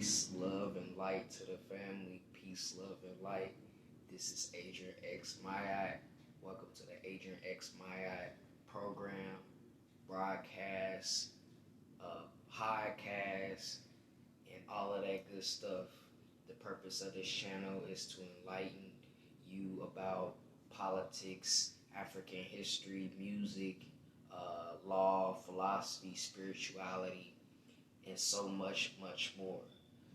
Peace, love, and light to the family. Peace, love, and light. This is Adrian X Mayat. Welcome to the Adrian X Mayat program, broadcast, podcast, and all of that good stuff. The purpose of this channel is to enlighten you about politics, African history, music, law, philosophy, spirituality, and so much, much more.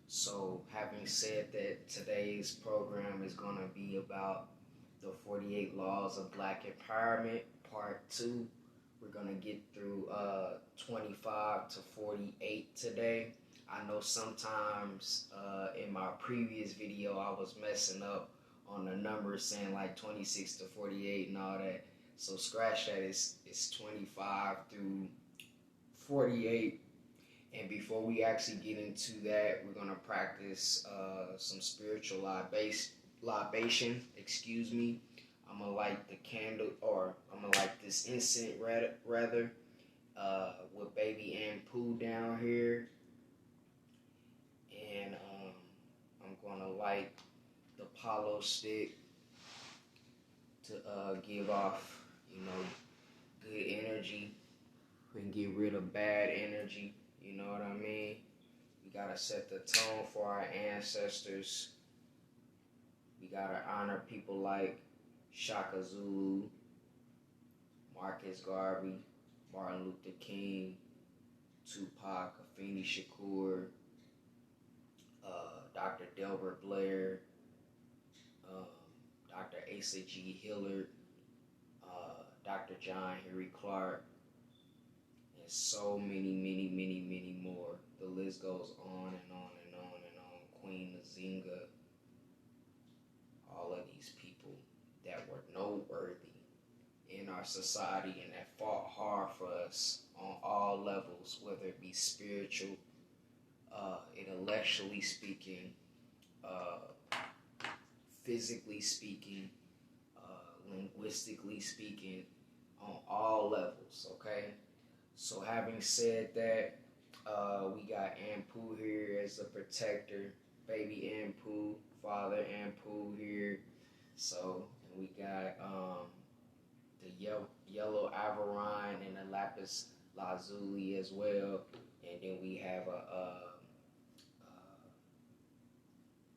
So having said that, today's program is going to be about the 48 Laws of Black Empowerment, Part 2. We're going to get through 25 to 48 today. I know sometimes in my previous video I was messing up on the numbers, saying like 26 to 48 and all that. So scratch that, it's 25 through 48. And before we actually get into that, we're going to practice some spiritual libation. I'm going to light the candle, or I'm going to light this incense rather, with baby Ann Pooh down here. And I'm going to light the Palo stick to give off, good energy. We can get rid of bad energy. You know what I mean? We gotta set the tone for our ancestors. We gotta honor people like Shaka Zulu, Marcus Garvey, Martin Luther King, Tupac, Afeni Shakur, Dr. Delbert Blair, Dr. Asa G. Hillard, Dr. John Henry Clark, and so many more. The list goes on and on and on and on. Queen Nzinga, all of these people that were noteworthy in our society and that fought hard for us on all levels, whether it be spiritual, intellectually speaking, physically speaking, linguistically speaking, on all levels, okay? So having said that, we got Ann Pooh here as the protector, baby Ann Pooh, father Ann Pooh here. So we got the yellow avirine and the lapis lazuli as well. And then we have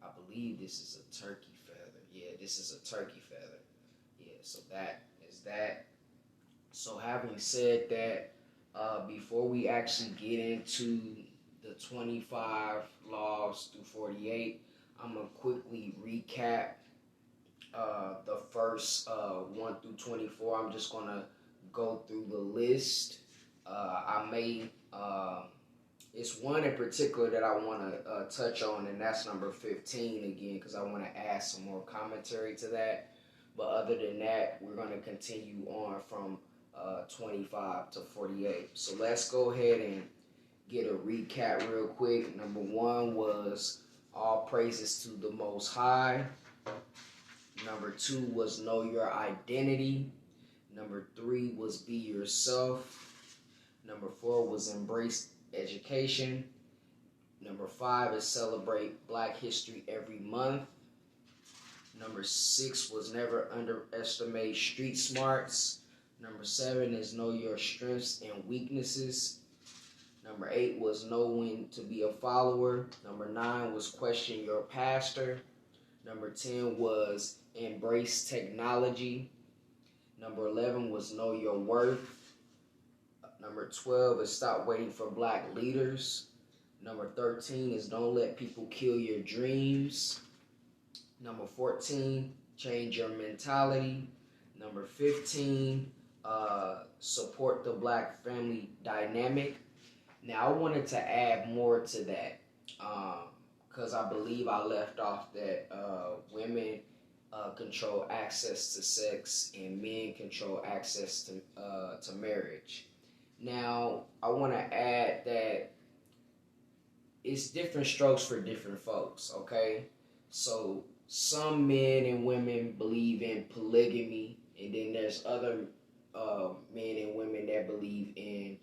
I believe this is a turkey feather. Yeah, this is a turkey feather. Yeah, so that is that. So having said that, before we actually get into the 25 laws through 48, I'm going to quickly recap the first 1 through 24. I'm just going to go through the list. It's one in particular that I want to touch on, and that's number 15 again, because I want to add some more commentary to that. But other than that, we're going to continue on from 25 to 48. So let's go ahead and get a recap real quick. Number 1 was all praises to the Most High. Number 2 was know your identity. Number 3 was be yourself. Number 4 was embrace education. Number 5 is celebrate Black History every month. Number 6 was never underestimate street smarts. Number 7 is know your strengths and weaknesses. Number 8 was know when to be a follower. Number 9 was question your pastor. Number 10 was embrace technology. Number 11 was know your worth. Number 12 is stop waiting for Black leaders. Number 13 is don't let people kill your dreams. Number 14, change your mentality. Number 15, support the Black family dynamic. Now, I wanted to add more to that because I believe I left off that women control access to sex and men control access to marriage. Now, I want to add that it's different strokes for different folks, okay? So some men and women believe in polygamy, and then there's other men and women that believe in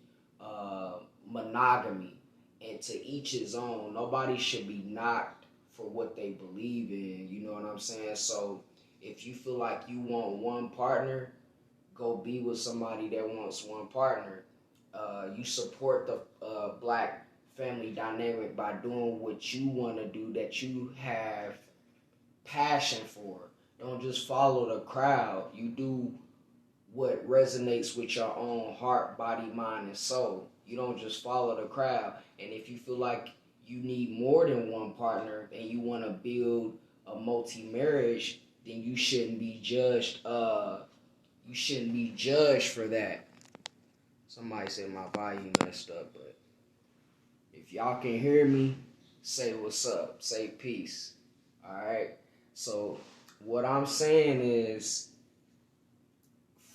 monogamy. and to each his own. Nobody should be knocked for what they believe in. You know what I'm saying? So if you feel like you want one partner, go be with somebody that wants one partner. You support the black family dynamic by doing what you want to do, that you have passion for. Don't just follow the crowd. You do what resonates with your own heart, body, mind, and soul. You don't just follow the crowd. And if you feel like you need more than one partner and you want to build a multi-marriage, then you shouldn't be judged. You shouldn't be judged for that. Somebody said my volume messed up, but if y'all can hear me, say what's up. Say peace. All right. So what I'm saying is,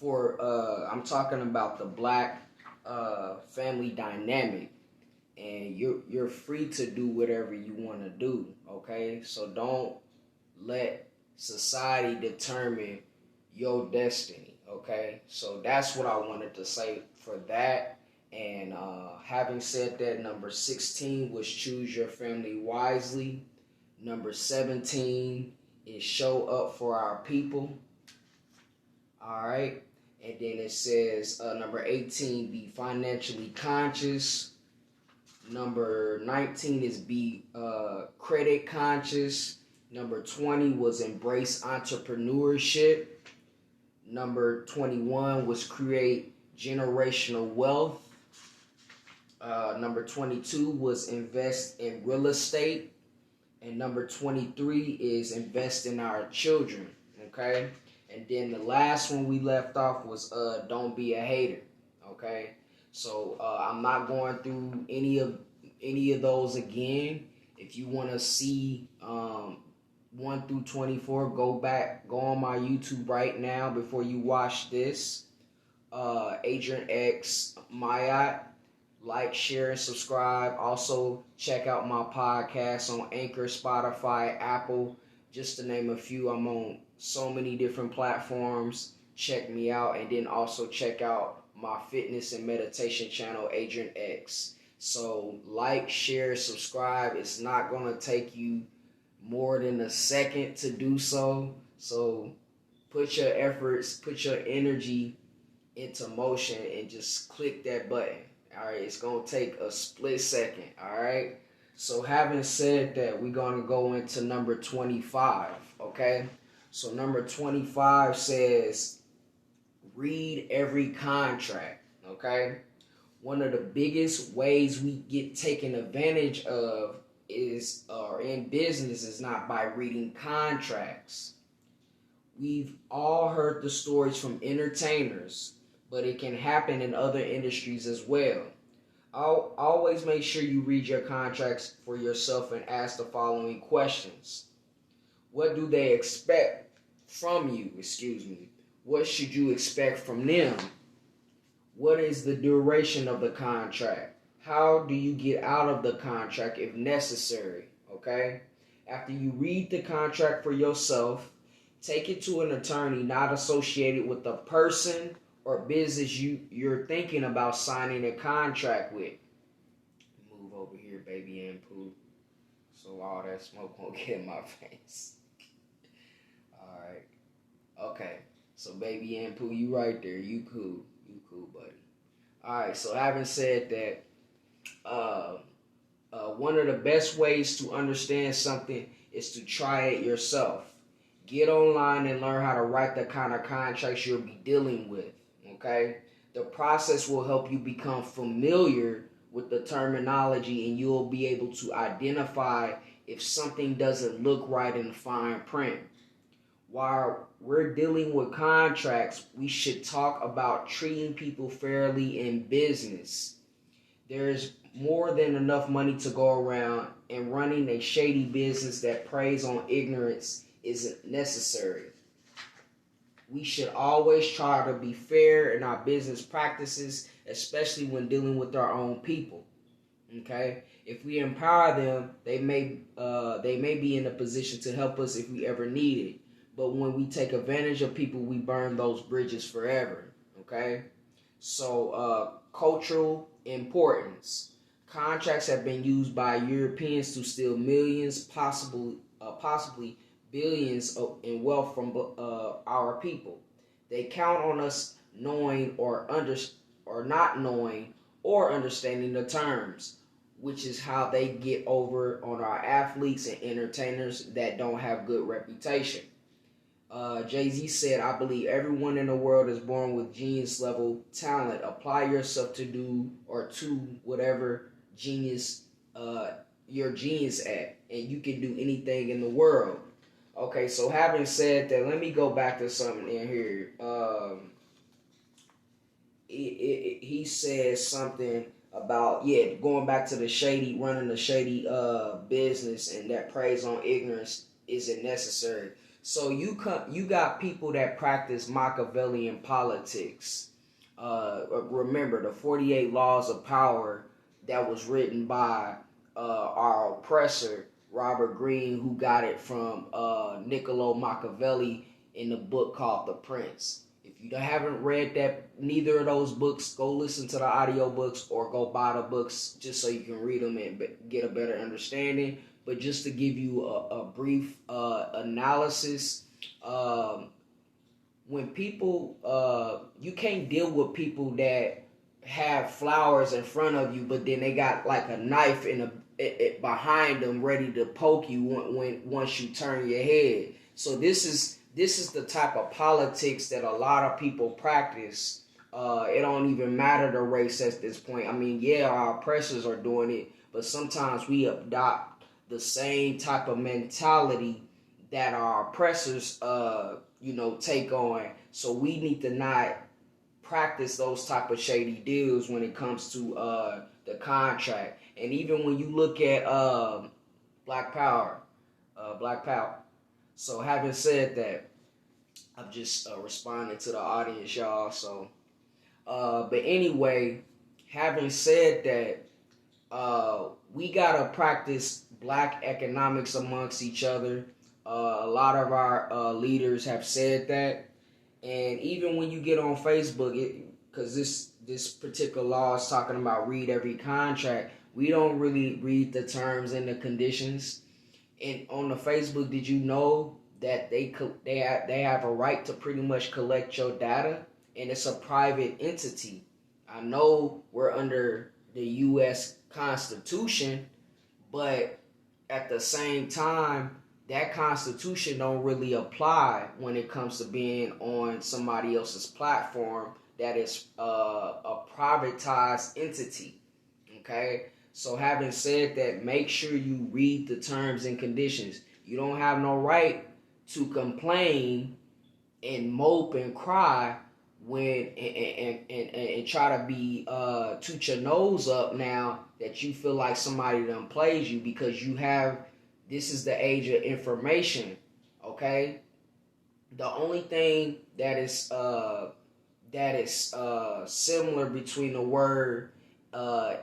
I'm talking about the black family dynamic, and you're free to do whatever you want to do. Okay. So don't let society determine your destiny. Okay, so that's what I wanted to say for that. And having said that, number 16 was choose your family wisely. Number 17 is show up for our people. All right, and then it says number 18, be financially conscious. Number 19 is be credit conscious. Number 20 was embrace entrepreneurship. Number 21 was create generational wealth. Number 22 was invest in real estate. And number 23 is invest in our children. Okay? And then the last one we left off was don't be a hater. Okay? So I'm not going through any of those again. If you want to see 1 through 24, go on my YouTube right now before you watch this. Adrian X Mayat. Like, share, and subscribe. Also, check out my podcast on Anchor, Spotify, Apple, just to name a few. I'm on so many different platforms. Check me out. And then also check out my fitness and meditation channel, Adrian X. So, like, share, subscribe. It's not going to take you more than a second to do so. So put your efforts, put your energy into motion and just click that button. All right, it's going to take a split second. All right. So having said that, we're going to go into number 25. Okay. So number 25 says read every contract. Okay. One of the biggest ways we get taken advantage of in business is not by reading contracts. We've all heard the stories from entertainers, but it can happen in other industries as well. I'll always make sure you read your contracts for yourself and ask the following questions. What do they expect from you? What should you expect from them? What is the duration of the contract? How do you get out of the contract if necessary? Okay? After you read the contract for yourself, take it to an attorney not associated with the person or business you're thinking about signing a contract with. Move over here, baby and poo, so all that smoke won't get in my face. Alright. Okay. So baby and poo, you right there. You cool. You cool, buddy. Alright, so having said that, one of the best ways to understand something is to try it yourself. Get online and learn how to write the kind of contracts you'll be dealing with. Okay? The process will help you become familiar with the terminology, and you'll be able to identify if something doesn't look right in the fine print. While we're dealing with contracts, we should talk about treating people fairly in business. There's more than enough money to go around, and running a shady business that preys on ignorance isn't necessary. We should always try to be fair in our business practices, especially when dealing with our own people. Okay? If we empower them, they may be in a position to help us if we ever need it. But when we take advantage of people, we burn those bridges forever. Okay? So, cultural importance. Contracts have been used by Europeans to steal millions, possibly billions in wealth from our people. They count on us knowing or not knowing or understanding the terms, which is how they get over on our athletes and entertainers that don't have good reputation. Jay-Z said, I believe everyone in the world is born with genius level talent. Apply yourself to do or to whatever genius your genius at, and you can do anything in the world. Okay, so having said that, let me go back to something in here. He says something about, going back to running the shady business, and that preys on ignorance isn't necessary. So you got people that practice Machiavellian politics. Remember the 48 Laws of Power that was written by our oppressor, Robert Greene, who got it from Niccolo Machiavelli in the book called The Prince. If you haven't read neither of those books, go listen to the audiobooks or go buy the books just so you can read them and get a better understanding. But just to give you a brief analysis, when people, you can't deal with people that have flowers in front of you, but then they got like a knife behind them ready to poke you once you turn your head. So this is the type of politics that a lot of people practice. It don't even matter the race at this point. I mean, our oppressors are doing it, but sometimes we adopt the same type of mentality that our oppressors, take on. So we need to not practice those type of shady deals when it comes to the contract. And even when you look at Black Power. So having said that, I'm just responding to the audience, y'all. So, but anyway, having said that, we gotta practice Black economics amongst each other. A lot of our leaders have said that, and even when you get on Facebook, because this particular law is talking about read every contract, we don't really read the terms and the conditions. And on the Facebook, did you know that they have a right to pretty much collect your data, and it's a private entity? I know we're under the U.S. Constitution, but at the same time, that Constitution don't really apply when it comes to being on somebody else's platform that is a privatized entity. Okay? So having said that, make sure you read the terms and conditions. You don't have no right to complain and mope and cry when and try to be toot your nose up now that you feel like somebody done plays you, because this is the age of information. Okay, the only thing that is similar between the word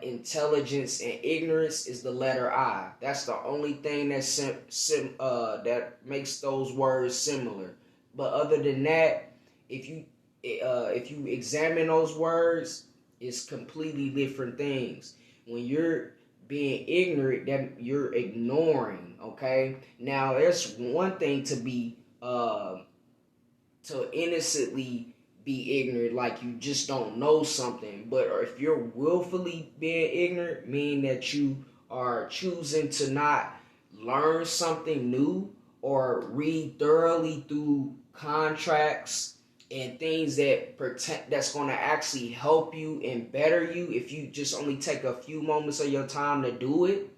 intelligence and ignorance is the letter I. That's the only thing that's that makes those words similar. But other than that, if you examine those words, it's completely different things. When you're being ignorant, that you're ignoring. Okay, now there's one thing to be to innocently be ignorant, like you just don't know something. But if you're willfully being ignorant, meaning that you are choosing to not learn something new or read thoroughly through contracts and things that's going to actually help you and better you, if you just only take a few moments of your time to do it,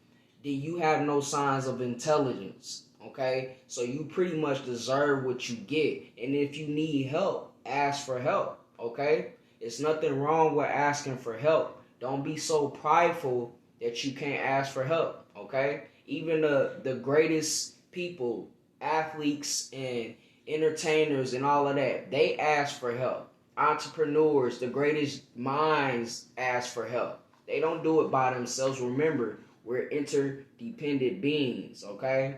then you have no signs of intelligence. Okay, so you pretty much deserve what you get. And if you need help, ask for help. Okay, it's nothing wrong with asking for help. Don't be so prideful that you can't ask for help. Okay, even the greatest people, athletes and entertainers and all of that, they ask for help. Entrepreneurs, the greatest minds, ask for help. They don't do it by themselves. Remember, we're interdependent beings. Okay,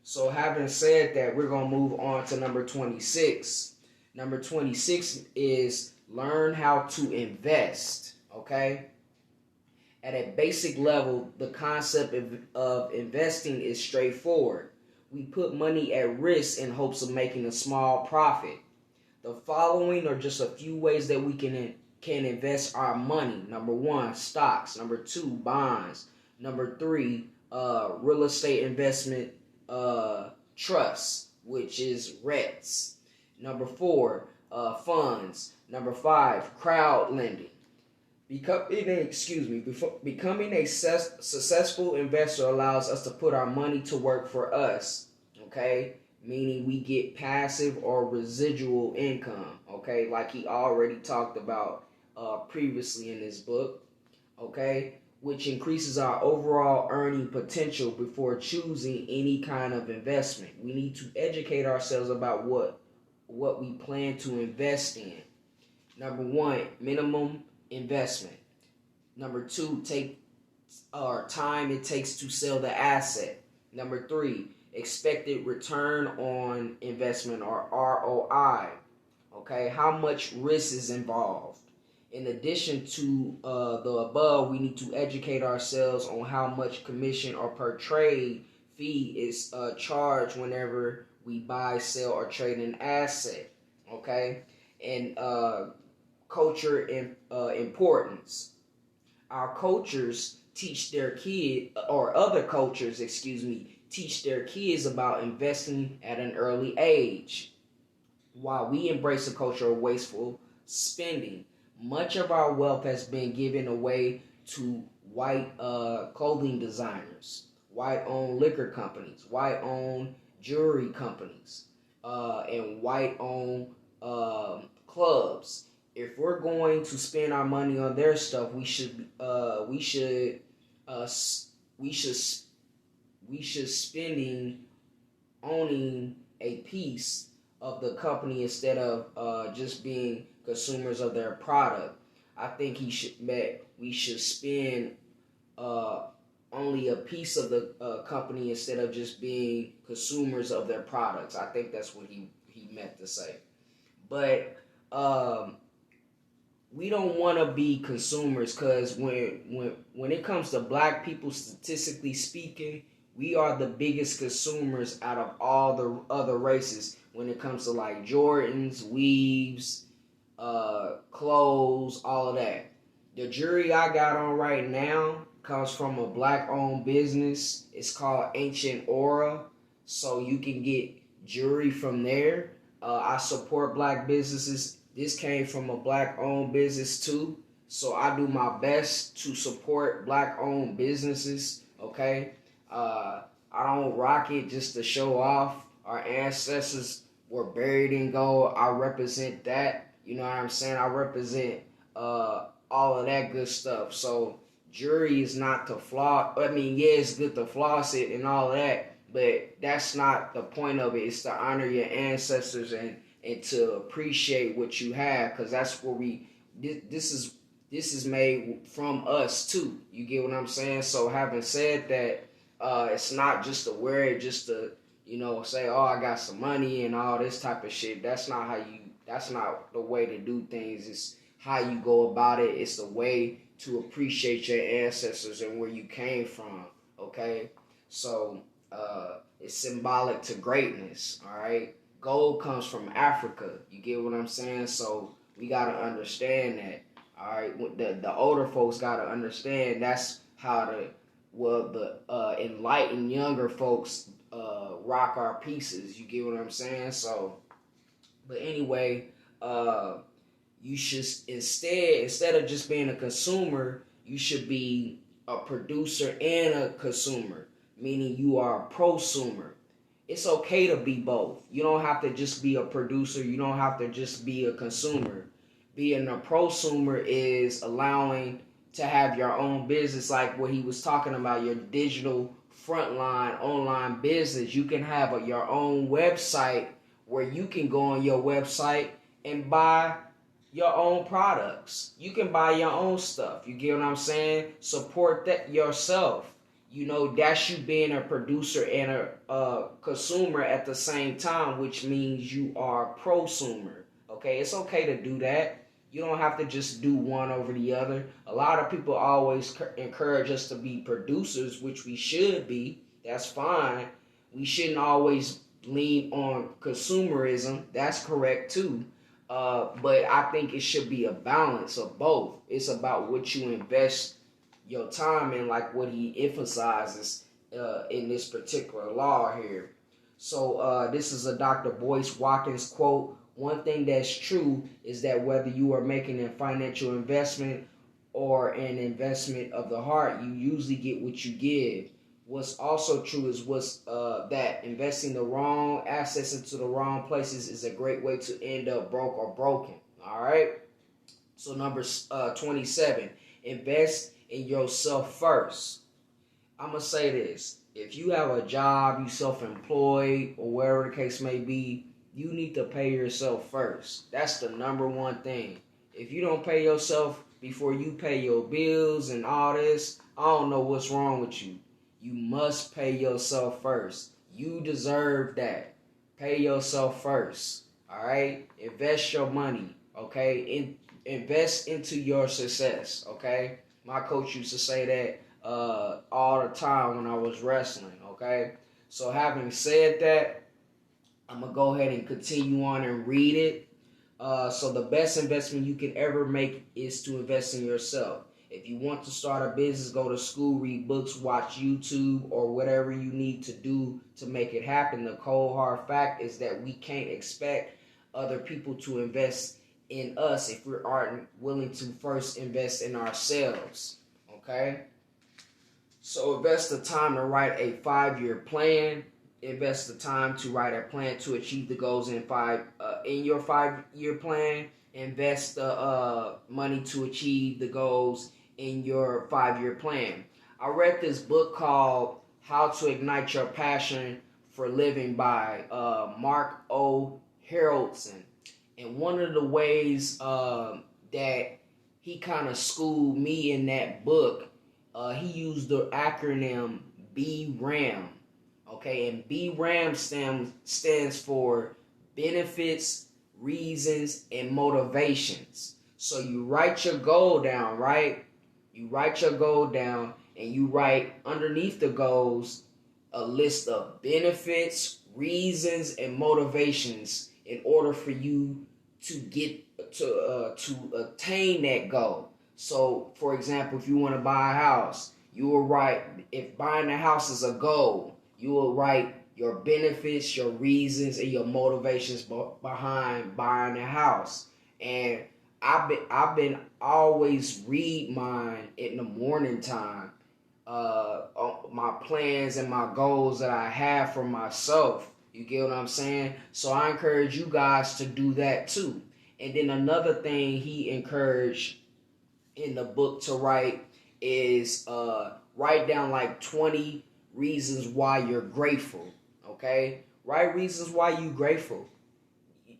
so having said that, we're going to move on to number 26. Number 26 is learn how to invest. Okay, At a basic level, the concept of investing is straightforward. We put money at risk in hopes of making a small profit. The following are just a few ways that we can invest our money. Number one, stocks. Number two, bonds. Number three, real estate investment trusts, which is REITs. Number four, funds. Number five, crowd lending. Becoming a successful investor allows us to put our money to work for us, okay? Meaning we get passive or residual income, okay? Like he already talked about previously in this book, okay? Which increases our overall earning potential before choosing any kind of investment. We need to educate ourselves about what we plan to invest in. Number one, minimum investment. Number two, take time it takes to sell the asset. Number three, expected return on investment, or ROI. Okay, how much risk is involved? In addition to the above, we need to educate ourselves on how much commission or per trade fee is charged whenever we buy, sell, or trade an asset. Okay, and culture importance. Our cultures teach their kids, or other cultures, teach their kids about investing at an early age. While we embrace a culture of wasteful spending, much of our wealth has been given away to white clothing designers, white-owned liquor companies, white-owned jewelry companies, and white-owned clubs. If we're going to spend our money on their stuff, we should spending owning a piece of the company instead of just being consumers of their product. I think we should spend only a piece of the company instead of just being consumers of their products. I think that's what he meant to say. But we don't want to be consumers, because when it comes to black people, statistically speaking, we are the biggest consumers out of all the other races when it comes to like Jordans, weaves, clothes, all of that. The jewelry I got on right now comes from a black-owned business. It's called Ancient Aura, so you can get jewelry from there. I support black businesses. This came from a black-owned business too, so I do my best to support black-owned businesses, okay? I don't rock it just to show off. Our ancestors were buried in gold. I represent that, you know what I'm saying? I represent all of that good stuff. So jewelry is not to flaunt. I mean, yeah, it's good to floss it and all of that, but that's not the point of it. It's to honor your ancestors and to appreciate what you have, because that's where this is made from us too. You get what I'm saying? So having said that, it's not just to wear it just to, say, oh, I got some money and all this type of shit. That's not the way to do things. It's how you go about it. It's the way to appreciate your ancestors and where you came from, okay? So it's symbolic to greatness, all right? Gold comes from Africa. You get what I'm saying? So we got to understand that, all right? The older folks got to understand that's how the enlightened younger folks rock our pieces. You get what I'm saying? So, but anyway, you should instead of just being a consumer, you should be a producer and a consumer, meaning you are a prosumer. It's okay to be both. You don't have to just be a producer. You don't have to just be a consumer. Being a prosumer is allowing to have your own business, like what he was talking about, your digital frontline online business. You can have your own website where you can go on your website and buy your own products. You can buy your own stuff. You get what I'm saying? Support that yourself. That's you being a producer and a consumer at the same time, which means you are a prosumer. Okay, it's okay to do that. You don't have to just do one over the other. A lot of people always encourage us to be producers, which we should be. That's fine. We shouldn't always lean on consumerism. That's correct too. But I think it should be a balance of both. It's about what you invest your time in, like what he emphasizes in this particular law here. So this is a Dr. Boyce Watkins quote. One thing that's true is that whether you are making a financial investment or an investment of the heart, you usually get what you give. What's also true is that investing the wrong assets into the wrong places is a great way to end up broke or broken. All right. So number 27, invest in yourself first. I'm gonna say this: if you have a job, you self-employed, or whatever the case may be, you need to pay yourself first. That's the number one thing. If you don't pay yourself before you pay your bills and all this, I don't know what's wrong with you. You must pay yourself first. You deserve that. Pay yourself first. All right? Invest your money, okay? Invest into your success, okay? My coach used to say that all the time when I was wrestling, okay? So having said that, I'm going to go ahead and continue on and read it. So the best investment you can ever make is to invest in yourself. If you want to start a business, go to school, read books, watch YouTube, or whatever you need to do to make it happen. The cold hard fact is that we can't expect other people to invest in us if we aren't willing to first invest in ourselves. Okay? So invest the time to write a 5-year plan. Invest the time to write a plan to achieve the goals in your 5-year plan. Invest the money to achieve the goals in your 5-year plan. I read this book called How to Ignite Your Passion for Living by Mark O. Harrelson. And one of the ways that he kind of schooled me in that book, he used the acronym BRAM. Okay, and BRAM stands for benefits, reasons, and motivations. So you write your goal down, right? You write your goal down, and you write underneath the goals a list of benefits, reasons, and motivations in order for you to get to attain that goal. So, for example, if you want to buy a house, you will write, if buying a house is a goal, you will write your benefits, your reasons, and your motivations behind buying a house. And I've been always read mine in the morning time, my plans and my goals that I have for myself. You get what I'm saying? So I encourage you guys to do that too. And then another thing he encouraged in the book to write is write down like 20 reasons why you're grateful. Okay? Write reasons why you're grateful.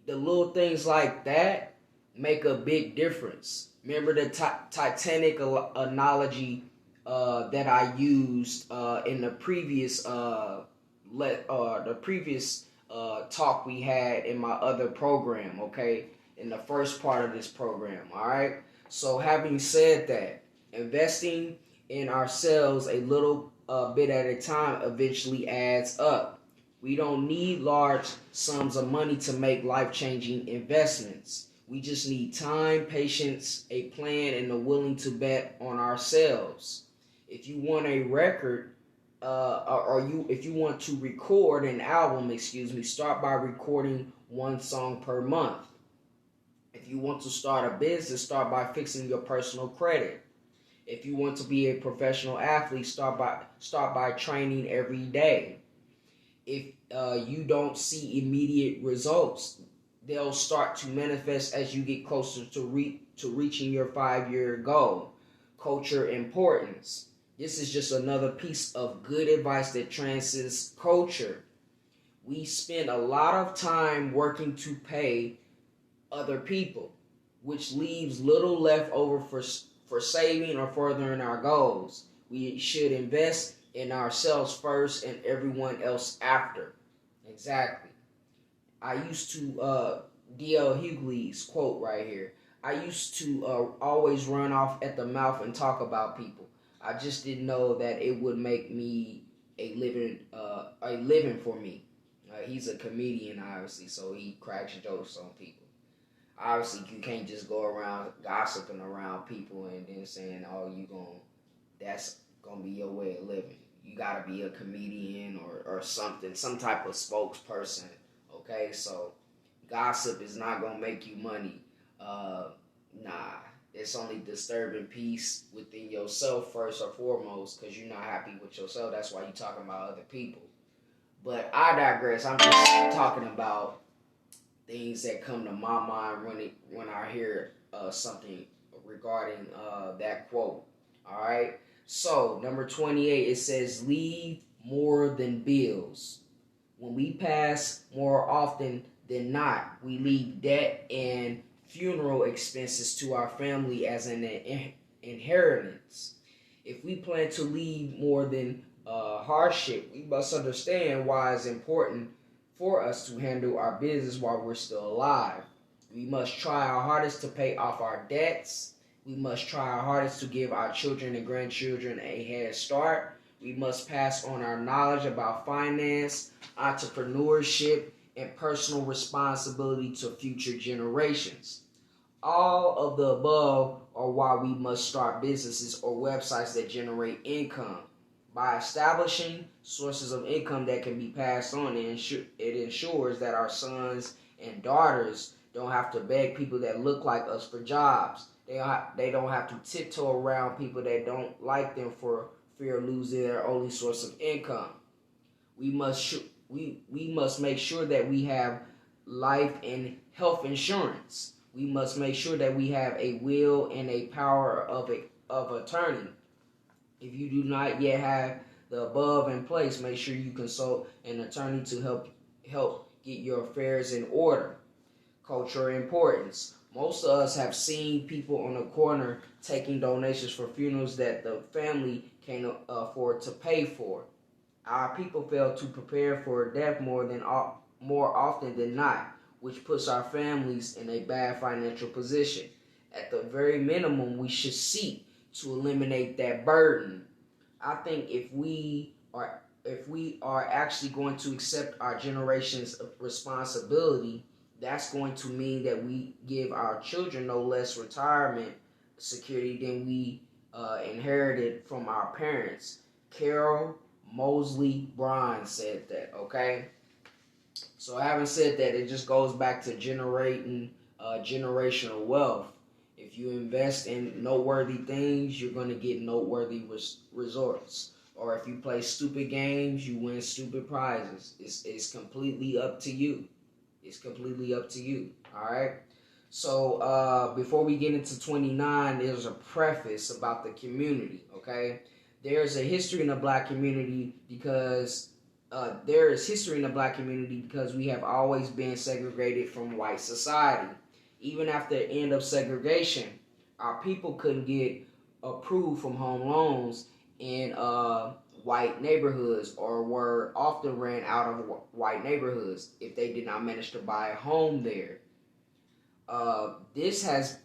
The little things like that make a big difference. Remember the Titanic analogy that I used in the previous talk we had in my other program, okay? In the first part of this program, all right? So having said that, investing in ourselves a little bit at a time eventually adds up. We don't need large sums of money to make life-changing investments. We just need time, patience, a plan, and the willing to bet on ourselves. If you want a record, if you want to record an album, start by recording one song per month. If you want to start a business, start by fixing your personal credit. If you want to be a professional athlete, start by training every day. If you don't see immediate results, they'll start to manifest as you get closer to reaching your 5-year goal. Culture importance. This is just another piece of good advice that transcends culture. We spend a lot of time working to pay other people, which leaves little left over for saving or furthering our goals. We should invest in ourselves first and everyone else after. Exactly. I used to D.L. Hughley's quote right here. I used to always run off at the mouth and talk about people. I just didn't know that it would make me a living for me. He's a comedian, obviously, so he cracks jokes on people. Obviously, you can't just go around gossiping around people and then saying, "Oh, that's gonna be your way of living." You gotta be a comedian or something, some type of spokesperson. Okay, so gossip is not gonna make you money. Nah, it's only disturbing peace within yourself first or foremost, because you're not happy with yourself. That's why you're talking about other people. But I digress. I'm just talking about things that come to my mind when I hear something regarding that quote. All right. So number 28, it says, "Leave more than bills." When we pass, more often than not, we leave debt and funeral expenses to our family as an inheritance. If we plan to leave more than hardship, we must understand why it's important for us to handle our business while we're still alive. We must try our hardest to pay off our debts. We must try our hardest to give our children and grandchildren a head start. We must pass on our knowledge about finance, entrepreneurship, and personal responsibility to future generations. All of the above are why we must start businesses or websites that generate income. By establishing sources of income that can be passed on, it ensures that our sons and daughters don't have to beg people that look like us for jobs. They don't have to tiptoe around people that don't like them for fear of losing their only source of income. We must make sure that we have life and health insurance. We must make sure that we have a will and a power of attorney. If you do not yet have the above in place, make sure you consult an attorney to help get your affairs in order. Cultural importance. Most of us have seen people on the corner taking donations for funerals that the family can't afford to pay for. Our people fail to prepare for death more often than not, which puts our families in a bad financial position. At the very minimum, we should seek to eliminate that burden. I think if we are actually going to accept our generation's responsibility, that's going to mean that we give our children no less retirement security than we inherited from our parents. Carol Mosley Braun said that, okay? So having said that, it just goes back to generating generational wealth. If you invest in noteworthy things, you're going to get noteworthy results. Or if you play stupid games, you win stupid prizes. It's completely up to you. It's completely up to you. All right? So before we get into 29, there's a preface about the community, okay? There's a history in the black community because we have always been segregated from white society. Even after the end of segregation, our people couldn't get approved from home loans in white neighborhoods, or were often ran out of white neighborhoods if they did not manage to buy a home there. This has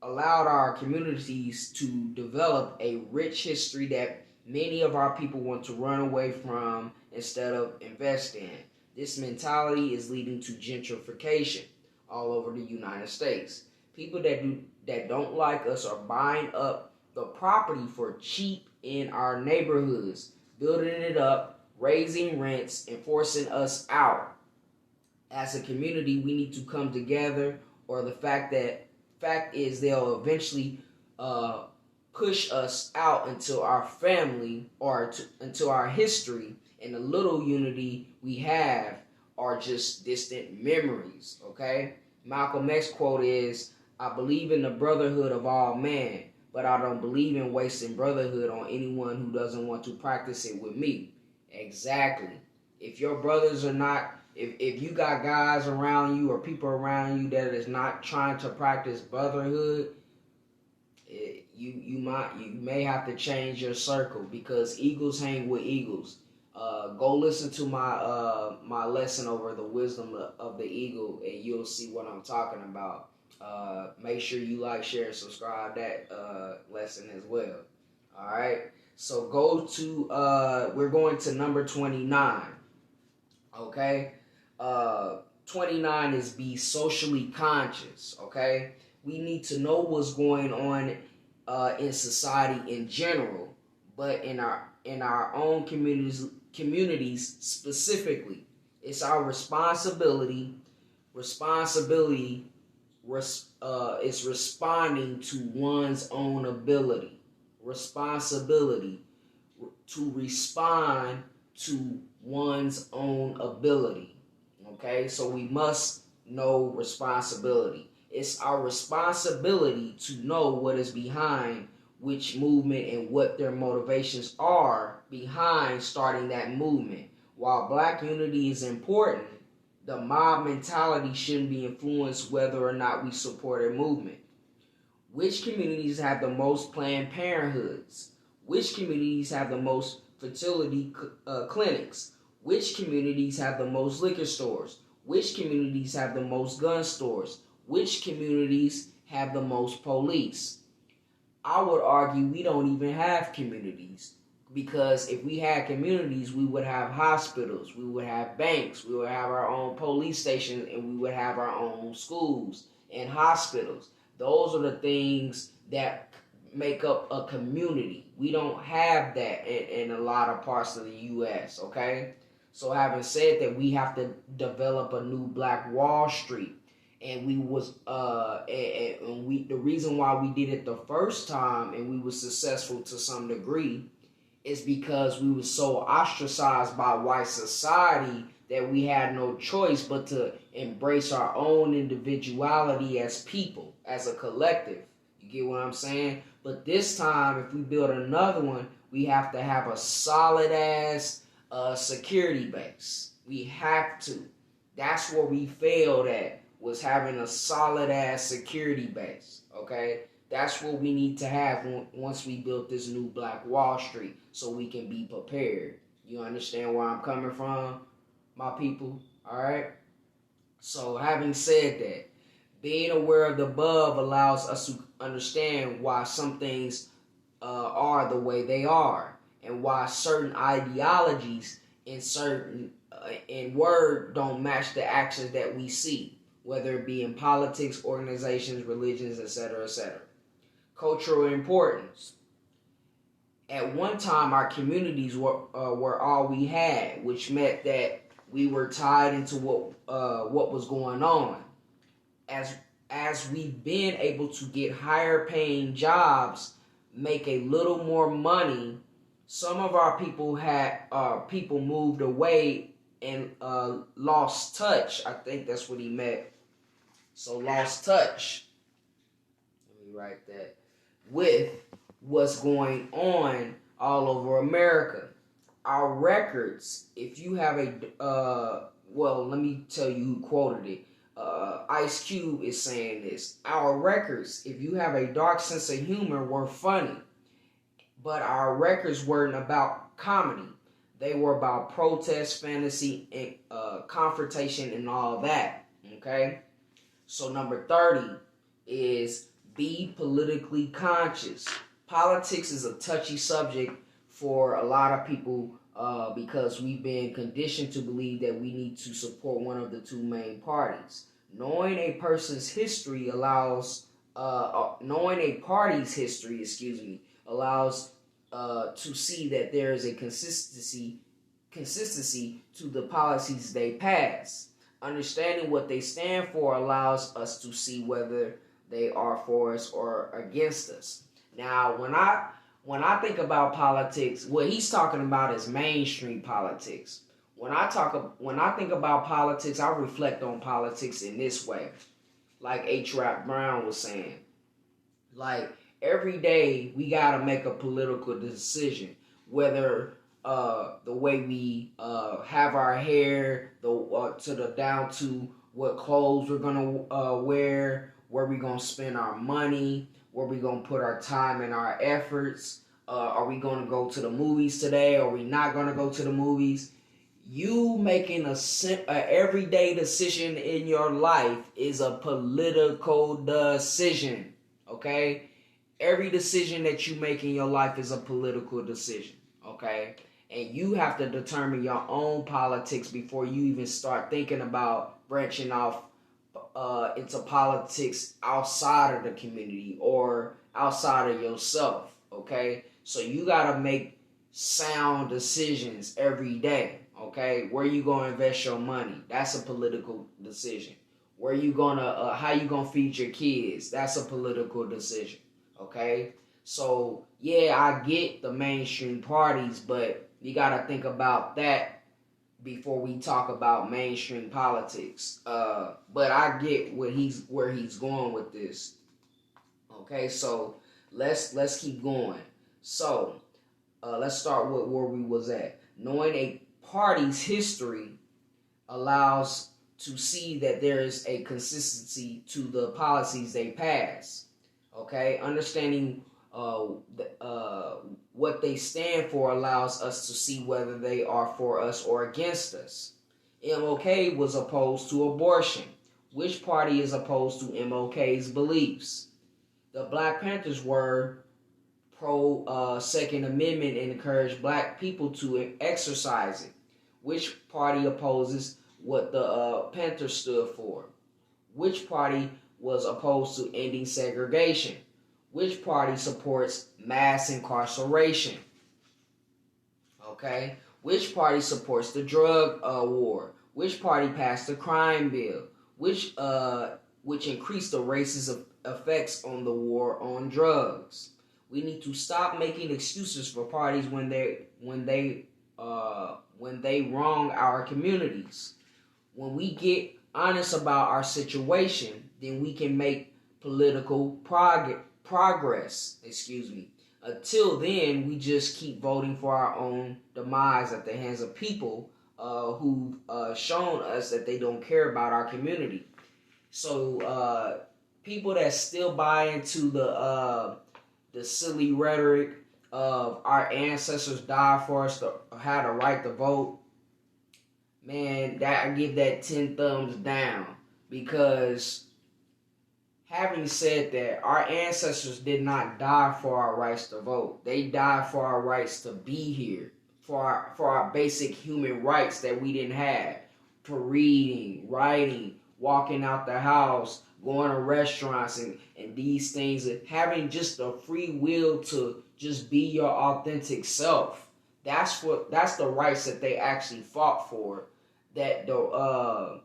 allowed our communities to develop a rich history that many of our people want to run away from instead of invest in. This mentality is leading to gentrification all over the United States. People that don't like us are buying up the property for cheap in our neighborhoods, building it up, raising rents, and forcing us out. As a community, we need to come together, or the fact is they'll eventually push us out into our family or into our history, and the little unity we have are just distant memories, okay? Malcolm X quote is, "I believe in the brotherhood of all men, but I don't believe in wasting brotherhood on anyone who doesn't want to practice it with me." Exactly. If your brothers are not, if you got guys around you or people around you that is not trying to practice brotherhood, you may have to change your circle, because eagles hang with eagles. Go listen to my lesson over the wisdom of the eagle, and you'll see what I'm talking about. Make sure you like, share, and subscribe that lesson as well. All right. So we're going to number 29. Okay. 29 is be socially conscious. Okay. We need to know what's going on in society in general, but in our own communities specifically. It's our responsibility. It's responding to one's own ability. Responsibility to respond to one's own ability. Okay, so we must know responsibility. It's our responsibility to know what is behind which movement and what their motivations are behind starting that movement. While black unity is important, the mob mentality shouldn't be influenced whether or not we support a movement. Which communities have the most Planned Parenthoods? Which communities have the most fertility clinics? Which communities have the most liquor stores? Which communities have the most gun stores? Which communities have the most police? I would argue we don't even have communities. Because if we had communities, we would have hospitals, we would have banks, we would have our own police stations, and we would have our own schools and hospitals. Those are the things that make up a community. We don't have that in a lot of parts of the U.S., okay? So having said that, we have to develop a new Black Wall Street. And the reason why we did it the first time and we were successful to some degree is because we were so ostracized by white society that we had no choice but to embrace our own individuality as people, as a collective. You get what I'm saying? But this time, if we build another one, we have to have a solid ass security base. We have to. That's where we failed at, was having a solid ass security base. Okay? That's what we need to have once we build this new Black Wall Street, so we can be prepared. You understand where I'm coming from, my people? All right? So having said that, being aware of the above allows us to understand why some things are the way they are, and why certain ideologies in word don't match the actions that we see, whether it be in politics, organizations, religions, etc., etc. Cultural importance. At one time, our communities were all we had, which meant that we were tied into what was going on. As we've been able to get higher paying jobs, make a little more money, some of our people moved away and lost touch. I think that's what he meant. So lost touch. Let me write that. With what's going on all over America. Our records, if you have let me tell you who quoted it. Ice Cube is saying this. Our records, if you have a dark sense of humor, were funny. But our records weren't about comedy. They were about protest, fantasy, and confrontation and all that. Okay? So number 30 is be politically conscious. Politics is a touchy subject for a lot of people because we've been conditioned to believe that we need to support one of the two main parties. Knowing a party's history allows to see that there is a consistency to the policies they pass. Understanding what they stand for allows us to see whether they are for us or against us. Now, when I think about politics, what he's talking about is mainstream politics. When I think about politics, I reflect on politics in this way. Like H. Rap Brown was saying. Like, every day we got to make a political decision. Whether the way we have our hair, down to what clothes we're going to wear, where we're going to spend our money, where we're going to put our time and our efforts. Are we going to go to the movies today? Are we not going to go to the movies? You making a everyday decision in your life is a political decision. Okay? Every decision that you make in your life is a political decision. Okay? And you have to determine your own politics before you even start thinking about branching off into politics outside of the community or outside of yourself. Okay? So you got to make sound decisions every day. Okay, where you gonna invest your money? That's a political decision. Where you gonna, how you gonna feed your kids? That's a political decision. Okay, so yeah, I get the mainstream parties, but you gotta think about that before we talk about mainstream politics. But I get where he's going with this. Okay, so let's keep going. So let's start with where we was at. Knowing a party's history allows to see that there is a consistency to the policies they pass. Okay, understanding what they stand for allows us to see whether they are for us or against us. MLK was opposed to abortion. Which party is opposed to MLK's beliefs? The Black Panthers were pro Second Amendment and encouraged black people to exercise it. Which party opposes what the Panthers stood for? Which party was opposed to ending segregation? Which party supports mass incarceration? Okay. Which party supports the drug war? Which party passed the crime bill? Which increased the racist effects on the war on drugs? We need to stop making excuses for parties when they wrong our communities. When we get honest about our situation, then we can make political progress. Until then, we just keep voting for our own demise at the hands of people who've shown us that they don't care about our community. So people that still buy into the silly rhetoric of our ancestors died for us to have the right to vote, man, I give that 10 thumbs down. Because having said that, our ancestors did not die for our rights to vote. They died for our rights to be here, for our basic human rights that we didn't have, for reading, writing, walking out the house, going to restaurants and these things, having just a free will to just be your authentic self. That's the rights that they actually fought for. That the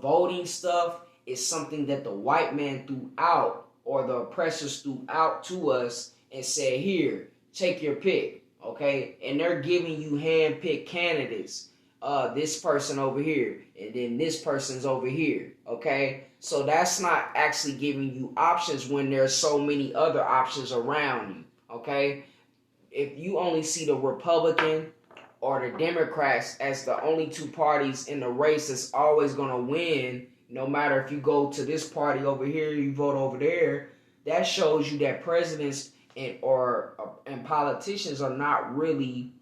voting stuff is something that the white man threw out, or the oppressors threw out to us and said, here, take your pick. Okay? And they're giving you hand-picked candidates. This person over here, and then this person's over here. Okay? So that's not actually giving you options when there's so many other options around you. Okay? If you only see the Republican or the Democrats as the only two parties in the race that's always going to win, no matter if you go to this party over here, you vote over there, that shows you that presidents and politicians are not really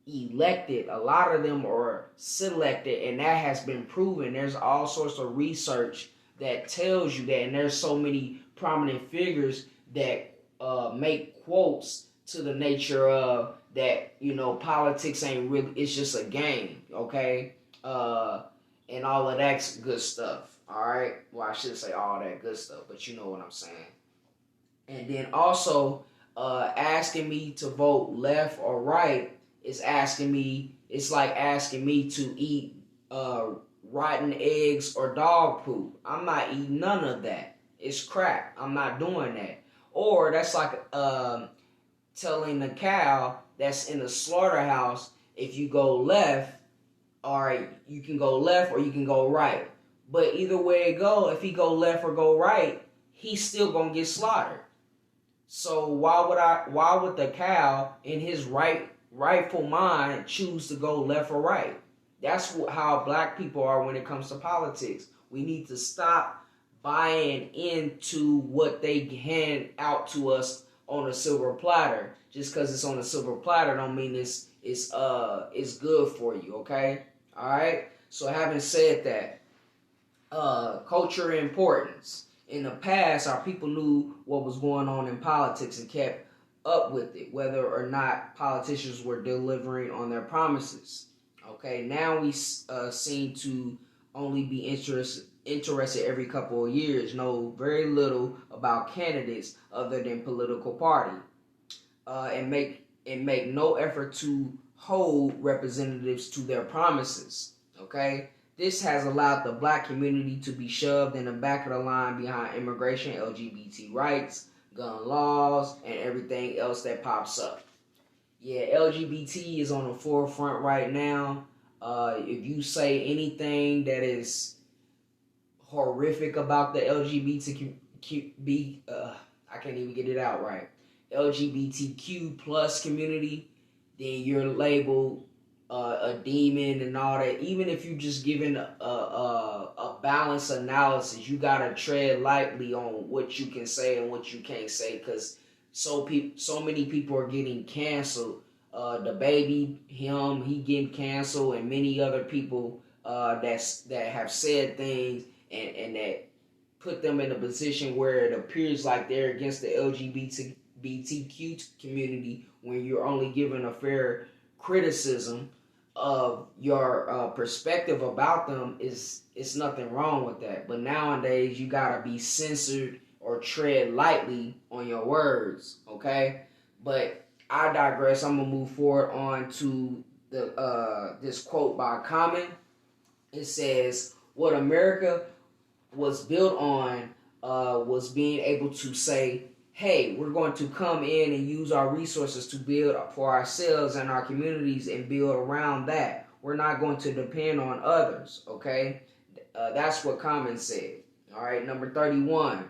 elected. A lot of them are selected, and that has been proven. There's all sorts of research that tells you that, and there's so many prominent figures that make quotes to the nature of that, politics ain't really, it's just a game, okay? And all of that's good stuff, all right? Well, I shouldn't say all that good stuff, but you know what I'm saying. And then also, asking me to vote left or right is it's like asking me to eat rotten eggs or dog poop. I'm not eating none of that. It's crap. I'm not doing that. Or that's like telling the cow that's in the slaughterhouse, if you go left, all right, you can go left or you can go right. But either way it go, if he go left or go right, he's still gonna get slaughtered. So why would the cow in his rightful mind choose to go left or right? That's how black people are when it comes to politics. We need to stop buying into what they hand out to us on a silver platter. Just because it's on a silver platter don't mean it's is good for you. Okay, all right. So having said that, culture importance. In the past, our people knew what was going on in politics and kept up with it, whether or not politicians were delivering on their promises. Okay, now we seem to only be interested every couple of years, know very little about candidates other than political party, and make no effort to hold representatives to their promises. Okay, this has allowed the black community to be shoved in the back of the line behind immigration, LGBT rights, gun laws, and everything else that pops up. Yeah, LGBT is on the forefront right now. If you say anything that is horrific about the LGBTQ, I can't even get it out right, LGBTQ plus community, then you're labeled a demon and all that. Even if you're just giving a balanced analysis, you gotta tread lightly on what you can say and what you can't say, because so many people are getting canceled. The baby, he getting canceled, and many other people that have said things and that put them in a position where it appears like they're against the LGBTQ community when you're only given a fair criticism of your perspective about them. It's nothing wrong with that. But nowadays, you gotta be censored or tread lightly on your words, okay? But I digress. I'm gonna move forward on to the this quote by Common. It says, "What America was built on was being able to say, hey, we're going to come in and use our resources to build for ourselves and our communities and build around that. We're not going to depend on others," okay? That's what Common said. All right, number 31.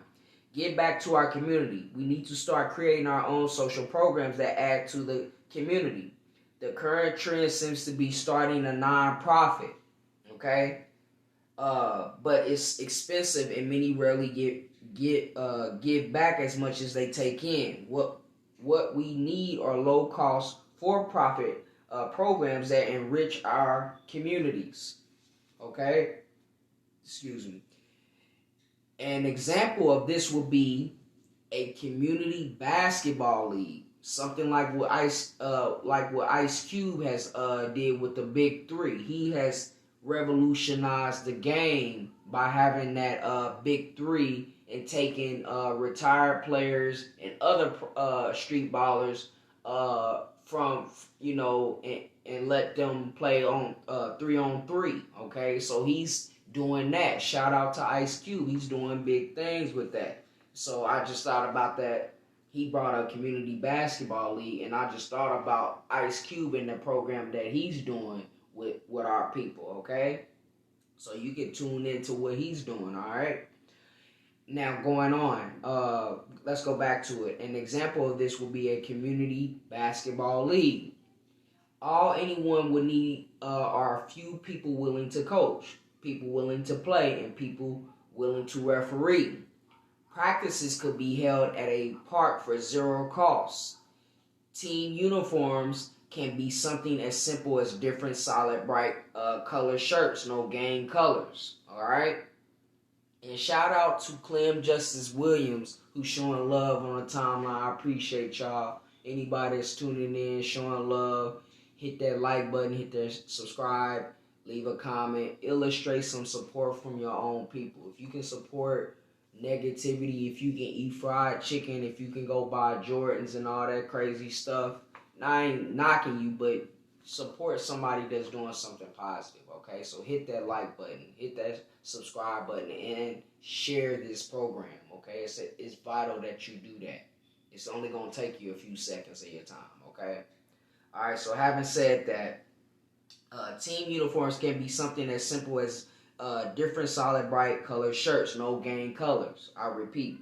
Get back to our community. We need to start creating our own social programs that add to the community. The current trend seems to be starting a non-profit, okay? But it's expensive, and many rarely give back as much as they take in. What we need are low-cost, for-profit programs that enrich our communities. Okay, excuse me. An example of this would be a community basketball league, something like what Ice Cube has did with the Big Three. He has revolutionized the game by having that Big Three and taking retired players and other street ballers from and let them play on 3-on-3. Okay, so he's doing that. Shout out to Ice Cube. He's doing big things with that. So I just thought about that. He brought a community basketball league, and I just thought about Ice Cube and the program that he's doing with our people, okay? So you can tune into what he's doing, all right? Now, going on, let's go back to it. An example of this would be a community basketball league. All anyone would need are a few people willing to coach, people willing to play, and people willing to referee. Practices could be held at a park for zero cost. Team uniforms can be something as simple as different solid bright color shirts, no gang colors, all right? And shout out to Clem Justice Williams, who's showing love on the timeline. I appreciate y'all. Anybody that's tuning in, showing love, hit that like button, hit that subscribe, leave a comment, illustrate some support from your own people. If you can support negativity, if you can eat fried chicken, if you can go buy Jordans and all that crazy stuff, I ain't knocking you, but support somebody that's doing something positive, okay? So hit that like button, hit that subscribe button, and share this program, okay? It's vital that you do that. It's only going to take you a few seconds of your time, okay? All right, so having said that, team uniforms can be something as simple as different solid bright colored shirts, no gang colors. I repeat,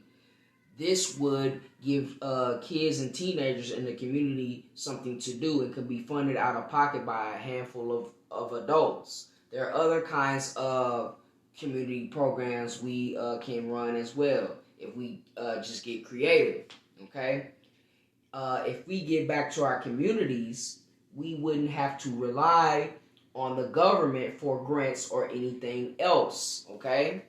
this would give kids and teenagers in the community something to do. It could be funded out of pocket by a handful of adults. There are other kinds of community programs we can run as well if we just get creative, okay? If we get back to our communities, we wouldn't have to rely on the government for grants or anything else, okay?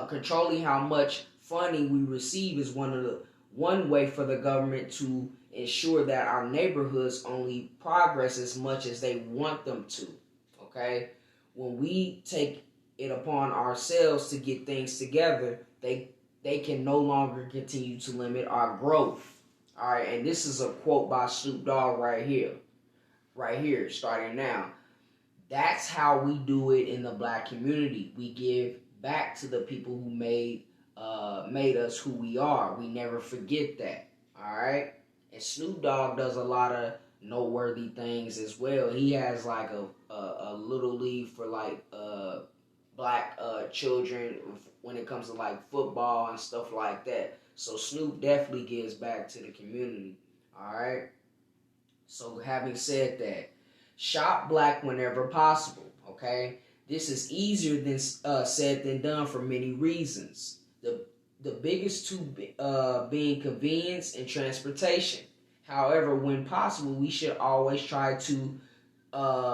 Controlling how much funding we receive is one way for the government to ensure that our neighborhoods only progress as much as they want them to, okay? When we take it upon ourselves to get things together, they can no longer continue to limit our growth. All right, and this is a quote by Snoop Dogg right here, starting now. That's how we do it in the black community. We give back to the people who made us who we are. We never forget that. All right, and Snoop Dogg does a lot of noteworthy things as well. He has like a little league for like black children when it comes to like football and stuff like that. So Snoop definitely gives back to the community. All right. So having said that, shop black whenever possible. Okay. This is easier than said than done for many reasons. The biggest two being convenience and transportation. However, when possible, we should always try to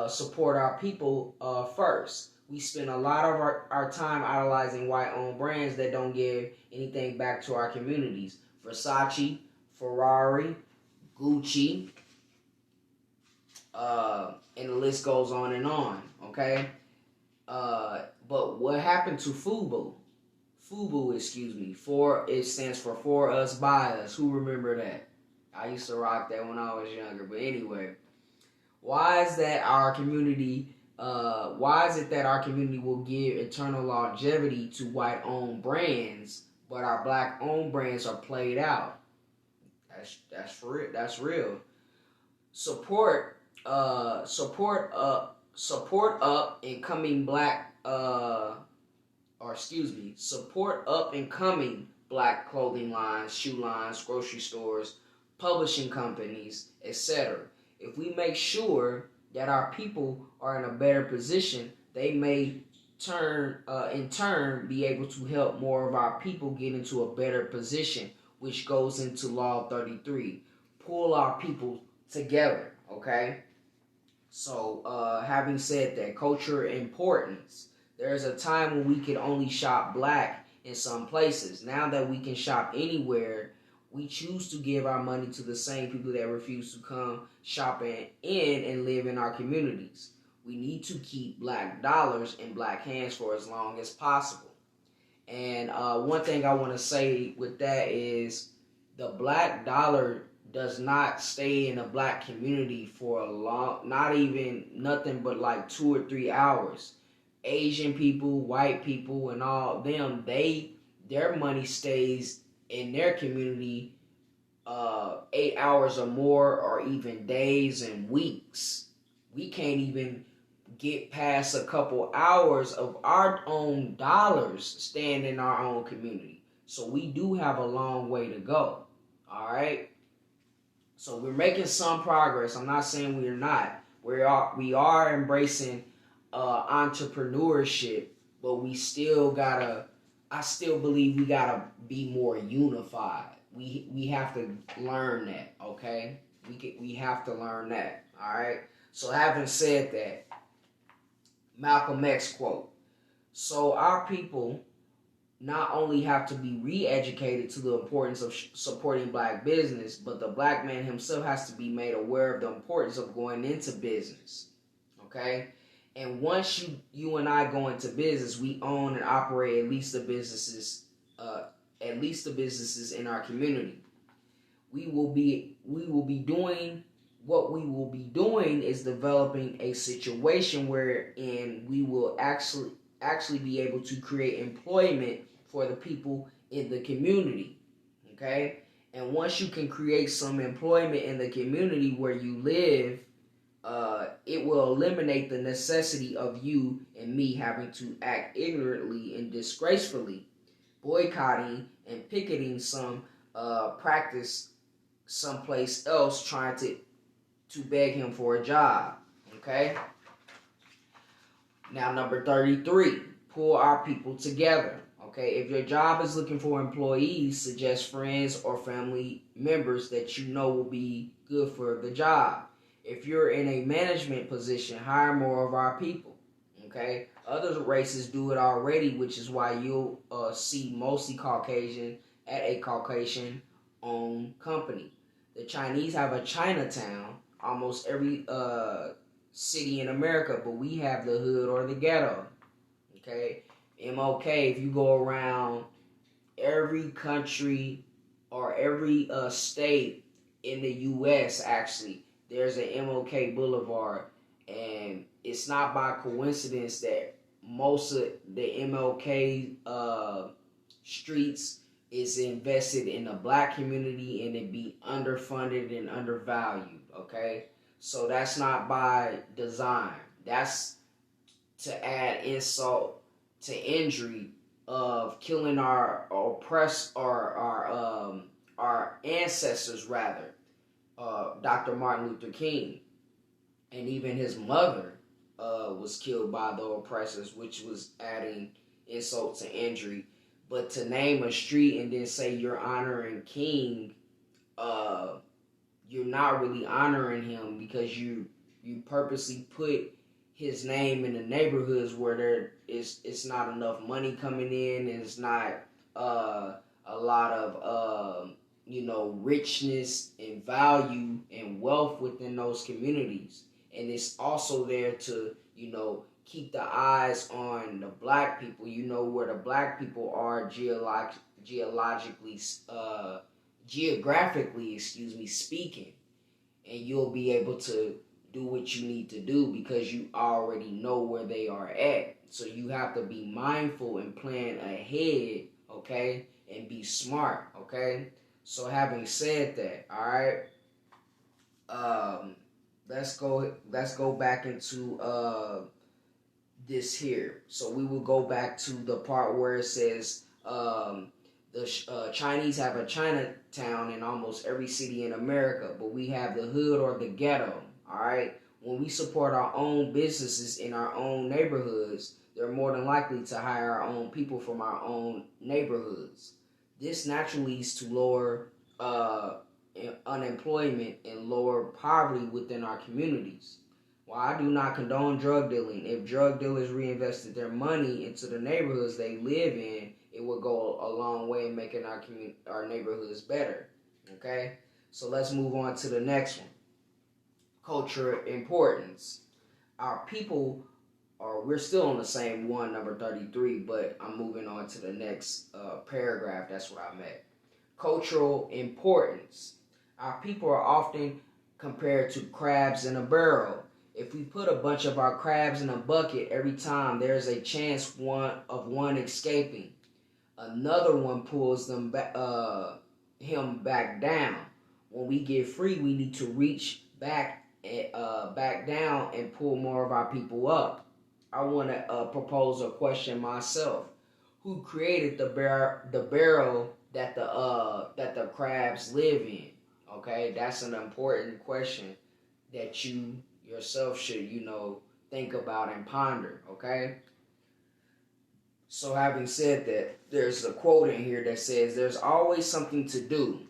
support our people first. We spend a lot of our time idolizing white-owned brands that don't give anything back to our communities. Versace, Ferrari, Gucci, and the list goes on and on, okay? But what happened to FUBU? FUBU, excuse me. It stands for For Us, By Us. Who remember that? I used to rock that when I was younger. But anyway, why is it that our community will give eternal longevity to white-owned brands, but our black-owned brands are played out? That's real. Support up and coming support up and coming black clothing lines, shoe lines, grocery stores, publishing companies, etc. If we make sure that our people are in a better position, they may in turn be able to help more of our people get into a better position, which goes into Law 33. Pull our people together, okay? So, having said that, culture importance. There's a time when we could only shop black in some places. Now that we can shop anywhere, we choose to give our money to the same people that refuse to come shopping in and live in our communities. We need to keep black dollars in black hands for as long as possible. And one thing I want to say with that is the black dollar does not stay in the black community for a long, not even nothing but like 2 or 3 hours. Asian people, white people, and all them, their money stays in their community 8 hours or more, or even days and weeks. We can't even get past a couple hours of our own dollars staying in our own community. So we do have a long way to go. All right. So we're making some progress. I'm not saying we're not. We are embracing entrepreneurship, but we still gotta. I still believe we gotta be more unified. We have to learn that. Okay, we have to learn that. All right. So having said that, Malcolm X quote. So our people not only have to be re-educated to the importance of supporting black business, but the black man himself has to be made aware of the importance of going into business. Okay? And once you and I go into business, we own and operate at least the businesses in our community. We will be doing what we will be doing is developing a situation wherein we will actually be able to create employment for the people in the community, okay? And once you can create some employment in the community where you live, it will eliminate the necessity of you and me having to act ignorantly and disgracefully, boycotting and picketing some practice someplace else, trying to beg him for a job, okay? Now, number 33, pull our people together. Okay, if your job is looking for employees, suggest friends or family members that you know will be good for the job. If you're in a management position, hire more of our people. Okay? Other races do it already, which is why you'll see mostly Caucasian at a Caucasian-owned company. The Chinese have a Chinatown, almost every city in America, but we have the hood or the ghetto. Okay? MOK, if you go around every country or every state in the U.S., actually, there's a MOK Boulevard, and it's not by coincidence that most of the MLK streets is invested in the black community, and it be underfunded and undervalued, okay? So that's not by design. That's to add insult to injury of killing our ancestors, rather, Dr. Martin Luther King, and even his mother was killed by the oppressors, which was adding insult to injury. But to name a street and then say you're honoring King, you're not really honoring him, because you purposely put his name in the neighborhoods where it's not enough money coming in, and it's not a lot of richness and value and wealth within those communities. And it's also there to keep the eyes on the black people, where the black people are geographically speaking, and you'll be able to do what you need to do because you already know where they are at. So you have to be mindful and plan ahead, okay, and be smart, okay. So having said that, all right, let's go back into this here. So we will go back to the part where it says the Chinese have a Chinatown in almost every city in America, but we have the hood or the ghetto. All right. When we support our own businesses in our own neighborhoods, they're more than likely to hire our own people from our own neighborhoods. This naturally leads to lower unemployment and lower poverty within our communities. While I do not condone drug dealing, if drug dealers reinvested their money into the neighborhoods they live in, it would go a long way in making our neighborhoods better. Okay? So let's move on to the next one. Cultural importance. Our people we're still on the same one, number 33, but I'm moving on to the next paragraph. That's what I meant. Cultural importance. Our people are often compared to crabs in a barrel. If we put a bunch of our crabs in a bucket every time, there's a chance one escaping. Another one pulls him back down. When we get free, we need to reach back down and pull more of our people up. I want to propose a question myself. Who created the barrel that the crabs live in? Okay, that's an important question that you yourself should think about and ponder. Okay. So having said that, there's a quote in here that says, "There's always something to do.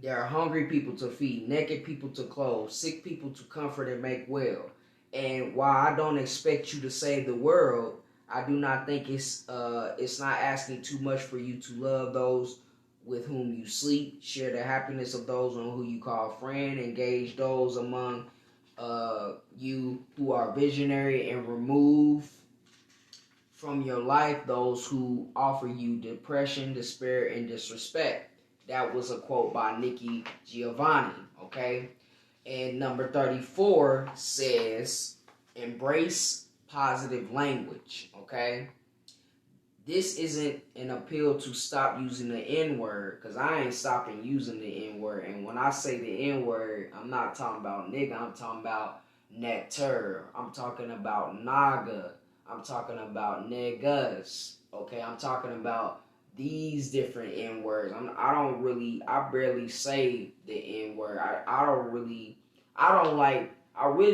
There are hungry people to feed, naked people to clothe, sick people to comfort and make well." And while I don't expect you to save the world, I do not think it's not asking too much for you to love those with whom you sleep, share the happiness of those on who you call friend, engage those among you who are visionary, and remove from your life those who offer you depression, despair, and disrespect. That was a quote by Nikki Giovanni, okay? And number 34 says, embrace positive language, okay? This isn't an appeal to stop using the N-word, because I ain't stopping using the N-word. And when I say the N-word, I'm not talking about nigga, I'm talking about nectar, I'm talking about naga, I'm talking about niggas, okay? I'm talking about these different N-words. I barely say the N-word. I really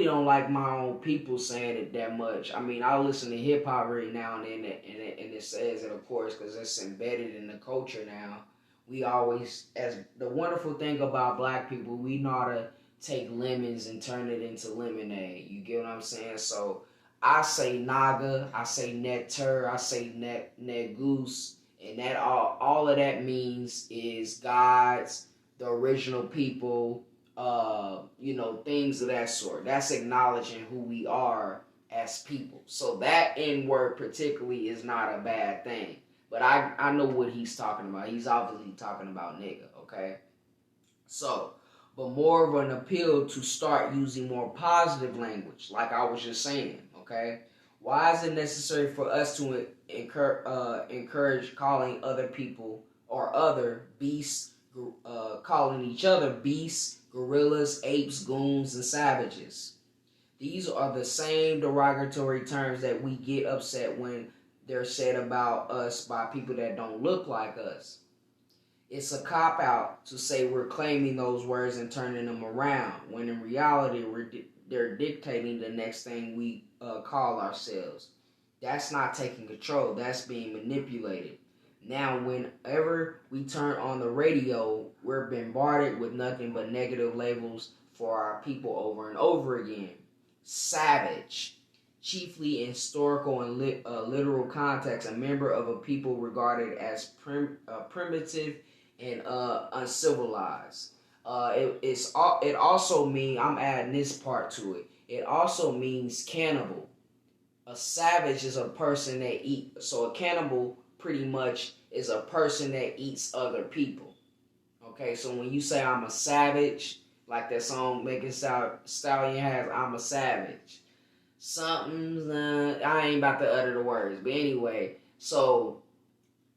don't like my own people saying it that much. I mean, I listen to hip hop every now and then, and it says it, of course, because it's embedded in the culture now. We always, as the wonderful thing about black people, we know how to take lemons and turn it into lemonade. You get what I'm saying? So I say Naga, I say Netter, I say Negus, and that all of that means is gods, the original people, things of that sort. That's acknowledging who we are as people. So that N word particularly is not a bad thing. But I know what he's talking about. He's obviously talking about nigga, okay? So, but more of an appeal to start using more positive language, like I was just saying, okay? Why is it necessary for us to encourage calling other people or other beasts, calling each other beasts, gorillas, apes, goons, and savages? These are the same derogatory terms that we get upset when they're said about us by people that don't look like us. It's a cop-out to say we're claiming those words and turning them around, when in reality they're dictating the next thing we call ourselves. That's not taking control. That's being manipulated. Now, whenever we turn on the radio, we're bombarded with nothing but negative labels for our people over and over again. Savage, chiefly in historical and literal context, a member of a people regarded as primitive and uncivilized. It also means, I'm adding this part to it, it also means cannibal. A savage is a person that eats, so a cannibal pretty much is a person that eats other people. Okay, so when you say I'm a savage, like that song Megan Stallion has, I'm a savage. I ain't about to utter the words, but anyway, so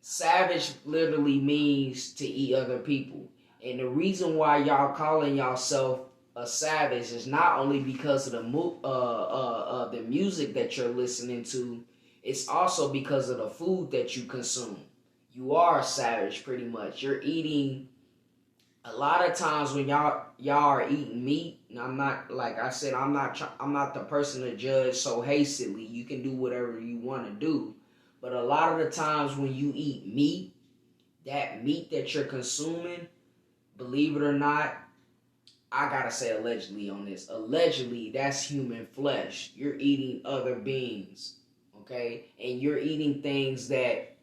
savage literally means to eat other people. And the reason why y'all calling yourself a savage is not only because of the music that you're listening to, it's also because of the food that you consume. You are a savage pretty much. You're eating, a lot of times when y'all are eating meat, and I'm not, like I said, I'm not the person to judge so hastily. You can do whatever you want to do. But a lot of the times when you eat meat, that meat that you're consuming, believe it or not, I gotta say allegedly on this. Allegedly, that's human flesh. You're eating other beings, okay? And you're eating things that,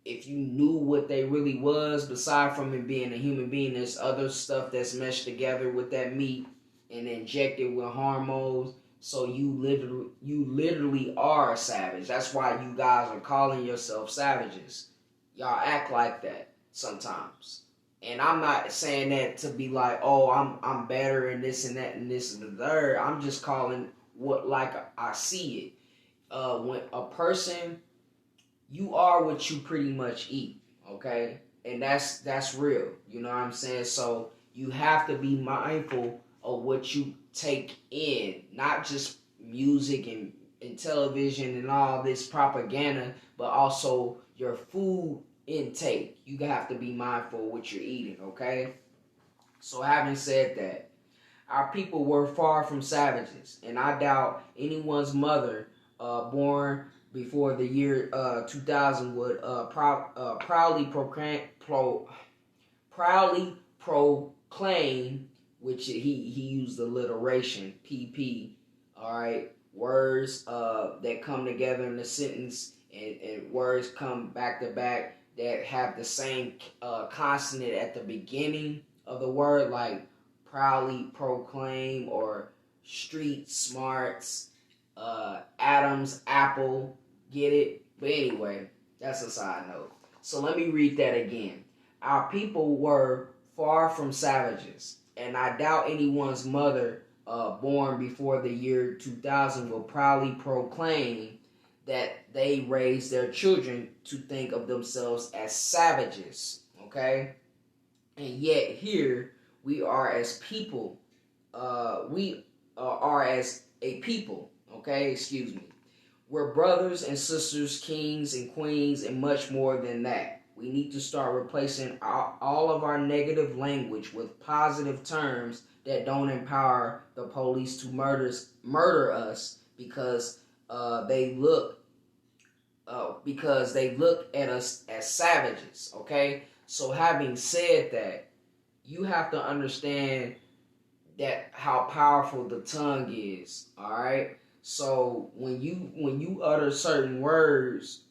if you knew what they really was, aside from it being a human being, there's other stuff that's meshed together with that meat and injected with hormones. So you literally are a savage. That's why you guys are calling yourself savages. Y'all act like that sometimes. And I'm not saying that to be like, oh, I'm better and this and that and this and the third. I'm just calling what like I see it. When a person, you are what you pretty much eat, okay? And that's real. You know what I'm saying? So you have to be mindful of what you take in, not just music and television and all this propaganda, but also your food intake. You have to be mindful of what you're eating, okay? So having said that, our people were far from savages, and I doubt anyone's mother born before the year 2000 would proudly proclaim, which he used alliteration, PP, all right, words that come together in a sentence, and words come back to back that have the same consonant at the beginning of the word, like proudly proclaim or street smarts, Adam's apple, get it? But anyway, that's a side note. So let me read that again. Our people were far from savages, and I doubt anyone's mother born before the year 2000 will proudly proclaim that they raised their children to think of themselves as savages, okay? And yet here we are as people, we are as a people, okay? Excuse me. We're brothers and sisters, kings and queens, and much more than that. We need to start replacing all of our negative language with positive terms that don't empower the police to murder us because they look at us as savages, okay? So having said that, you have to understand that how powerful the tongue is. All right. So when you utter certain words,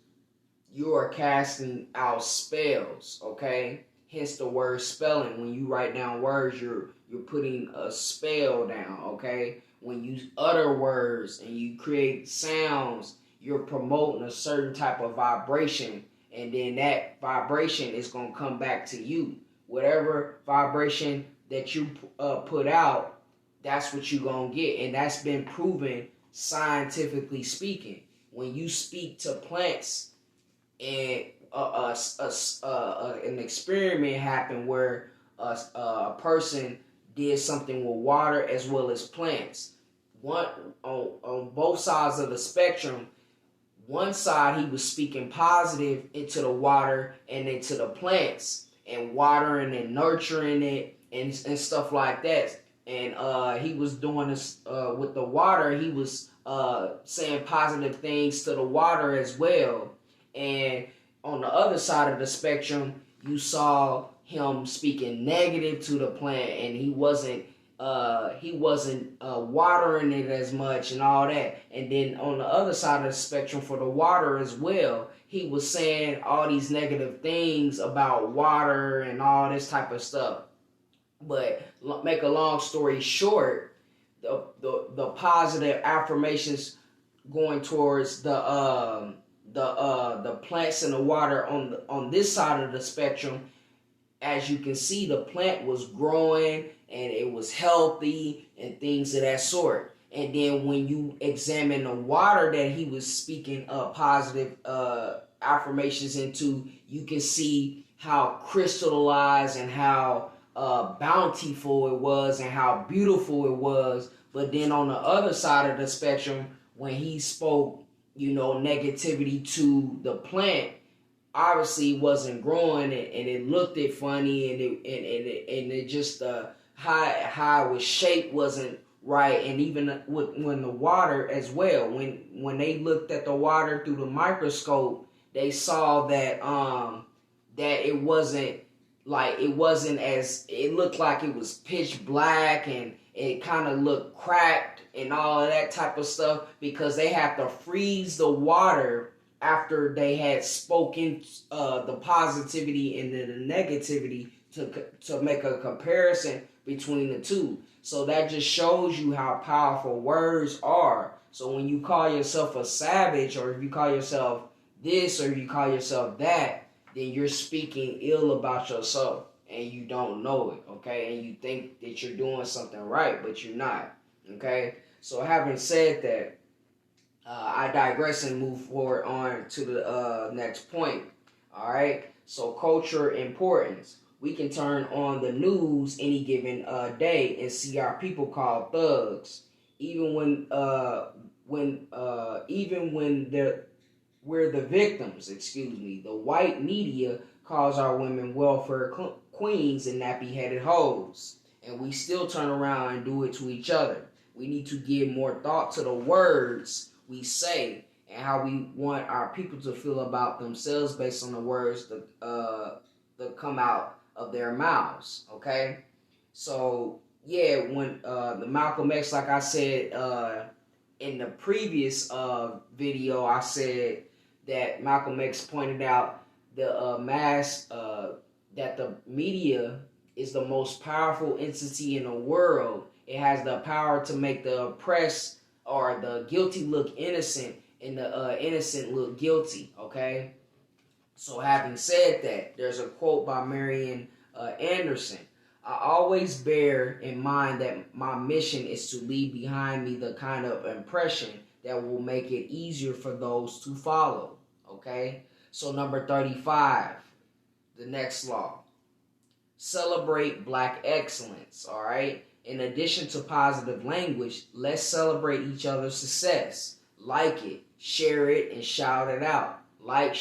you are casting out spells. Okay. Hence the word spelling. When you write down words, you're putting a spell down. Okay. When you utter words and you create sounds, you're promoting a certain type of vibration, and then that vibration is gonna come back to you. Whatever vibration that you put out, that's what you're going to get. And that's been proven scientifically speaking. When you speak to plants, and an experiment happened where a person did something with water as well as plants. One on both sides of the spectrum, one side he was speaking positive into the water and into the plants, and watering and nurturing it and stuff like that. And he was doing this with the water. He was saying positive things to the water as well. And on the other side of the spectrum, you saw him speaking negative to the plant, and he wasn't watering it as much and all that. And then on the other side of the spectrum for the water as well, he was saying all these negative things about water and all this type of stuff. But make a long story short, the positive affirmations going towards the plants and the water on this side of the spectrum, as you can see, the plant was growing and it was healthy and things of that sort. And then when you examine the water that he was speaking positive affirmations into, you can see how crystallized and how bountiful it was and how beautiful it was. But then on the other side of the spectrum, when he spoke, negativity to the plant, obviously it wasn't growing, and it looked it funny, and it just how it was shaped wasn't right. And even when the water as well, when they looked at the water through the microscope, they saw that that it wasn't as, it looked like it was pitch black, and it kind of looked cracked and all of that type of stuff, because they have to freeze the water after they had spoken the positivity and the negativity to make a comparison between the two. So that just shows you how powerful words are. So when you call yourself a savage, or if you call yourself this, or you call yourself that, then you're speaking ill about yourself, and you don't know it, okay? And you think that you're doing something right, but you're not, okay? So having said that, I digress and move forward on to the next point, all right? So culture importance. We can turn on the news any given day and see our people called thugs, even when we're the victims. The white media calls our women welfare queens and nappy-headed hoes, and we still turn around and do it to each other. We need to give more thought to the words we say and how we want our people to feel about themselves based on the words that come out of their mouths, okay? So, yeah, when the Malcolm X, like I said in the previous video, I said that Malcolm X pointed out that the media is the most powerful entity in the world. It has the power to make the oppressed or the guilty look innocent and the innocent look guilty, okay? So having said that, there's a quote by Marian Anderson. I always bear in mind that my mission is to leave behind me the kind of impression that will make it easier for those to follow, okay? So number 35, the next law. Celebrate Black excellence, all right? In addition to positive language, let's celebrate each other's success. Like it, share it, and shout it out. Like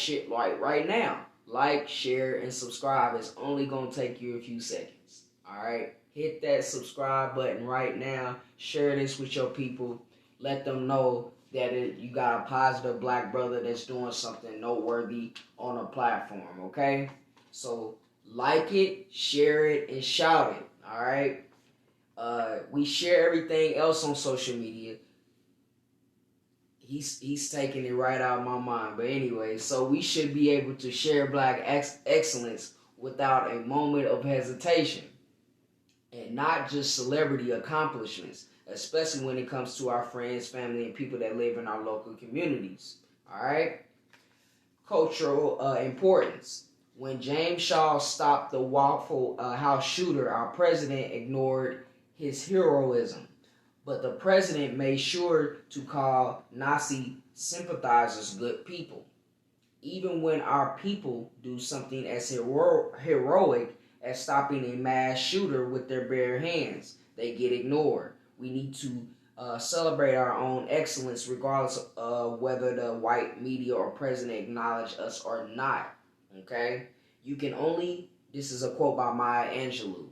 right now. Like, share, and subscribe. It's only going to take you a few seconds, all right? Hit that subscribe button right now. Share this with your people. Let them know that you got a positive Black brother that's doing something noteworthy on a platform, okay? So like it, share it, and shout it, all right? We share everything else on social media. He's taking it right out of my mind. But anyway, so we should be able to share Black excellence without a moment of hesitation, and not just celebrity accomplishments, especially when it comes to our friends, family, and people that live in our local communities. All right? Cultural importance. When James Shaw stopped the Waffle House shooter, our president ignored his heroism. But the president made sure to call Nazi sympathizers good people. Even when our people do something as heroic as stopping a mass shooter with their bare hands, they get ignored. We need to celebrate our own excellence regardless of whether the white media or president acknowledge us or not. Okay? You can only, this is a quote by Maya Angelou,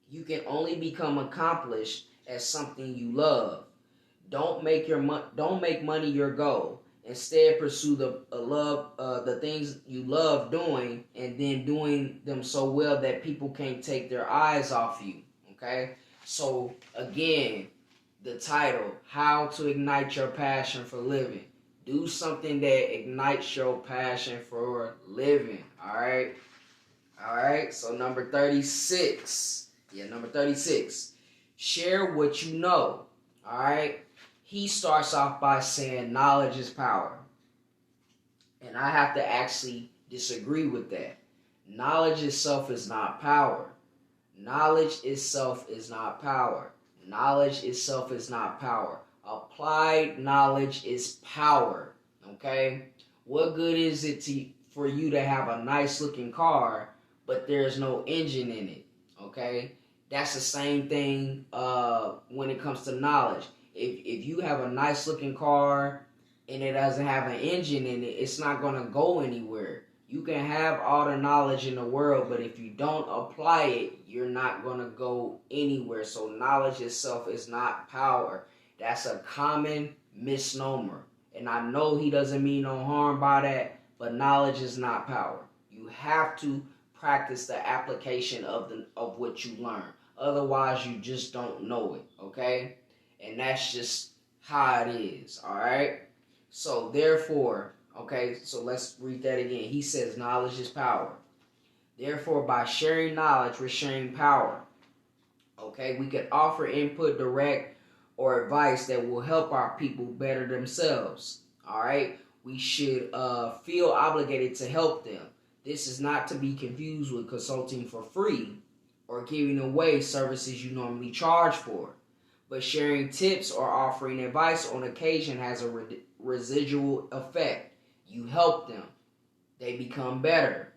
you can only become accomplished as something you love. Don't make money your goal. Instead, pursue the things you love doing, and then doing them so well that people can't take their eyes off you. Okay? So again, the title, How to Ignite Your Passion for Living. Do something that ignites your passion for living. Alright? Alright, so number 36. Number 36. Share what you know. Alright? He starts off by saying knowledge is power. And I have to actually disagree with that. Knowledge itself is not power. Knowledge itself is not power. Knowledge itself is not power. Applied knowledge is power. Okay? What good is it for you to have a nice looking car, but there's no engine in it? Okay? That's the same thing when it comes to knowledge. If you have a nice looking car and it doesn't have an engine in it, it's not going to go anywhere. You can have all the knowledge in the world, but if you don't apply it, you're not going to go anywhere. So knowledge itself is not power. That's a common misnomer. And I know he doesn't mean no harm by that, but knowledge is not power. You have to practice the application of what you learn. Otherwise, you just don't know it, okay? And that's just how it is, all right? So therefore, okay, so let's read that again. He says knowledge is power. Therefore, by sharing knowledge, we're sharing power. Okay, we can offer input, direct, or advice that will help our people better themselves. All right, we should feel obligated to help them. This is not to be confused with consulting for free or giving away services you normally charge for. But sharing tips or offering advice on occasion has a residual effect. You help them, they become better.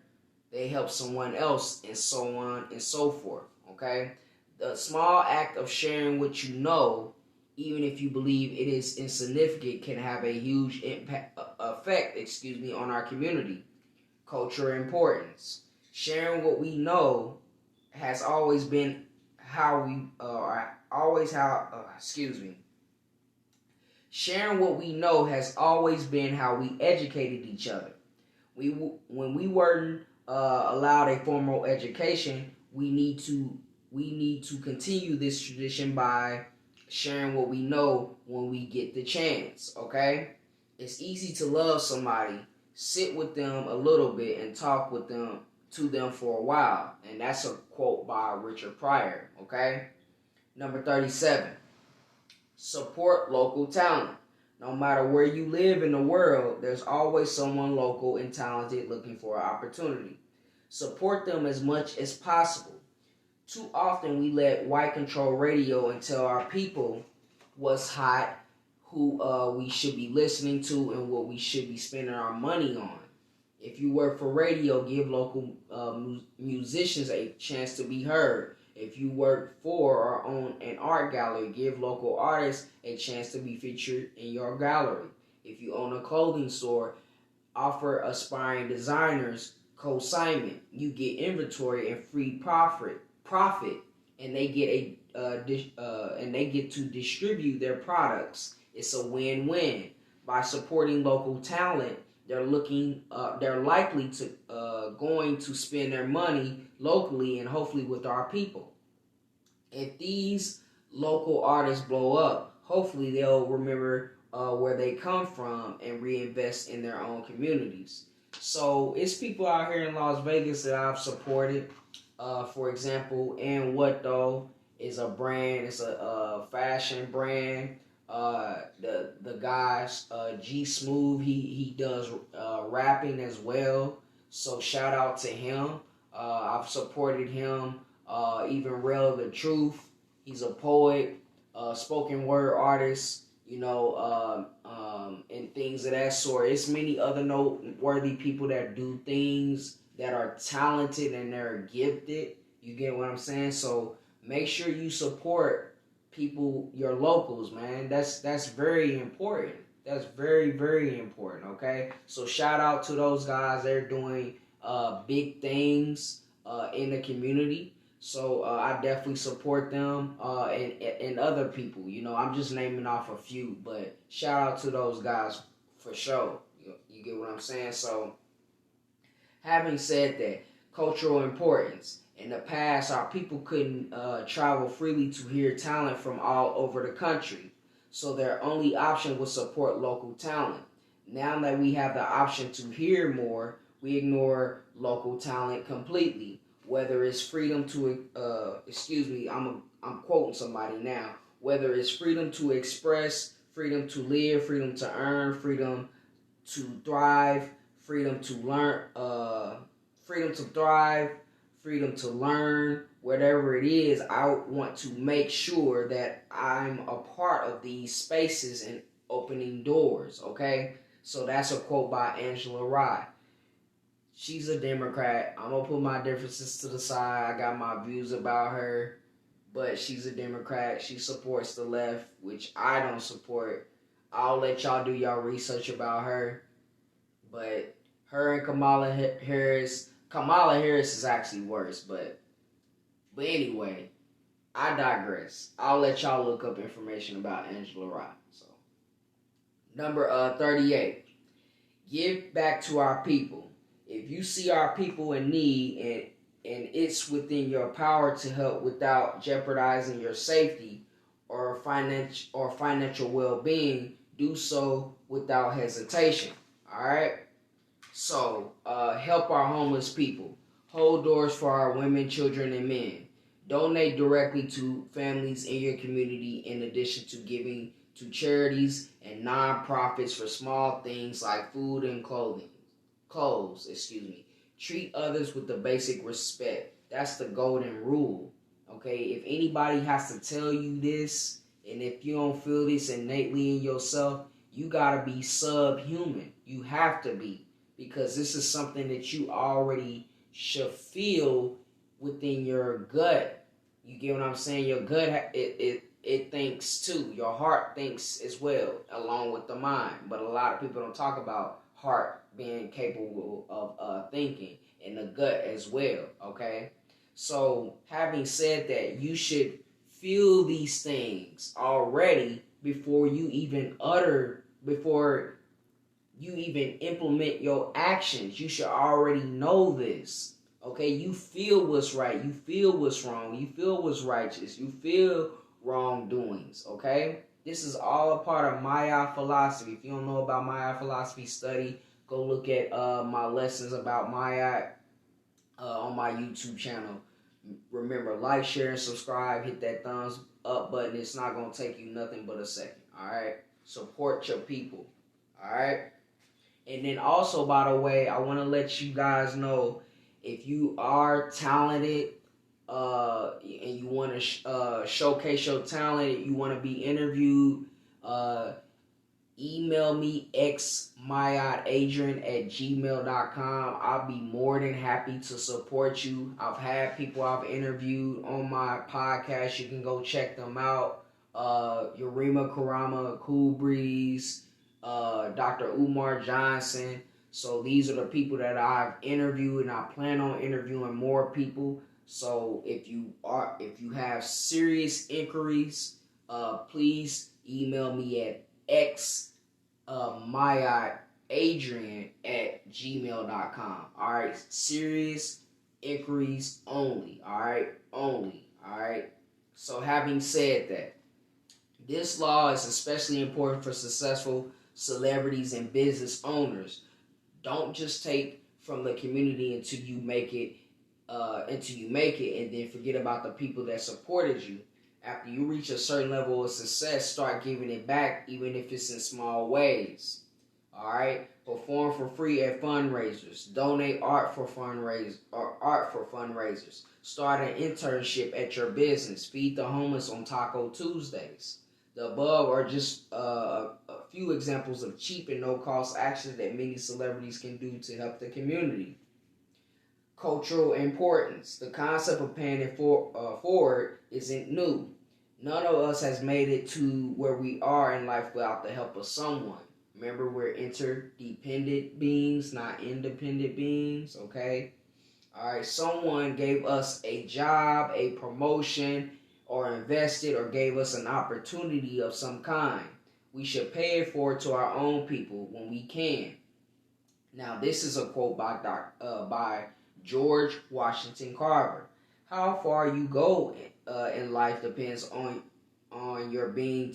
They help someone else, and so on and so forth. Okay? The small act of sharing what you know, even if you believe it is insignificant, can have a huge effect on our community. Cultural importance. Sharing what we know has always been how we Sharing what we know has always been how we educated each other. When we weren't allowed a formal education, we need to continue this tradition by sharing what we know when we get the chance. Okay, it's easy to love somebody, sit with them a little bit, and talk to them for a while, and that's a quote by Richard Pryor. Okay, number 37. Support local talent. No matter where you live in the world, there's always someone local and talented looking for an opportunity. Support them as much as possible. Too often we let white control radio and tell our people what's hot, who we should be listening to, and what we should be spending our money on. If you work for radio, give local musicians a chance to be heard. If you work for or own an art gallery, give local artists a chance to be featured in your gallery. If you own a clothing store, offer aspiring designers consignment. You get inventory and free profit, and they get to distribute their products. It's a win-win. By supporting local talent, they're likely to going to spend their money locally and hopefully with our people. if these local artists blow up, hopefully they'll remember where they come from and reinvest in their own communities. So it's people out here in Las Vegas that I've supported. For example, And What Though is a brand. It's a fashion brand. The guys G Smooth, he does rapping as well. So shout out to him. I've supported him. Even Real the Truth. He's a poet, spoken word artist, and things of that sort. It's many other noteworthy people that do things that are talented and they're gifted. You get what I'm saying? So make sure you support people, your locals, man. That's very important. That's very, very important, okay? So shout out to those guys. They're doing big things in the community. So I definitely support them and other people. I'm just naming off a few, but shout out to those guys for sure. You get what I'm saying? So having said that, cultural importance. In the past, our people couldn't travel freely to hear talent from all over the country. So their only option was support local talent. Now that we have the option to hear more, we ignore local talent completely. Whether it's freedom to, I'm quoting somebody now. Whether it's freedom to express, freedom to live, freedom to earn, freedom to thrive, freedom to learn, freedom to thrive, freedom to learn, whatever it is, I want to make sure that I'm a part of these spaces and opening doors, okay? So that's a quote by Angela Rye. She's a Democrat. I'm going to put my differences to the side. I got my views about her, but she's a Democrat. She supports the left, which I don't support. I'll let y'all do y'all research about her. But her and Kamala Harris is actually worse, but anyway, I digress. I'll let y'all look up information about Angela Rye. So, number 38, give back to our people. If you see our people in need and it's within your power to help without jeopardizing your safety or financial well-being, do so without hesitation. All right? So, help our homeless people. Hold doors for our women, children, and men. Donate directly to families in your community in addition to giving to charities and non-profits for small things like food and clothes. Treat others with the basic respect. That's the golden rule. Okay? If anybody has to tell you this, and if you don't feel this innately in yourself, you gotta be subhuman. You have to be. Because this is something that you already should feel within your gut. You get what I'm saying? Your gut, it thinks too. Your heart thinks as well, along with the mind. But a lot of people don't talk about heart being capable of thinking, and the gut as well, okay? So, having said that, you should feel these things already before you even implement your actions. You should already know this. Okay, you feel what's right, you feel what's wrong, you feel what's righteous, you feel wrongdoings, okay? This is all a part of Maya philosophy. If you don't know about Maya philosophy, study. Go look at my lessons about Maya on my YouTube channel. Remember, like, share, and subscribe. Hit that thumbs up button. It's not going to take you nothing but a second, all right? Support your people, all right? And then also, by the way, I want to let you guys know, if you are talented and you want to showcase your talent, you want to be interviewed, email me xmayadadrian@gmail.com. I'll be more than happy to support you. I've had people I've interviewed on my podcast. You can go check them out. Yurima Karama, Cool Breeze, Dr. Umar Johnson. So these are the people that I've interviewed, and I plan on interviewing more people. So if you have serious inquiries, please email me at xmayadadrian@gmail.com. All right, serious inquiries only. All right, only. All right. So having said that, this law is especially important for successful celebrities and business owners. Don't just take from the community until you make it, and then forget about the people that supported you. After you reach a certain level of success, start giving it back, even if it's in small ways. All right, perform for free at fundraisers. Donate art for fundraisers. Start an internship at your business. Feed the homeless on Taco Tuesdays. The above are just a few examples of cheap and no-cost actions that many celebrities can do to help the community. Cultural importance. The concept of paying it forward isn't new. None of us has made it to where we are in life without the help of someone. Remember, we're interdependent beings, not independent beings, okay? All right, someone gave us a job, a promotion, or invested or gave us an opportunity of some kind. We should pay it forward to our own people when we can. Now, this is a quote by George Washington Carver. How far you go in life depends on your being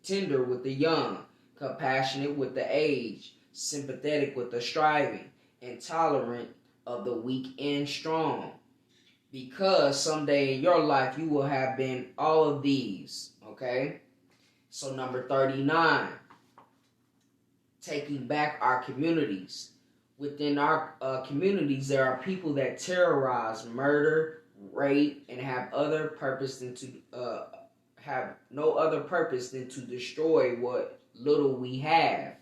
tender with the young, compassionate with the aged, sympathetic with the striving, and tolerant of the weak and strong. Because someday in your life you will have been all of these, okay? So number 39, taking back our communities. Within our communities, there are people that terrorize, murder, rape, and have no other purpose than to destroy what little we have.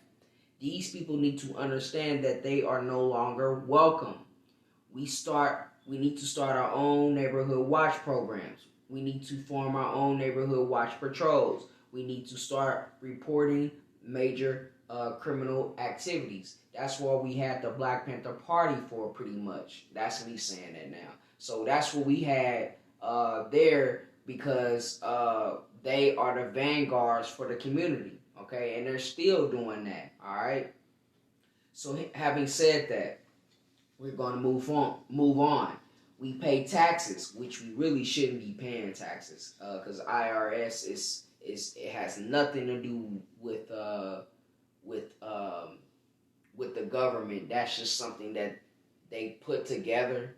These people need to understand that they are no longer welcome. We need to start our own neighborhood watch programs. We need to form our own neighborhood watch patrols. We need to start reporting major criminal activities. That's what we had the Black Panther Party for, pretty much. That's me saying that now. So that's what we had there, because they are the vanguards for the community, okay? And they're still doing that, all right? So having said that, we're going to move on. We pay taxes, which we really shouldn't be paying taxes, because IRS it has nothing to do with the government. That's just something that they put together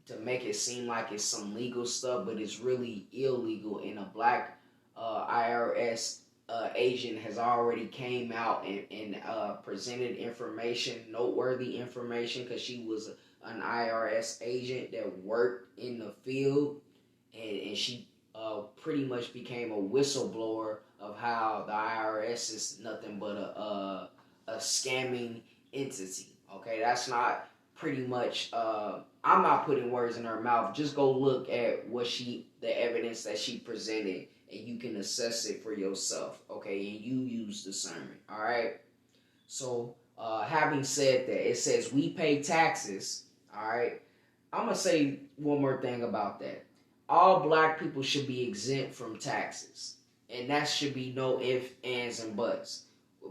to make it seem like it's some legal stuff, but it's really illegal. And a black IRS agent has already came out and presented information, noteworthy information, because she was an IRS agent that worked in the field, and she pretty much became a whistleblower of how the IRS is nothing but a scamming entity. Okay, that's not pretty much. I'm not putting words in her mouth. Just go look at the evidence that she presented, and you can assess it for yourself. Okay, and you use discernment. All right. So, having said that, it says we pay taxes. All right. I'm gonna say one more thing about that. All black people should be exempt from taxes, and that should be no ifs, ands, and buts,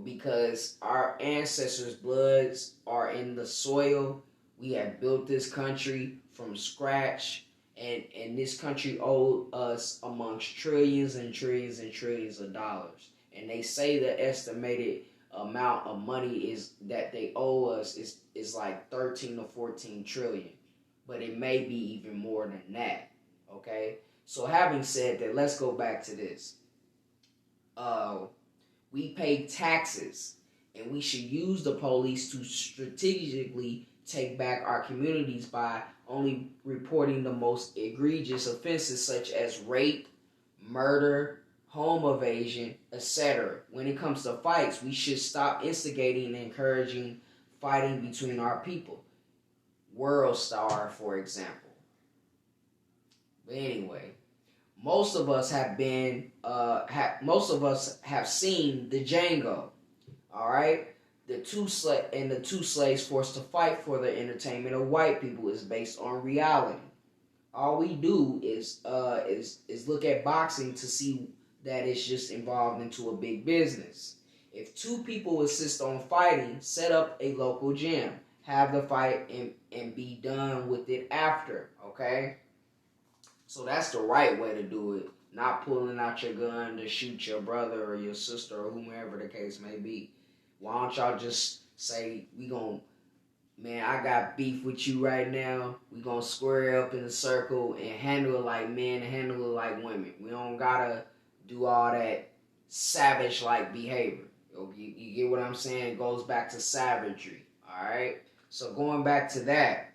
because our ancestors' bloods are in the soil. We have built this country from scratch, and this country owed us amongst trillions and trillions and trillions of dollars. And they say the estimated amount of money is that they owe us is like 13 to 14 trillion, but it may be even more than that. Okay, so having said that, let's go back to this. We pay taxes, and we should use the police to strategically take back our communities by only reporting the most egregious offenses such as rape, murder, home evasion, etc. When it comes to fights, we should stop instigating and encouraging fighting between our people. World Star, for example. But anyway, most of us have seen the Django. All right, the two slaves forced to fight for the entertainment of white people is based on reality. All we do is look at boxing to see that it's just evolved into a big business. If two people insist on fighting, set up a local gym, have the fight, and be done with it after. Okay. So that's the right way to do it. Not pulling out your gun to shoot your brother or your sister or whomever the case may be. Why don't y'all just say, man, I got beef with you right now. We gonna square up in a circle and handle it like men and handle it like women. We don't gotta do all that savage-like behavior. You get what I'm saying? It goes back to savagery, all right? So going back to that,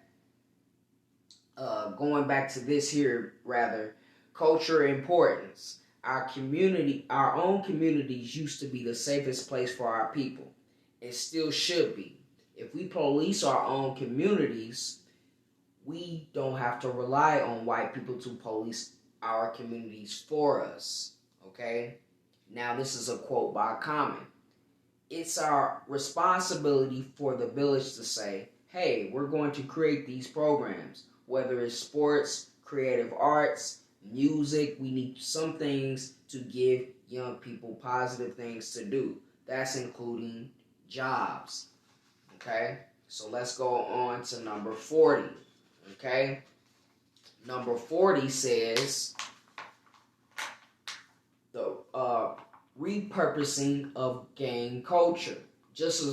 going back to this here, rather, culture importance. Our community, our own communities used to be the safest place for our people. It still should be. If we police our own communities, we don't have to rely on white people to police our communities for us, okay? Now, this is a quote by Common. It's our responsibility for the village to say, hey, we're going to create these programs, whether it's sports, creative arts, music. We need some things to give young people positive things to do. That's including jobs. Okay? So let's go on to number 40. Okay? Number 40 says the repurposing of gang culture. Just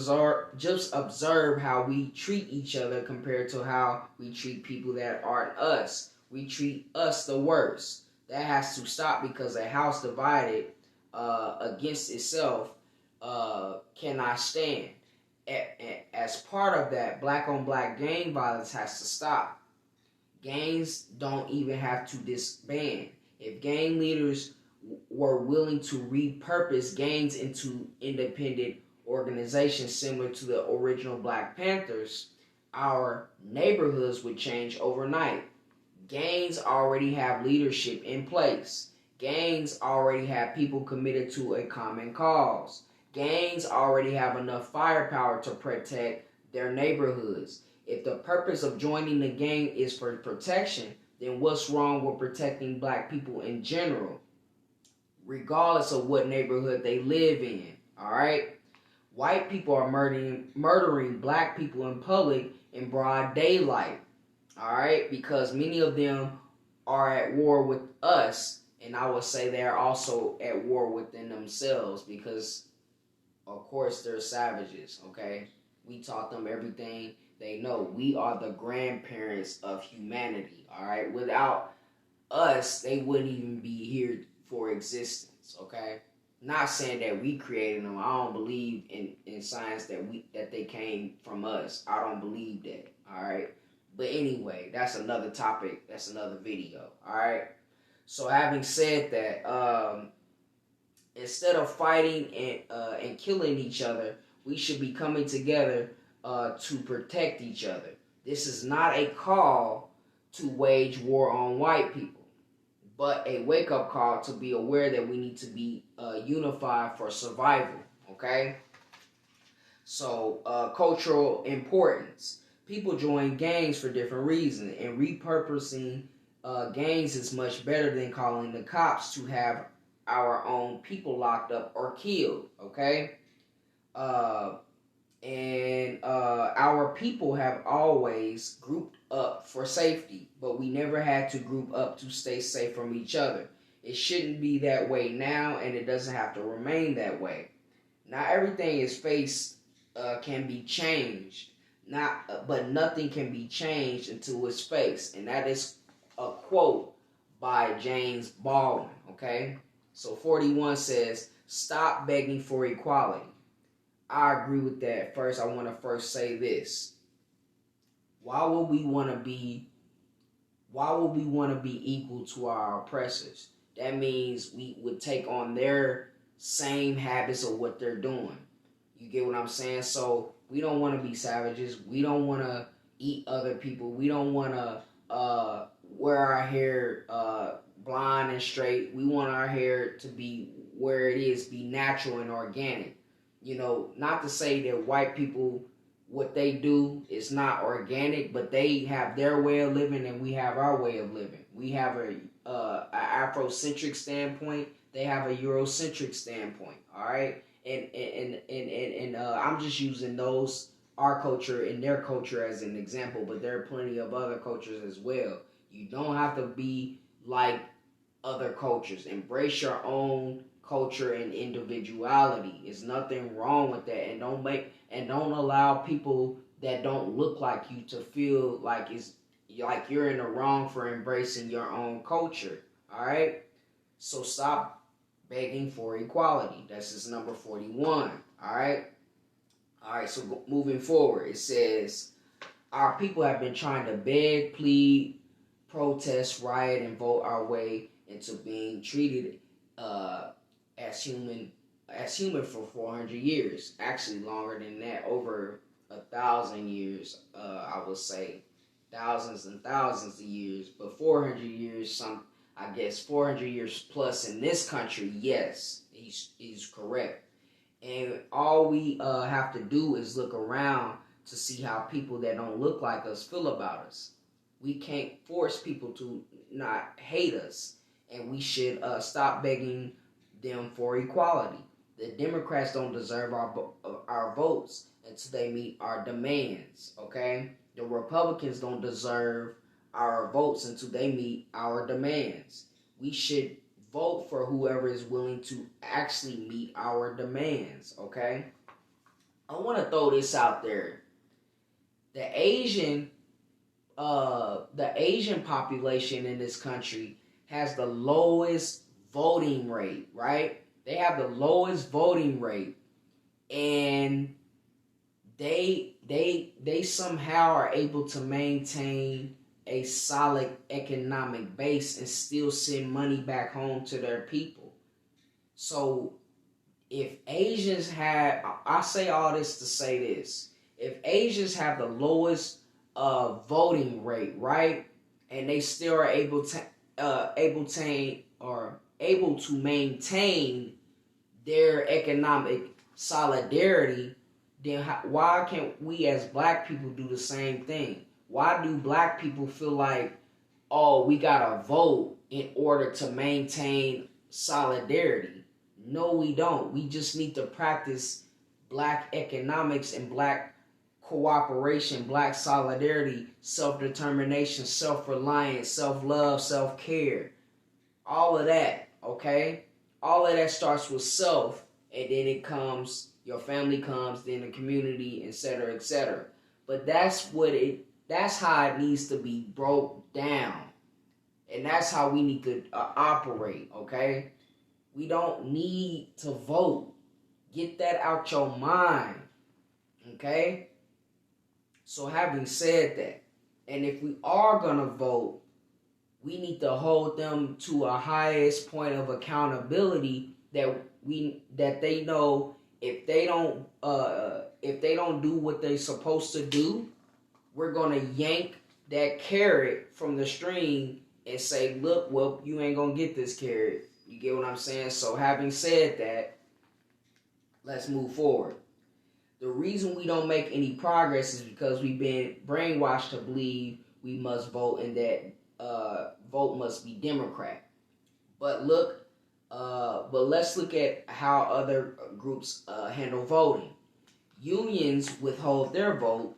observe how we treat each other compared to how we treat people that aren't us. We treat us the worst. That has to stop, because a house divided against itself cannot stand. As part of that, black on black gang violence has to stop. Gangs don't even have to disband. If gang leaders were willing to repurpose gangs into independent organizations similar to the original Black Panthers, our neighborhoods would change overnight. Gangs already have leadership in place. Gangs already have people committed to a common cause. Gangs already have enough firepower to protect their neighborhoods. If the purpose of joining the gang is for protection, then what's wrong with protecting black people in general, regardless of what neighborhood they live in? All right? White people are murdering black people in public in broad daylight. All right? Because many of them are at war with us, and I would say they're also at war within themselves, because of course they're savages, okay? We taught them everything they know. We are the grandparents of humanity, all right? Without us, they wouldn't even be here for existence, okay? Not saying that we created them. I don't believe in science that they came from us. I don't believe that, all right? But anyway, that's another topic. That's another video, all right? So having said that, instead of fighting and killing each other, we should be coming together to protect each other. This is not a call to wage war on white people, but a wake-up call to be aware that we need to be unified for survival, okay? So, cultural importance. People join gangs for different reasons, and repurposing gangs is much better than calling the cops to have our own people locked up or killed, okay? Our people have always grouped up for safety, but we never had to group up to stay safe from each other. It shouldn't be that way now, and it doesn't have to remain that way. Not everything can be changed, but nothing can be changed until it's faced, and that is a quote by James Baldwin, okay? So 41 says, stop begging for equality. I agree with that. First, I want to say this. Why would we want to be equal to our oppressors? That means we would take on their same habits of what they're doing. You get what I'm saying? So we don't want to be savages. We don't want to eat other people. We don't want to wear our hair blonde and straight. We want our hair to be where it is, be natural and organic. You know, not to say that white people, what they do is not organic, but they have their way of living and we have our way of living. We have a Afrocentric standpoint. They have a Eurocentric standpoint. All right, and I'm just using our culture and their culture as an example, but there are plenty of other cultures as well. You don't have to be like other cultures. Embrace your own culture and individuality. There's nothing wrong with that, and don't allow people that don't look like you to feel like it's like you're in the wrong for embracing your own culture. All right, so stop begging for equality. That's his number 41. All right. So moving forward, it says our people have been trying to beg, plead, protest, riot, and vote our way into being treated as human for 400 years. Actually, longer than that, over 1,000 years. I would say thousands and thousands of years, but 400 years. I guess 400 years plus in this country. Yes, he's correct. And all we have to do is look around to see how people that don't look like us feel about us. We can't force people to not hate us, and we should stop begging them for equality. The Democrats don't deserve our votes until they meet our demands, okay? The Republicans don't deserve our votes until they meet our demands. We should vote for whoever is willing to actually meet our demands, okay? I want to throw this out there. The Asian population in this country has the lowest voting rate, right? They have the lowest voting rate, and they somehow are able to maintain a solid economic base and still send money back home to their people. So if Asians have, I say all this to say this, if Asians have the lowest voting rate, right, and they still are able to maintain their economic solidarity, then why can't we as black people do the same thing? Why do black people feel like, oh, we gotta vote in order to maintain solidarity? No, we don't. We just need to practice black economics and black cooperation, black solidarity, self-determination, self-reliance, self-love, self-care. All of that, okay? All of that starts with self, and then it comes, your family comes, then the community, etc., etc. But that's how it needs to be broke down. And that's how we need to operate, okay? We don't need to vote. Get that out your mind, okay? So having said that, and if we are going to vote, we need to hold them to a highest point of accountability that they know if they don't do what they're supposed to do, we're gonna yank that carrot from the string and say, look, well, you ain't gonna get this carrot. You get what I'm saying? So having said that, let's move forward. The reason we don't make any progress is because we've been brainwashed to believe we must vote and that vote must be Democrat. But let's look at how other groups handle voting. Unions withhold their votes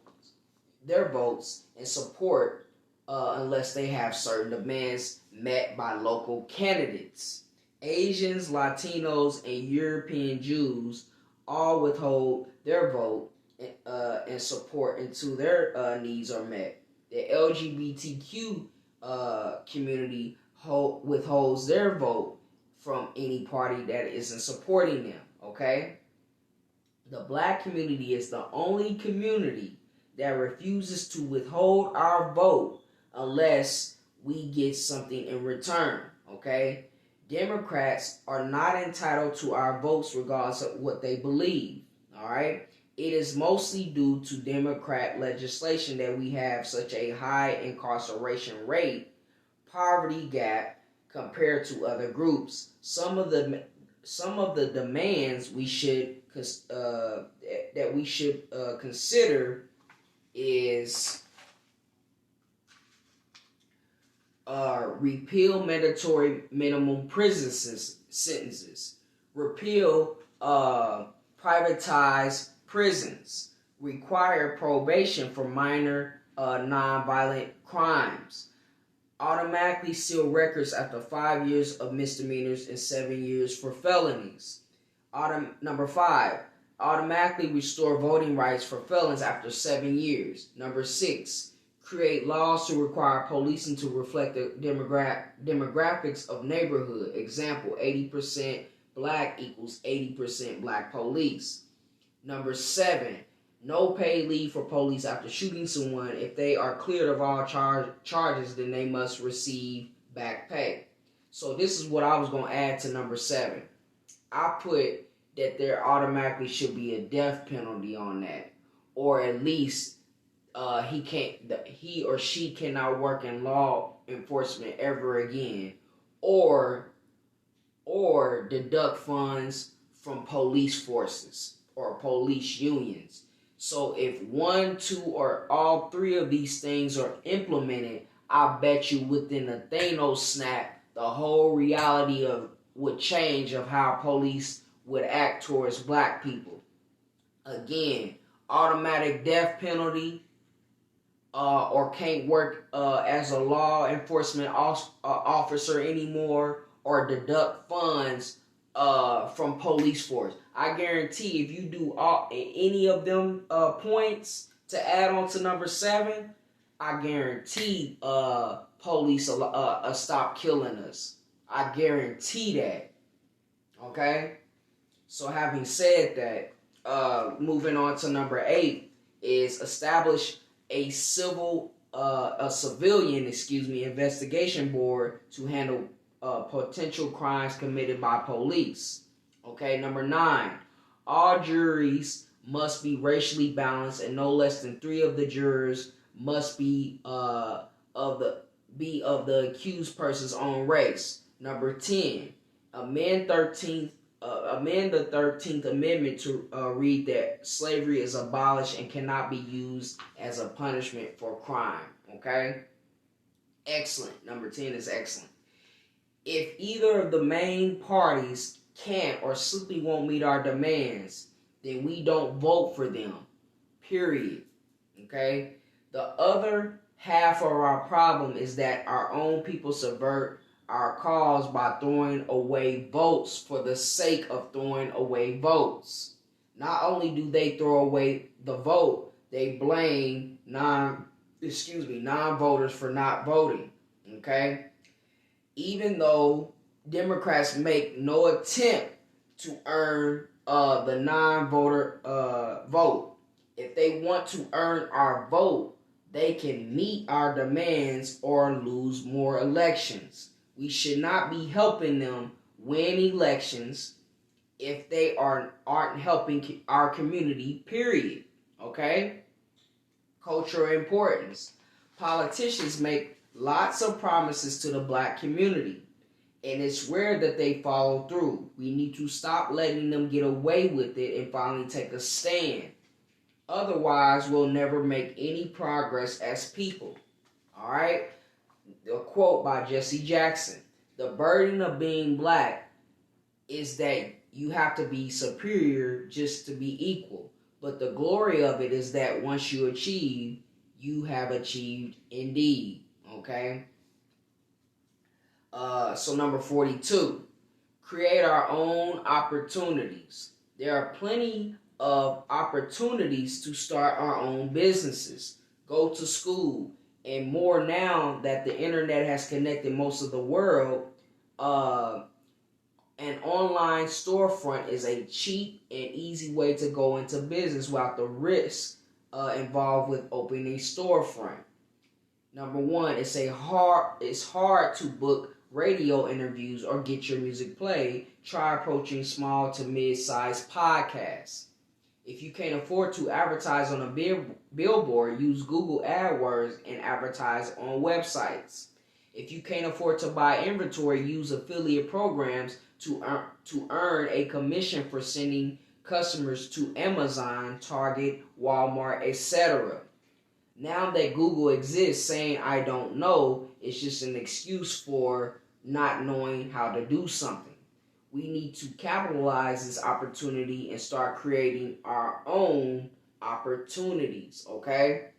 and support unless they have certain demands met by local candidates. Asians, Latinos, and European Jews all withhold their vote and support until their needs are met. The LGBTQ community withholds their vote from any party that isn't supporting them, okay? The black community is the only community that refuses to withhold our vote unless we get something in return, okay? Democrats are not entitled to our votes regardless of what they believe, all right? It is mostly due to Democrat legislation that we have such a high incarceration rate, poverty gap compared to other groups. Some of the demands we should consider is repeal mandatory minimum prison sentences, repeal privatized prisons, require probation for minor nonviolent crimes, automatically seal records after 5 years of misdemeanors and 7 years for felonies. Number 5, automatically restore voting rights for felons after 7 years. Number 6, create laws to require policing to reflect the demographics of neighborhood. Example, 80% black equals 80% black police. Number 7, no paid leave for police after shooting someone. If they are cleared of all charges, then they must receive back pay. So this is what I was going to add to number 7. I put that there automatically should be a death penalty on that, or at least he or she cannot work in law enforcement ever again, or deduct funds from police forces or police unions. So if 1, 2, or all 3 of these things are implemented, I bet you within a Thanos snap, the whole reality would change of how police would act towards black people. Again, automatic death penalty, or can't work as a law enforcement officer anymore, or deduct funds from police force. I guarantee if you do any of them points to add on to number 7, I guarantee police will stop killing us. I guarantee that. Okay? So having said that, moving on to number 8 is establish a civilian investigation board to handle potential crimes committed by police. Okay, number 9, all juries must be racially balanced, and no less than 3 of the jurors must be of the accused person's own race. Number 10, amend the 13th Amendment to read that slavery is abolished and cannot be used as a punishment for crime. Okay? Excellent. Number 10 is excellent. If either of the main parties can't or simply won't meet our demands, then we don't vote for them. Period. Okay? The other half of our problem is that our own people subvert our cause by throwing away votes for the sake of throwing away votes. Not only do they throw away the vote, they blame non-voters for not voting. Okay? Even though Democrats make no attempt to earn the non-voter vote, if they want to earn our vote, they can meet our demands or lose more elections. We should not be helping them win elections if they aren't helping our community, period. Okay? Cultural importance. Politicians make lots of promises to the black community, and it's rare that they follow through. We need to stop letting them get away with it and finally take a stand. Otherwise, we'll never make any progress as people. All right? A quote by Jesse Jackson. The burden of being black is that you have to be superior just to be equal. But the glory of it is that once you achieve, you have achieved indeed. Okay? So number 42. Create our own opportunities. There are plenty of opportunities to start our own businesses, go to school, and more now that the internet has connected most of the world. An online storefront is a cheap and easy way to go into business without the risk involved with opening a storefront. Number 1, it's hard to book radio interviews or get your music played. Try approaching small to mid-sized podcasts. If you can't afford to advertise on a billboard, use Google AdWords and advertise on websites. If you can't afford to buy inventory, use affiliate programs to earn a commission for sending customers to Amazon, Target, Walmart, etc. Now that Google exists, saying I don't know is just an excuse for not knowing how to do something. We need to capitalize this opportunity and start creating our own opportunities, okay?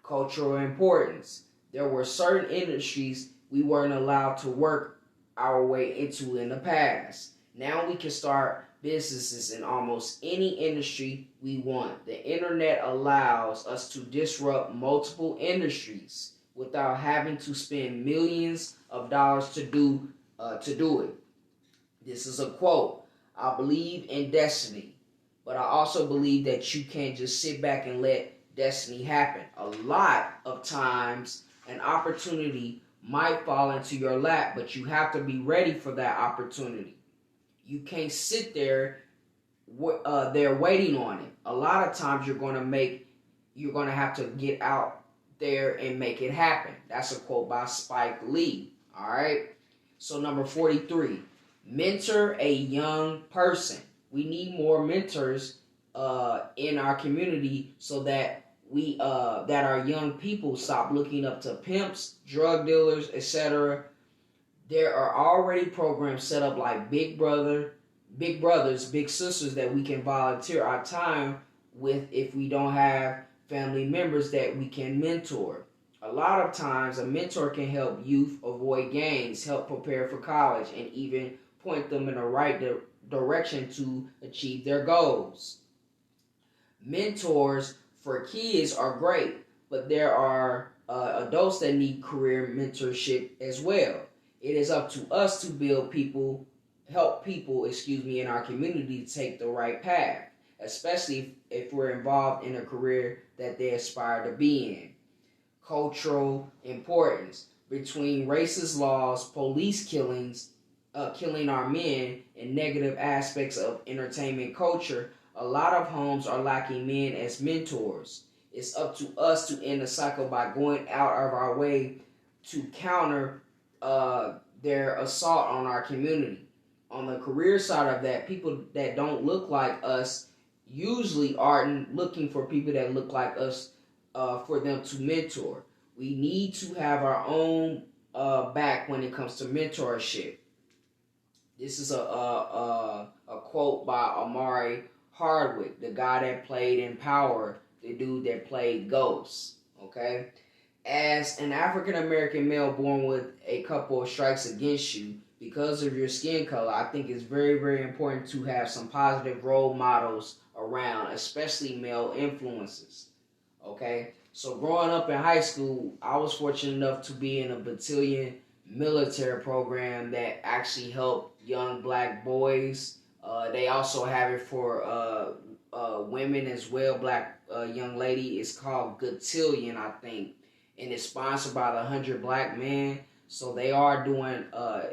Cultural importance. There were certain industries we weren't allowed to work our way into in the past. Now we can start businesses in almost any industry we want. The internet allows us to disrupt multiple industries without having to spend millions of dollars to do it. This is a quote. I believe in destiny, but I also believe that you can't just sit back and let destiny happen. A lot of times, an opportunity might fall into your lap, but you have to be ready for that opportunity. You can't sit there waiting on it. A lot of times you're going to have to get out there and make it happen. That's a quote by Spike Lee. All right. So number 43, mentor a young person. We need more mentors in our community so that that our young people stop looking up to pimps, drug dealers, etc. There are already programs set up like Big Brothers, Big Sisters that we can volunteer our time with if we don't have family members that we can mentor. A lot of times, a mentor can help youth avoid gangs, help prepare for college, and even point them in the right direction to achieve their goals. Mentors for kids are great, but there are adults that need career mentorship as well. It is up to us to help people, in our community to take the right path, especially if we're involved in a career that they aspire to be in. Cultural importance. Between racist laws, police killings, killing our men, and negative aspects of entertainment culture, a lot of homes are lacking men as mentors. It's up to us to end the cycle by going out of our way to counter their assault on our community. On the career side of that, people that don't look like us usually aren't looking for people that look like us for them to mentor. We need to have our own back when it comes to mentorship. This is a quote by Amari Hardwick, the guy that played in Power, the dude that played Ghost. Okay? As an African American male born with a couple of strikes against you because of your skin color, I think it's very, very important to have some positive role models around, especially male influences. Okay? So growing up in high school, I was fortunate enough to be in a battalion military program that actually helped young black boys. They also have it for women as well. Black young lady. It's called Cotillion, I think, and it's sponsored by the 100 Black Men. So they are doing.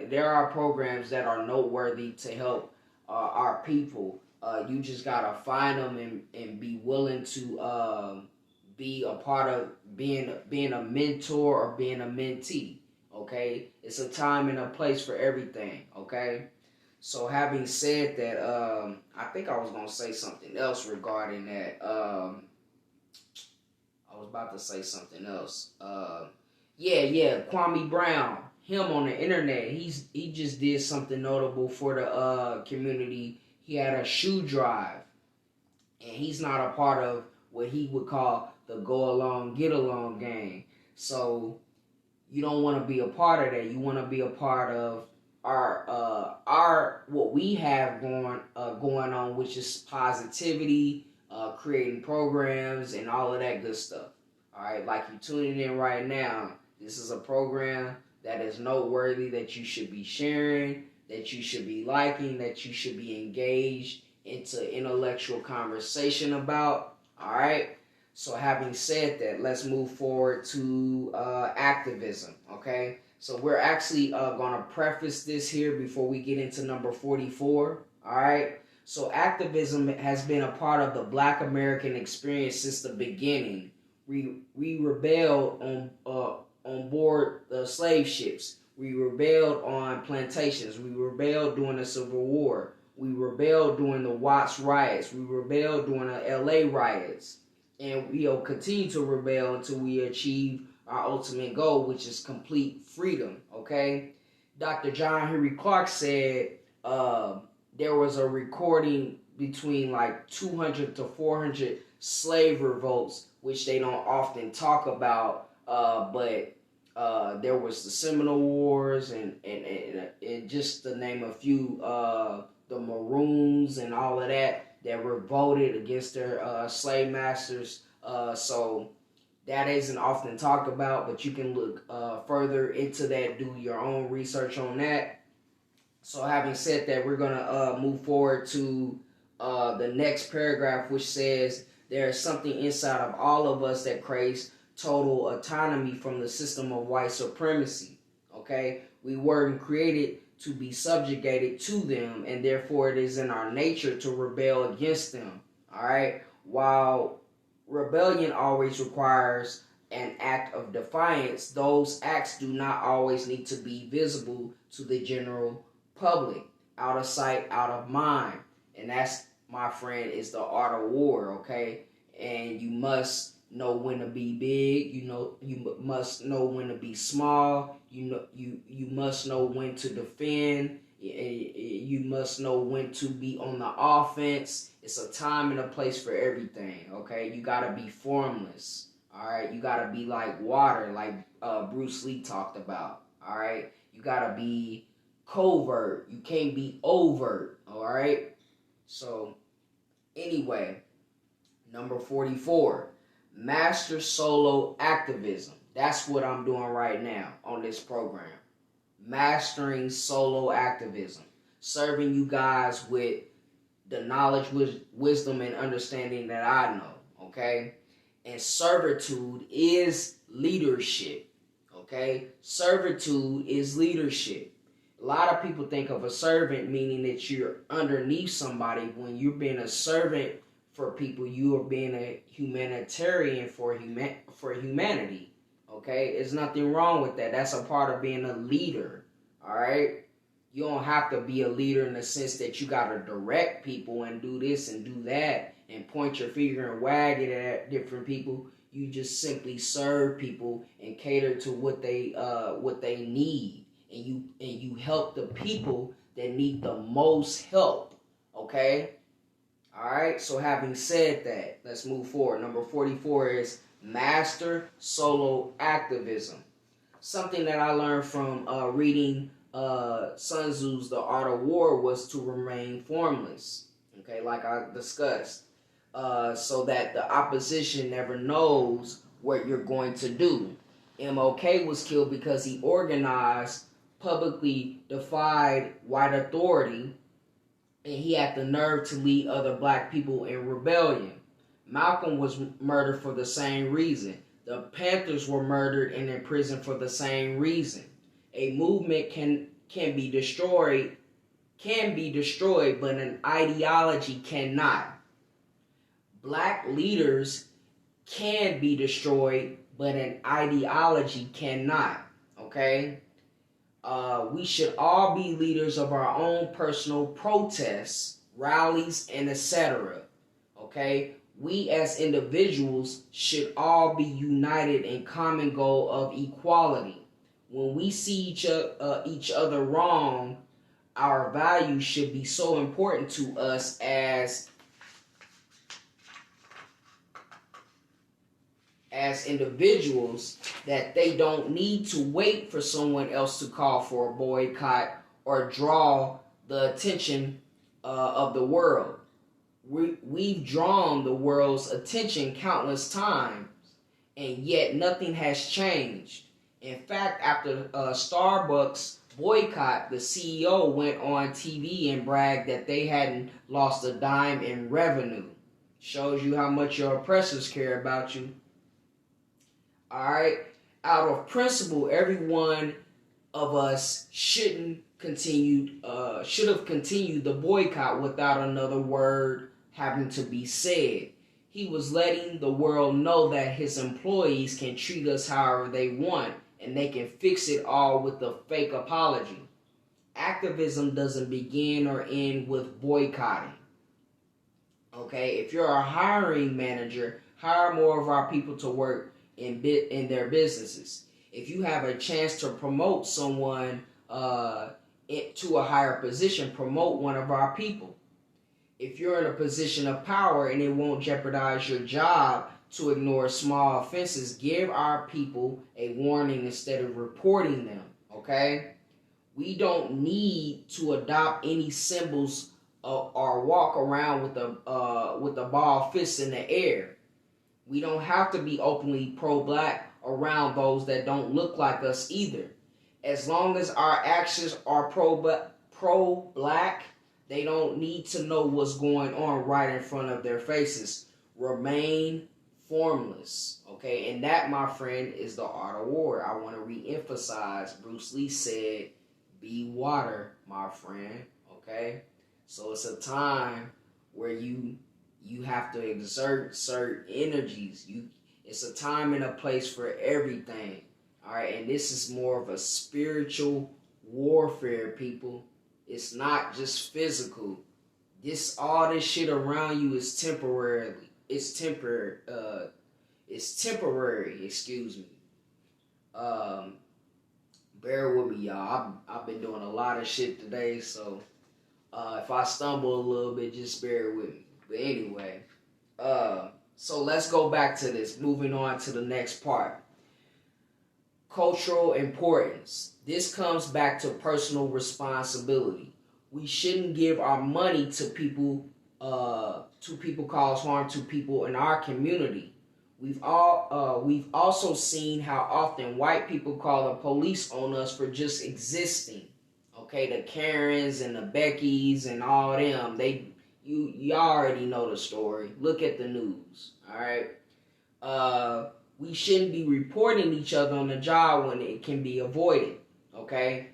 There are programs that are noteworthy to help our people. You just gotta find them and be willing to be a part of being a mentor or being a mentee. Okay, it's a time and a place for everything. Okay. So having said that, I think I was going to say something else regarding that. I was about to say something else. Kwame Brown, him on the internet, he just did something notable for the community. He had a shoe drive, and he's not a part of what he would call the go along, get along gang. So you don't want to be a part of that. You want to be a part of our what we have going on, which is positivity, creating programs and all of that good stuff. All right, like you're tuning in right now, this is a program that is noteworthy, that you should be sharing, that you should be liking, that you should be engaged into intellectual conversation about. All right. So having said that, let's move forward to activism. Okay. So we're actually going to preface this here before we get into number 44, all right? So activism has been a part of the Black American experience since the beginning. We rebelled on board the slave ships. We rebelled on plantations. We rebelled during the Civil War. We rebelled during the Watts riots. We rebelled during the LA riots. And we'll continue to rebel until we achieve our ultimate goal, which is complete freedom, okay? Dr. John Henry Clark said there was a recording between like 200 to 400 slave revolts, which they don't often talk about, but There was the Seminole Wars and just to name a few, the Maroons and all of that revolted against their slave masters. So that isn't often talked about, but you can look further into that, do your own research on that. So having said that, we're going to move forward to the next paragraph, which says, there is something inside of all of us that craves total autonomy from the system of white supremacy. Okay? We weren't created to be subjugated to them, and therefore it is in our nature to rebel against them. Alright? While rebellion always requires an act of defiance, those acts do not always need to be visible to the general public. Out of sight, out of mind. And that's, my friend, is the art of war, okay? And you must know when to be big. You must know when to be small. You must know when to defend. You must know when to be on the offense. It's a time and a place for everything, okay? You gotta be formless, all right? You gotta be like water, like Bruce Lee talked about, all right? You gotta be covert. You can't be overt, all right? So, anyway, number 44, master solo activism. That's what I'm doing right now on this program. Mastering solo activism. Serving you guys with the knowledge, wisdom, and understanding that I know, okay? And servitude is leadership, okay? Servitude is leadership. A lot of people think of a servant meaning that you're underneath somebody. When you're being a servant for people, you are being a humanitarian for humanity. Okay? There's nothing wrong with that. That's a part of being a leader. Alright? You don't have to be a leader in the sense that you got to direct people and do this and do that and point your finger and wag it at different people. You just simply serve people and cater to what they need. And you help the people that need the most help, okay? All right, so having said that, let's move forward. Number 44 is master solo activism. Something that I learned from reading Sun Tzu's The Art of War was to remain formless, okay, like I discussed, so that the opposition never knows what you're going to do. MLK was killed because he organized, publicly defied white authority, and he had the nerve to lead other black people in rebellion. Malcolm was murdered for the same reason. The Panthers were murdered and imprisoned for the same reason. A movement can be destroyed, but an ideology cannot. Black leaders can be destroyed, but an ideology cannot. Okay? We should all be leaders of our own personal protests, rallies, and etc. Okay? We as individuals should all be united in common goal of equality. When we see each other wrong, our values should be so important to us as individuals that they don't need to wait for someone else to call for a boycott or draw the attention of the world. We've drawn the world's attention countless times, and yet nothing has changed. In fact, after Starbucks boycott, the CEO went on TV and bragged that they hadn't lost a dime in revenue. Shows you how much your oppressors care about you. Alright? Out of principle, every one of us should have continued the boycott without another word having to be said. He was letting the world know that his employees can treat us however they want, and they can fix it all with a fake apology. Activism doesn't begin or end with boycotting. Okay? If you're a hiring manager, hire more of our people to work in their businesses. If you have a chance to promote someone to a higher position, promote one of our people. If you're in a position of power and it won't jeopardize your job, to ignore small offenses. Give our people a warning instead of reporting them, okay? We don't need to adopt any symbols or walk around with a ball fist in the air. We don't have to be openly pro-black around those that don't look like us either. As long as our actions are pro-black, they don't need to know what's going on right in front of their faces. Remain formless, okay? And that, my friend, is the art of war. I want to re-emphasize. Bruce Lee said, be water, my friend, okay? So it's a time where you have to exert certain energies. It's a time and a place for everything. All right, and this is more of a spiritual warfare, people. It's not just physical. All this shit around you is temporary. It's temporary. Excuse me. Bear with me, y'all. I've been doing a lot of shit today, so if I stumble a little bit, just bear with me. But anyway, so let's go back to this. Moving on to the next part. Cultural importance. This comes back to personal responsibility. We shouldn't give our money to people cause harm to people in our community. We've also seen how often white people call the police on us for just existing. Okay, the Karens and the Beckys and all them. You already know the story. Look at the news. All right. We shouldn't be reporting each other on the job when it can be avoided, okay?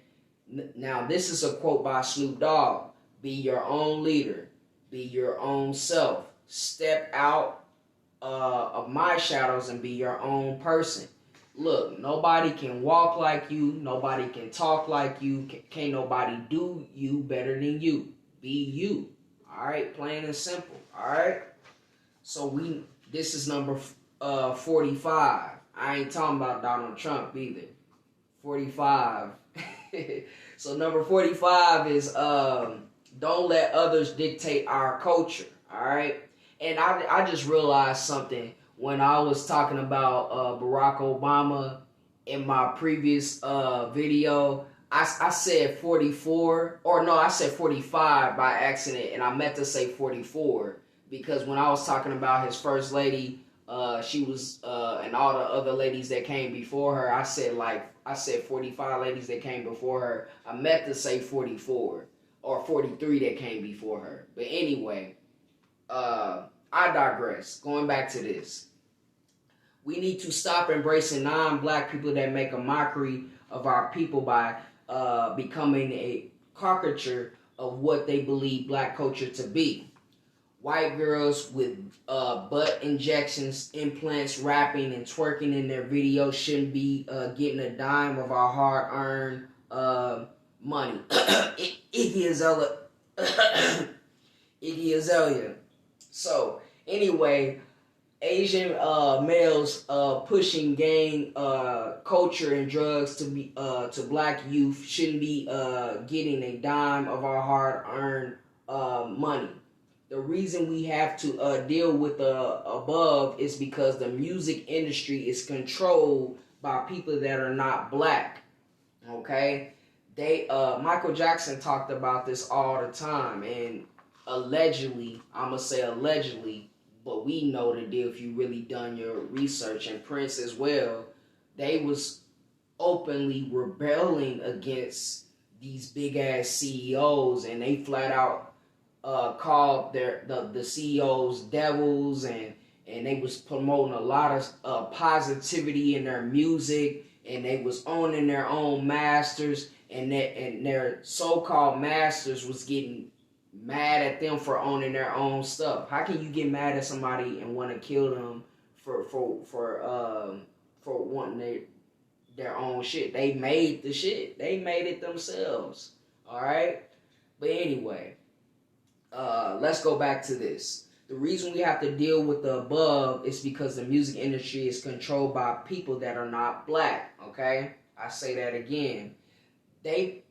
Now, this is a quote by Snoop Dogg. Be your own leader. Be your own self. Step out of my shadows and be your own person. Look, nobody can walk like you. Nobody can talk like you. Can't nobody do you better than you. Be you, all right? Plain and simple, all right? So this is number 45. I ain't talking about Donald Trump either. 45. So number 45 is don't let others dictate our culture. All right. And I just realized something when I was talking about Barack Obama in my previous video. I said 44, or no, I said 45 by accident, and I meant to say 44 because when I was talking about his first lady, she was, and all the other ladies that came before her, I said 45 ladies that came before her. I meant to say 44 or 43 that came before her. But anyway, I digress. Going back to this. We need to stop embracing non-black people that make a mockery of our people by becoming a caricature of what they believe black culture to be. White girls with butt injections, implants, rapping, and twerking in their videos shouldn't be getting a dime of our hard-earned money. Iggy Azalea. So, anyway, Asian males pushing gang culture and drugs to black youth shouldn't be getting a dime of our hard-earned money. The reason we have to deal with the above is because the music industry is controlled by people that are not black. Okay? Michael Jackson talked about this all the time, and allegedly, I'm going to say allegedly, but we know the deal if you really done your research, and Prince as well, they was openly rebelling against these big-ass CEOs, and they flat out called the CEOs devils, and they was promoting a lot of positivity in their music, and they was owning their own masters, and their so-called masters was getting mad at them for owning their own stuff. How can you get mad at somebody and want to kill them for wanting their own shit? They made the shit. They made it themselves. All right? But anyway, let's go back to this. The reason we have to deal with the above is because the music industry is controlled by people that are not black. Okay? I say that again. They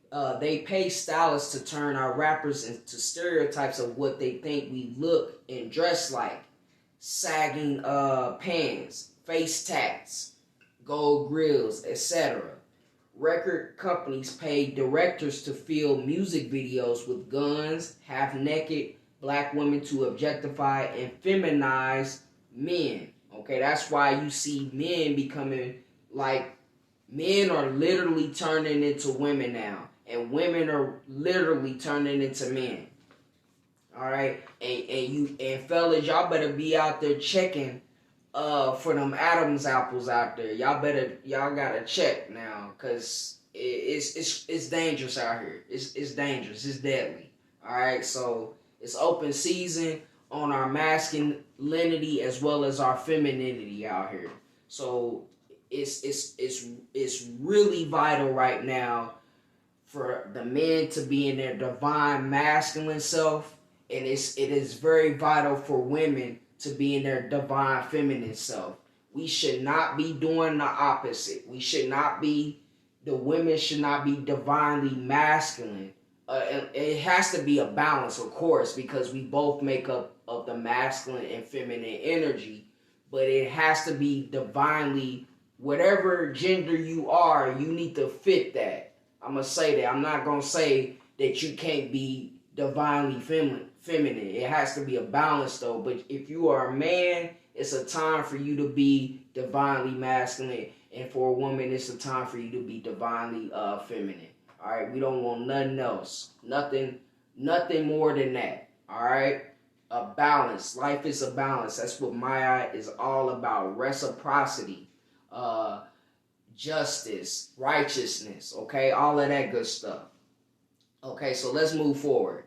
pay stylists to turn our rappers into stereotypes of what they think we look and dress like. sagging pants, face tats, gold grills, etc. Record companies pay directors to film music videos with guns, half-naked black women to objectify and feminize men. Okay, that's why you see men becoming like, men are literally turning into women now, and women are literally turning into men. All right, and fellas, y'all better be out there checking for them Adam's apples out there. Y'all gotta check now, cause it's dangerous out here. It's dangerous. It's deadly. All right, so it's open season on our masculinity as well as our femininity out here. So it's really vital right now for the men to be in their divine masculine self, and it is very vital for women to be in their divine feminine self. We should not be doing the opposite. The women should not be divinely masculine. It has to be a balance, of course, because we both make up of the masculine and feminine energy, but it has to be divinely, whatever gender you are, you need to fit that. I'm going to say that. I'm not going to say that you can't be divinely feminine. It has to be a balance, though. But if you are a man, it's a time for you to be divinely masculine. And for a woman, it's a time for you to be divinely feminine. All right? We don't want nothing else. Nothing more than that. All right? A balance. Life is a balance. That's what Maya is all about. Reciprocity. Justice. Righteousness. Okay? All of that good stuff. Okay, so let's move forward.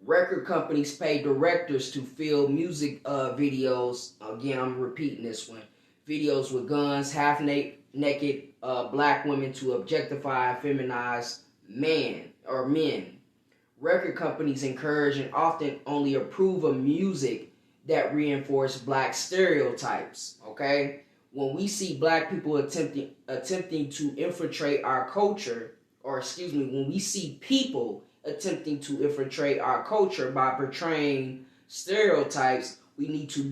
Record companies pay directors to film music videos. Again, I'm repeating this one. Videos with guns, half-naked black women to objectify and feminize men. Record companies encourage and often only approve of music that reinforce black stereotypes. Okay? When we see black people attempting to infiltrate our culture, when we see people attempting to infiltrate our culture by portraying stereotypes, we need to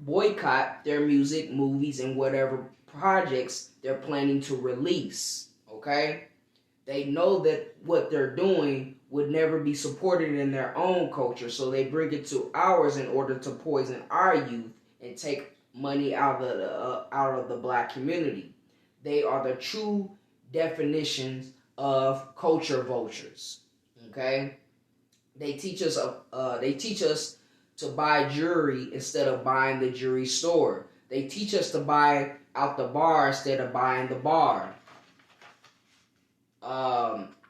boycott their music, movies, and whatever projects they're planning to release. Okay? They know that what they're doing would never be supported in their own culture, so they bring it to ours in order to poison our youth and take money out of the black community. They are the true definitions of culture vultures. Okay, they teach us to buy jewelry instead of buying the jewelry store. They teach us to buy out the bar instead of buying the bar.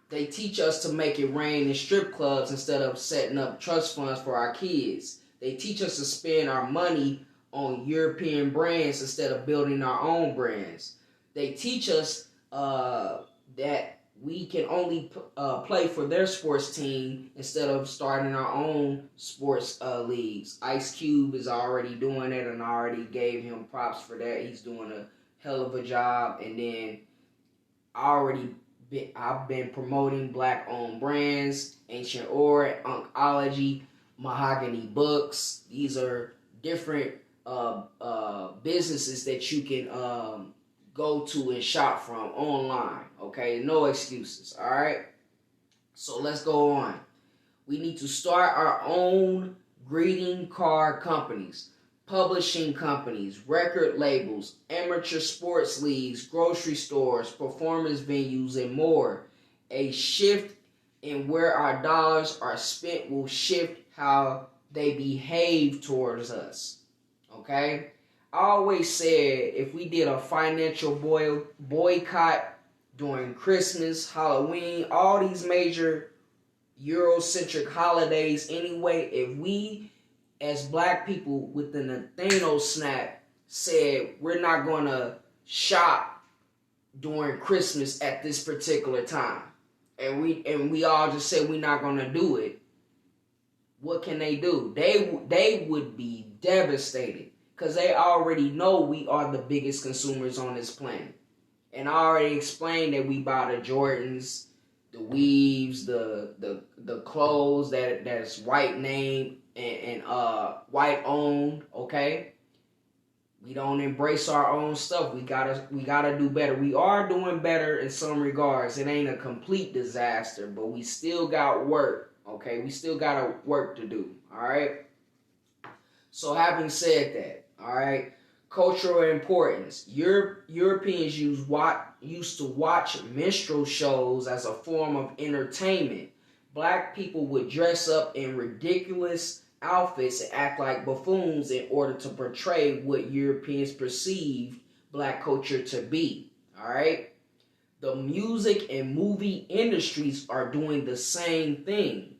They teach us to make it rain in strip clubs instead of setting up trust funds for our kids. They teach us to spend our money on European brands instead of building our own brands. They teach us that we can only play for their sports team instead of starting our own sports leagues. Ice Cube is already doing it, and I already gave him props for that. He's doing a hell of a job. And then I've been promoting black-owned brands, Ancient Ore, Uncology, Mahogany Books. These are different businesses that you can go to and shop from online. Okay, no excuses. All right, so let's go on. We need to start our own greeting card companies, publishing companies, record labels, amateur sports leagues, grocery stores, performance venues, and more. A shift in where our dollars are spent will shift how they behave towards us. Okay? I always said if we did a financial boycott during Christmas, Halloween, all these major Eurocentric holidays anyway, if we as black people within the Thanos snap said we're not going to shop during Christmas at this particular time, and we all just said we're not going to do it, what can they do? They would be devastated, because they already know we are the biggest consumers on this planet. And I already explained that we buy the Jordans, the weaves, the clothes that's white name and white owned, okay? We don't embrace our own stuff. We gotta do better. We are doing better in some regards. It ain't a complete disaster, but we still got work. Okay, we still got work to do. All right. So having said that, all right, cultural importance. Europeans used to watch minstrel shows as a form of entertainment. Black people would dress up in ridiculous outfits and act like buffoons in order to portray what Europeans perceived black culture to be. All right? The music and movie industries are doing the same thing.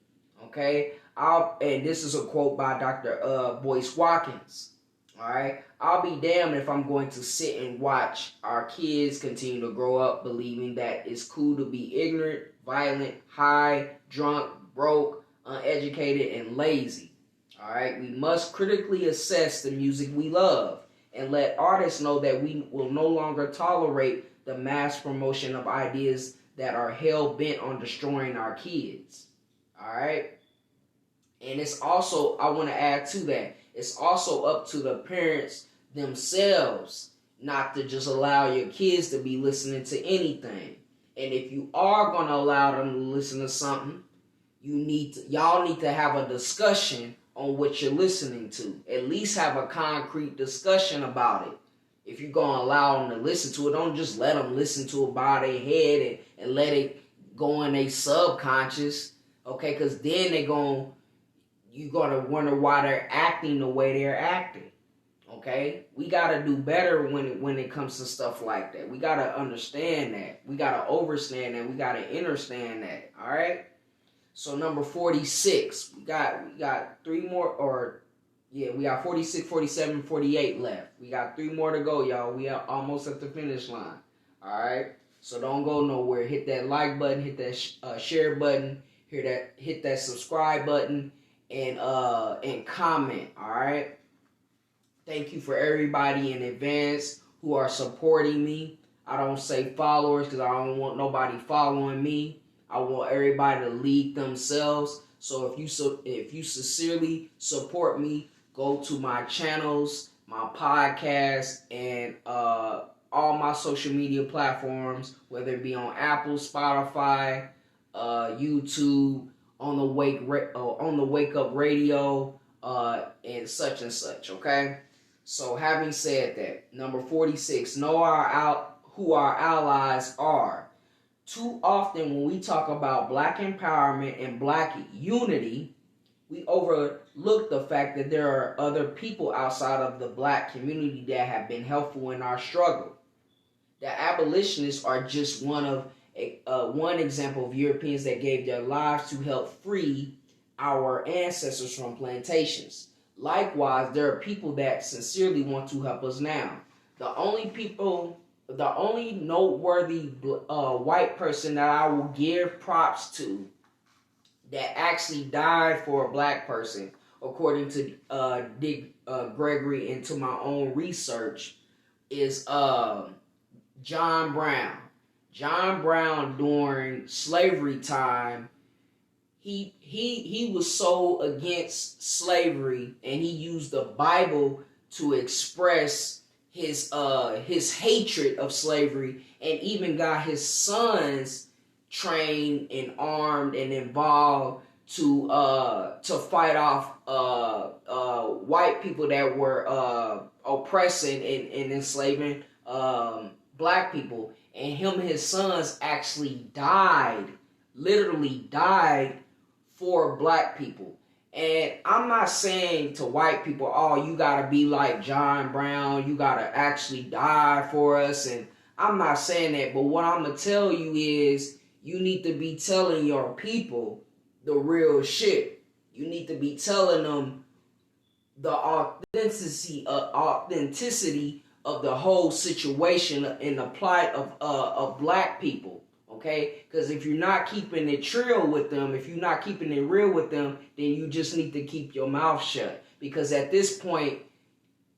Okay? And this is a quote by Dr. Boyce Watkins. All right? I'll be damned if I'm going to sit and watch our kids continue to grow up believing that it's cool to be ignorant, violent, high, drunk, broke, uneducated, and lazy. All right, we must critically assess the music we love and let artists know that we will no longer tolerate the mass promotion of ideas that are hell-bent on destroying our kids. All right? And it's also, I want to add to that, it's also up to the parents themselves not to just allow your kids to be listening to anything. And if you are going to allow them to listen to something, y'all need to have a discussion on what you're listening to. At least have a concrete discussion about it. If you're going to allow them to listen to it, don't just let them listen to it by their head and let it go in their subconscious. Okay, because then you're going to wonder why they're acting the way they're acting. Okay? We got to do better when it comes to stuff like that. We got to understand that. We got to understand that. We got to understand that. All right? So number 46, we got three more, we got 46, 47, 48 left. We got 3 more to go, y'all. We are almost at the finish line. All right? So don't go nowhere. Hit that like button, hit that share button, hit that subscribe button, and comment. All right? Thank you for everybody in advance who are supporting me. I don't say followers because I don't want nobody following me. I want everybody to lead themselves. So if you sincerely support me, go to my channels, my podcast, and all my social media platforms, whether it be on Apple, Spotify, YouTube, on the Wake Up Radio, and such and such. Okay. So having said that, number 46, know who our allies are. Too often when we talk about black empowerment and black unity, we overlook the fact that there are other people outside of the black community that have been helpful in our struggle. The abolitionists are just one example of Europeans that gave their lives to help free our ancestors from plantations. Likewise, there are people that sincerely want to help us now. The only noteworthy white person that I will give props to that actually died for a black person, according to Dick Gregory and to my own research, is John Brown. John Brown during slavery time, he was so against slavery, and he used the Bible to express his hatred of slavery, and even got his sons trained and armed and involved to fight off white people that were oppressing and enslaving black people. And him and his sons actually literally died for black people. And I'm not saying to white people, oh, you gotta be like John Brown, you gotta actually die for us. And I'm not saying that, but what I'm gonna tell you is you need to be telling your people the real shit. You need to be telling them the authenticity of the whole situation and the plight of black people. Okay? Because if you're not keeping it real with them, then you just need to keep your mouth shut. Because at this point,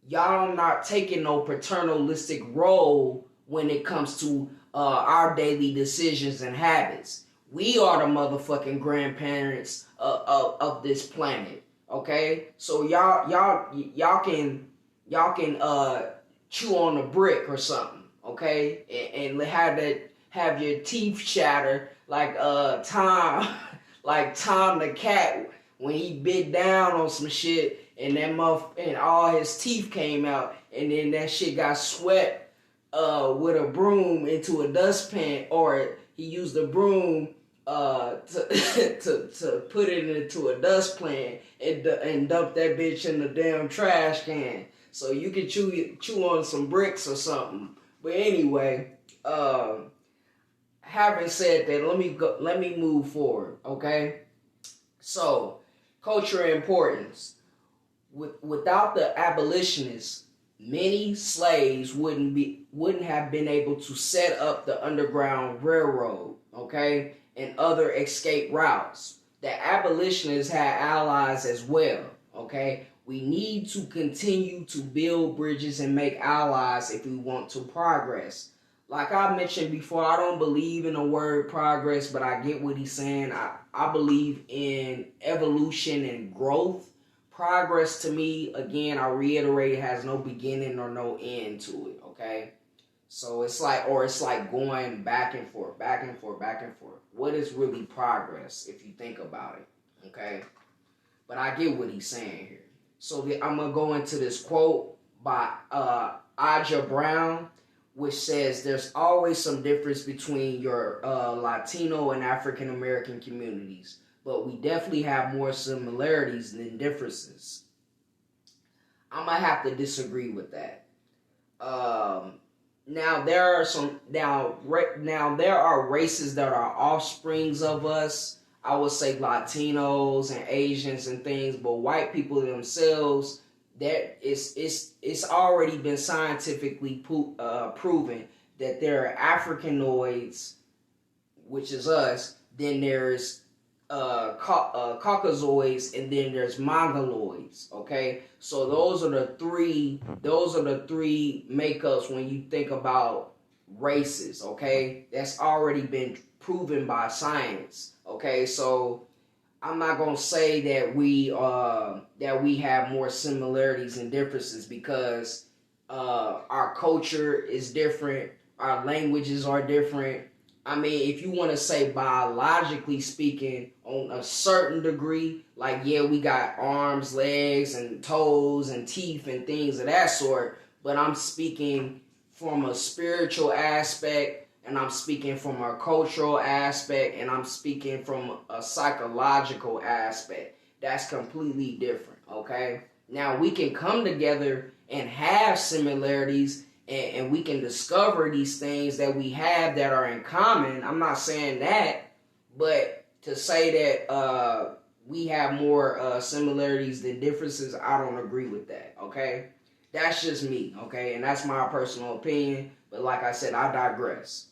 y'all not taking no paternalistic role when it comes to our daily decisions and habits. We are the motherfucking grandparents of this planet. Okay? So y'all can chew on a brick or something, okay, and have your teeth shatter like Tom, like Tom the cat when he bit down on some shit and and all his teeth came out, and then that shit got swept with a broom into a dustpan, or he used a broom to put it into a dustpan and dump that bitch in the damn trash can. So you can chew on some bricks or something. But anyway, having said that, let me move forward, okay? So, culture and importance. Without the abolitionists, many slaves wouldn't have been able to set up the Underground Railroad, okay, and other escape routes. The abolitionists had allies as well, okay? We need to continue to build bridges and make allies if we want to progress. Like I mentioned before, I don't believe in the word progress, but I get what he's saying. I believe in evolution and growth. Progress to me, again, I reiterate, has no beginning or no end to it, okay? So it's like going back and forth, back and forth, back and forth. What is really progress if you think about it, okay? But I get what he's saying here. So I'm going to go into this quote by Aja Brown, which says there's always some difference between your Latino and African American communities, but we definitely have more similarities than differences. I'm going to have to disagree with that. Now there are races that are offsprings of us. I would say Latinos and Asians and things, but white people themselves, that it's already been scientifically proven that there are Africanoids, which is us. Then there's Caucasoids, and then there's Mongoloids. Okay, so those are the three makeups when you think about races. Okay, that's already been proven by science. Okay, so I'm not gonna say that we have more similarities and differences, because our culture is different, our languages are different. I mean, if you want to say biologically speaking, on a certain degree, like, yeah, we got arms, legs, and toes, and teeth, and things of that sort, but I'm speaking from a spiritual aspect, and I'm speaking from a cultural aspect, and I'm speaking from a psychological aspect. That's completely different, okay? Now, we can come together and have similarities, and we can discover these things that we have that are in common. I'm not saying that, but to say that we have more similarities than differences, I don't agree with that, okay? That's just me, okay? And that's my personal opinion, but like I said, I digress,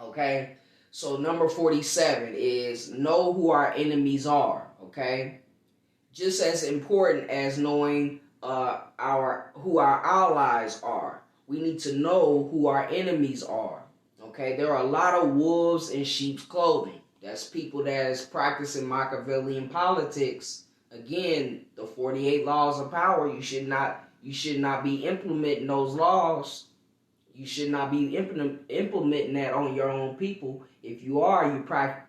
okay? So number 47 is know who our enemies are, okay? Just as important as knowing who our allies are, we need to know who our enemies are, okay? There are a lot of wolves in sheep's clothing. That's people that is practicing Machiavellian politics. Again, the 48 laws of power, you should not be implementing those laws. You should not be implementing that on your own people. If you are,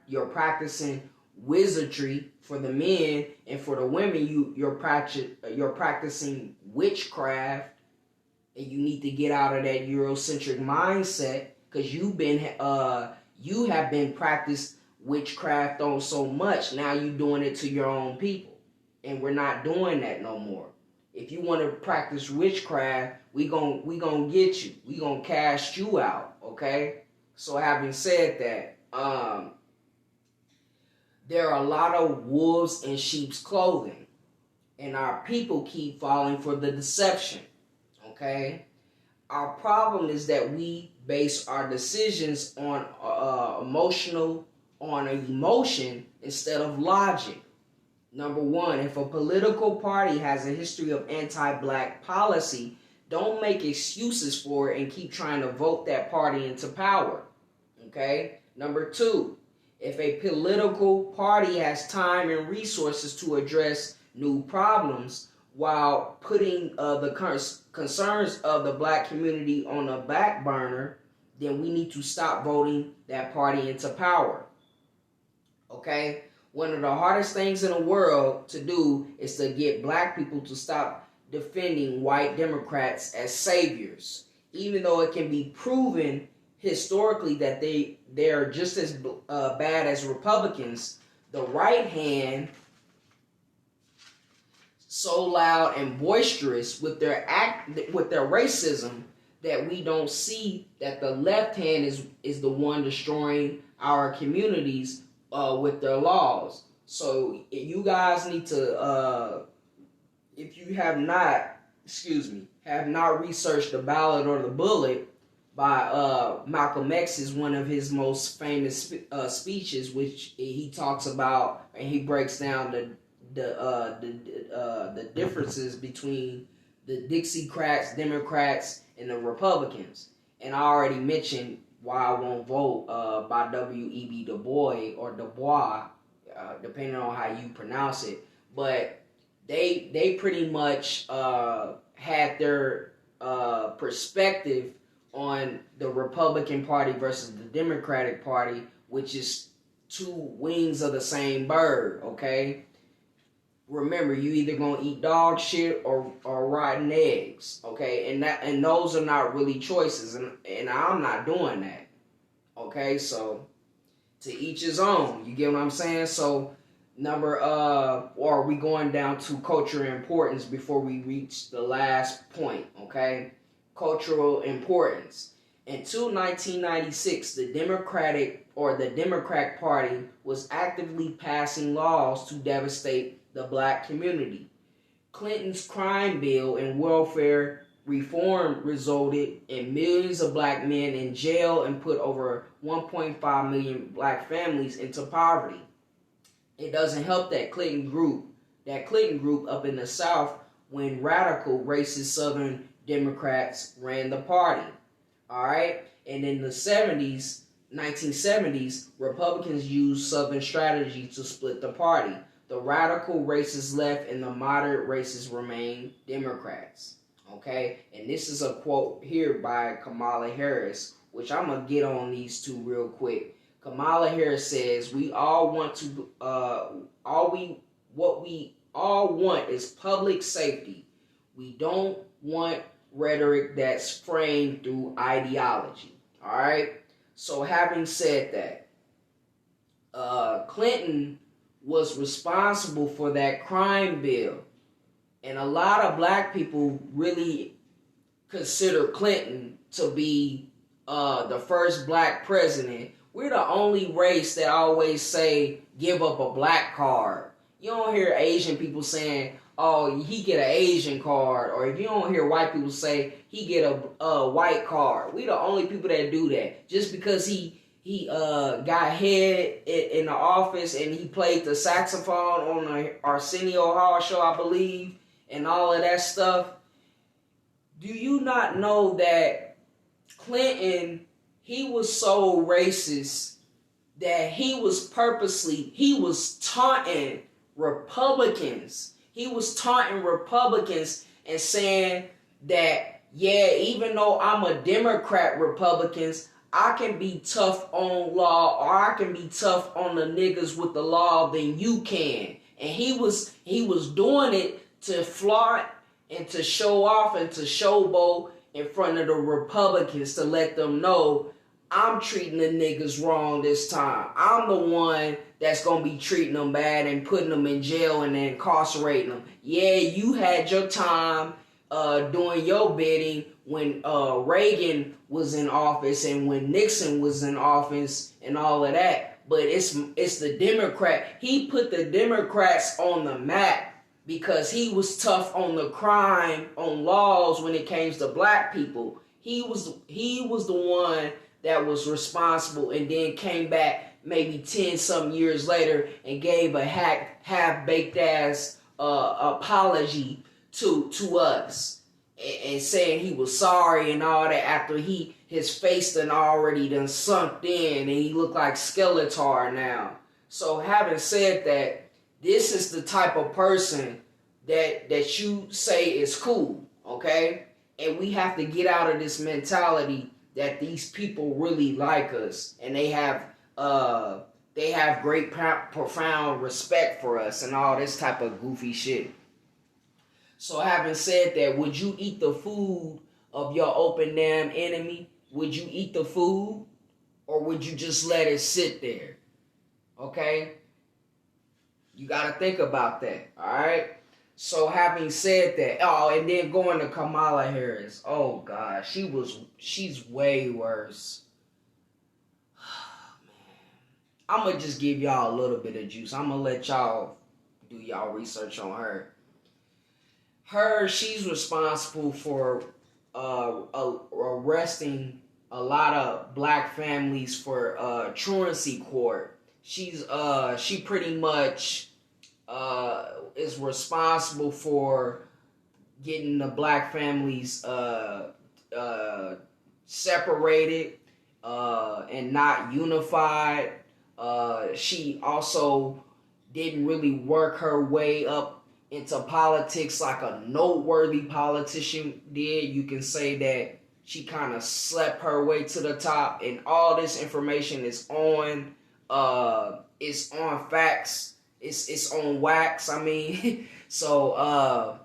you're practicing wizardry for the men, and for the women, you're practicing witchcraft. And you need to get out of that Eurocentric mindset, because you have been practiced witchcraft on so much. Now you're doing it to your own people, and we're not doing that no more. If you want to practice witchcraft, we gonna get you. We gonna cast you out. Okay. So having said that, there are a lot of wolves in sheep's clothing, and our people keep falling for the deception. Okay, our problem is that we base our decisions on emotion instead of logic. Number one, if a political party has a history of anti-black policy, don't make excuses for it and keep trying to vote that party into power. Okay. Number two, if a political party has time and resources to address new problems, while putting the concerns of the black community on the back burner, then we need to stop voting that party into power. Okay? One of the hardest things in the world to do is to get black people to stop defending white Democrats as saviors. Even though it can be proven historically that they're just as bad as Republicans, the right hand, so loud and boisterous with their racism, that we don't see that the left hand is the one destroying our communities with their laws. So you guys need to, if you have not researched The Ballad or the Bullet by Malcolm X, is one of his most famous speeches, which he talks about and he breaks down the differences between the Dixiecrats, Democrats, and the Republicans. And I already mentioned why I won't vote by W.E.B. Du Bois or Du Bois, depending on how you pronounce it. But they pretty much had their perspective on the Republican Party versus the Democratic Party, which is two wings of the same bird, okay? Remember, you either gonna eat dog shit or rotten eggs, okay? And those are not really choices, and I'm not doing that, okay? So to each his own. You get what I'm saying? So or are we going down to cultural importance before we reach the last point, okay? Cultural importance. Until 1996, the Democratic Party was actively passing laws to devastate the black community. Clinton's crime bill and welfare reform resulted in millions of black men in jail and put over 1.5 million black families into poverty. It doesn't help that Clinton group up in the South when radical racist Southern Democrats ran the party. All right? And in the 1970s, Republicans used Southern strategy to split the party. The radical racists left and the moderate racists remained Democrats. Okay? And this is a quote here by Kamala Harris, which I'm going to get on these two real quick. Kamala Harris says, what we all want is public safety. We don't want rhetoric that's framed through ideology. All right? So having said that, Clinton was responsible for that crime bill. And a lot of black people really consider Clinton to be the first black president. We're the only race that always say, give up a black card. You don't hear Asian people saying, oh, he get an Asian card. Or if you don't hear white people say, he get a white card. We the only people that do that. Just because he got head in the office and he played the saxophone on the Arsenio Hall show, I believe, and all of that stuff. Do you not know that Clinton, he was so racist that he was taunting Republicans. He was taunting Republicans and saying that, yeah, even though I'm a Democrat, Republicans, I can be tough on law, or I can be tough on the niggas with the law than you can. And he was doing it to flaunt and to show off and to showboat in front of the Republicans to let them know, I'm treating the niggas wrong this time. I'm the one that's going to be treating them bad and putting them in jail and incarcerating them. Yeah, you had your time doing your bidding when Reagan was in office and when Nixon was in office and all of that. But it's the Democrat. He put the Democrats on the map because he was tough on the crime, on laws when it came to black people. He was the one that was responsible and then came back maybe 10-some years later and gave a half-baked ass apology to us and saying he was sorry and all that after his face done sunk in and he looked like Skeletor now. So having said that, this is the type of person that you say is cool, okay? And we have to get out of this mentality that these people really like us and they have great profound respect for us and all this type of goofy shit. So having said that, would you eat the food of your open damn enemy? Would you eat the food, or would you just let it sit there? Okay? You gotta think about that, alright? So having said that, and then going to Kamala Harris. Oh God, she's way worse. I'm gonna just give y'all a little bit of juice. I'm gonna let y'all do y'all research on her. She's responsible for arresting a lot of black families for truancy court. She pretty much is responsible for getting the black families separated and not unified. She also didn't really work her way up into politics like a noteworthy politician did. You can say that she kind of slept her way to the top, and all this information is on facts. It's on wax. I mean, so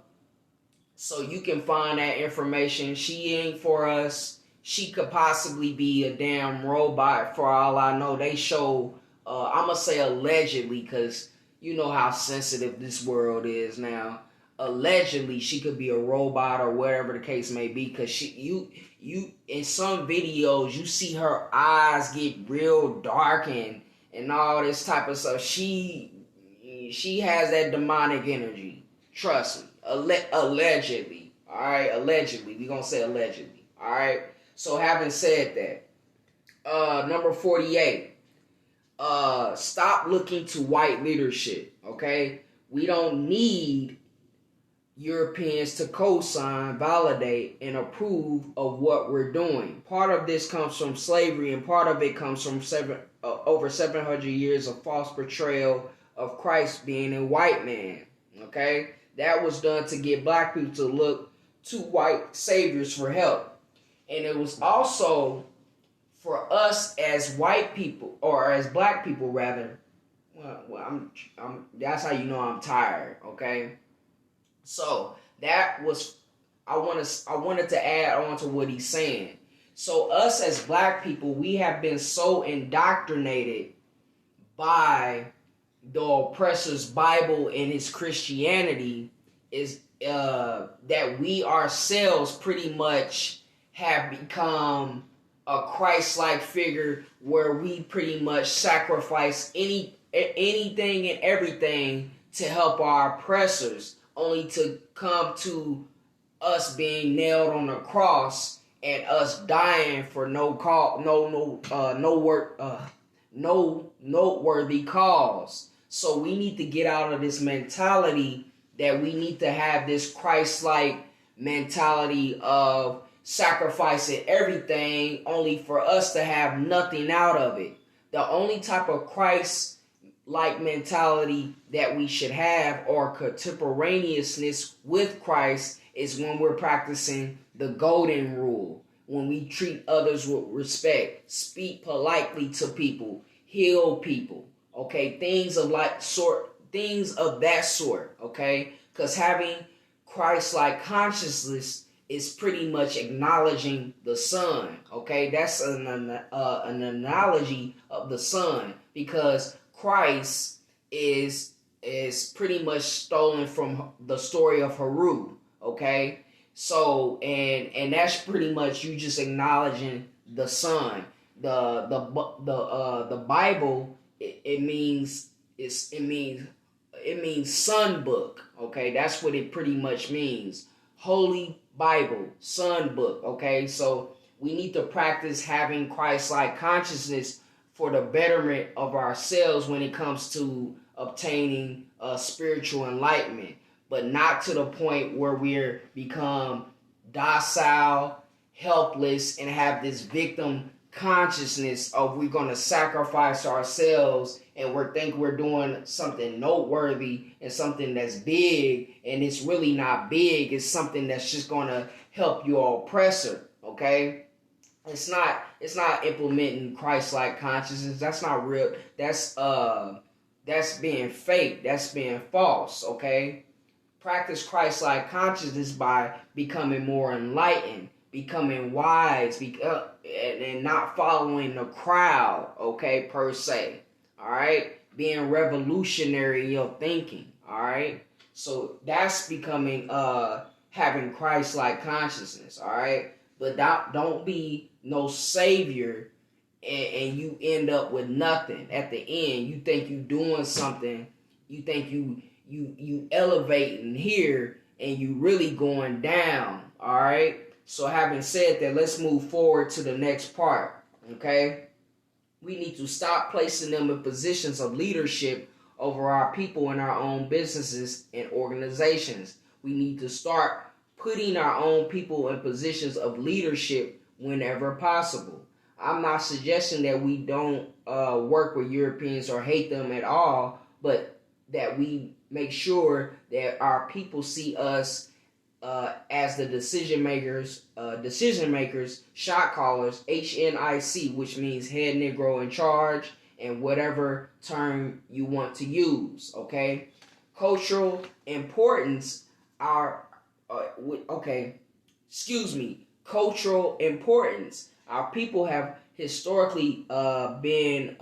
you can find that information. She ain't for us. She could possibly be a damn robot for all I know. They show, I'm gonna say allegedly, because you know how sensitive this world is now. Allegedly, she could be a robot or whatever the case may be, because you in some videos you see her eyes get real darkened and all this type of stuff. She has that demonic energy. Trust me. Allegedly. All right, allegedly. We're gonna say allegedly. All right. So having said that, number 48. Stop looking to white leadership, okay? We don't need Europeans to co-sign, validate, and approve of what we're doing. Part of this comes from slavery, and part of it comes from over 700 years of false portrayal of Christ being a white man, okay? That was done to get black people to look to white saviors for help. And it was also for us as white people, or as black people rather. Well, that's how you know I'm tired, okay? So that was, I wanted to add on to what he's saying. So us as black people, we have been so indoctrinated by the oppressor's Bible and his Christianity is that we ourselves pretty much have become a Christ-like figure where we pretty much sacrifice anything and everything to help our oppressors, only to come to us being nailed on the cross and us dying for no noteworthy cause. So we need to get out of this mentality that we need to have this Christ-like mentality of sacrificing everything only for us to have nothing out of it. The only type of Christ-like mentality that we should have, or contemporaneousness with Christ, is when we're practicing the golden rule, when we treat others with respect, speak politely to people, heal people, okay, things of that sort, okay, because having Christ-like consciousness is pretty much acknowledging the sun, okay? That's an analogy of the sun, because Christ is pretty much stolen from the story of Haru, okay? So, and that's pretty much you just acknowledging the sun. The Bible, it means sun book, okay? That's what it pretty much means. Holy Bible, sun book, okay? So we need to practice having Christ-like consciousness for the betterment of ourselves when it comes to obtaining spiritual enlightenment, but not to the point where we're become docile, helpless, and have this victim consciousness of we're going to sacrifice ourselves and we're doing something noteworthy and something that's big, and it's really not big. It's something that's just going to help your oppressor, okay? It's not implementing Christ-like consciousness. That's not real. That's being fake. That's being false, okay? Practice Christ-like consciousness by becoming more enlightened, becoming wise, and not following the crowd, okay, per se. All right? Being revolutionary in your thinking, all right? So that's becoming having Christ-like consciousness, all right? But don't be no savior and you end up with nothing at the end. You think you doing something, you think you elevating here, and you really going down, all right? So having said that, let's move forward to the next part, okay? We need to stop placing them in positions of leadership over our people in our own businesses and organizations. We need to start putting our own people in positions of leadership whenever possible. I'm not suggesting that we don't work with Europeans or hate them at all, but that we make sure that our people see us as the decision makers, shot callers, HNIC, which means head Negro in charge, and whatever term you want to use, okay? Cultural importance cultural importance. Our people have historically not been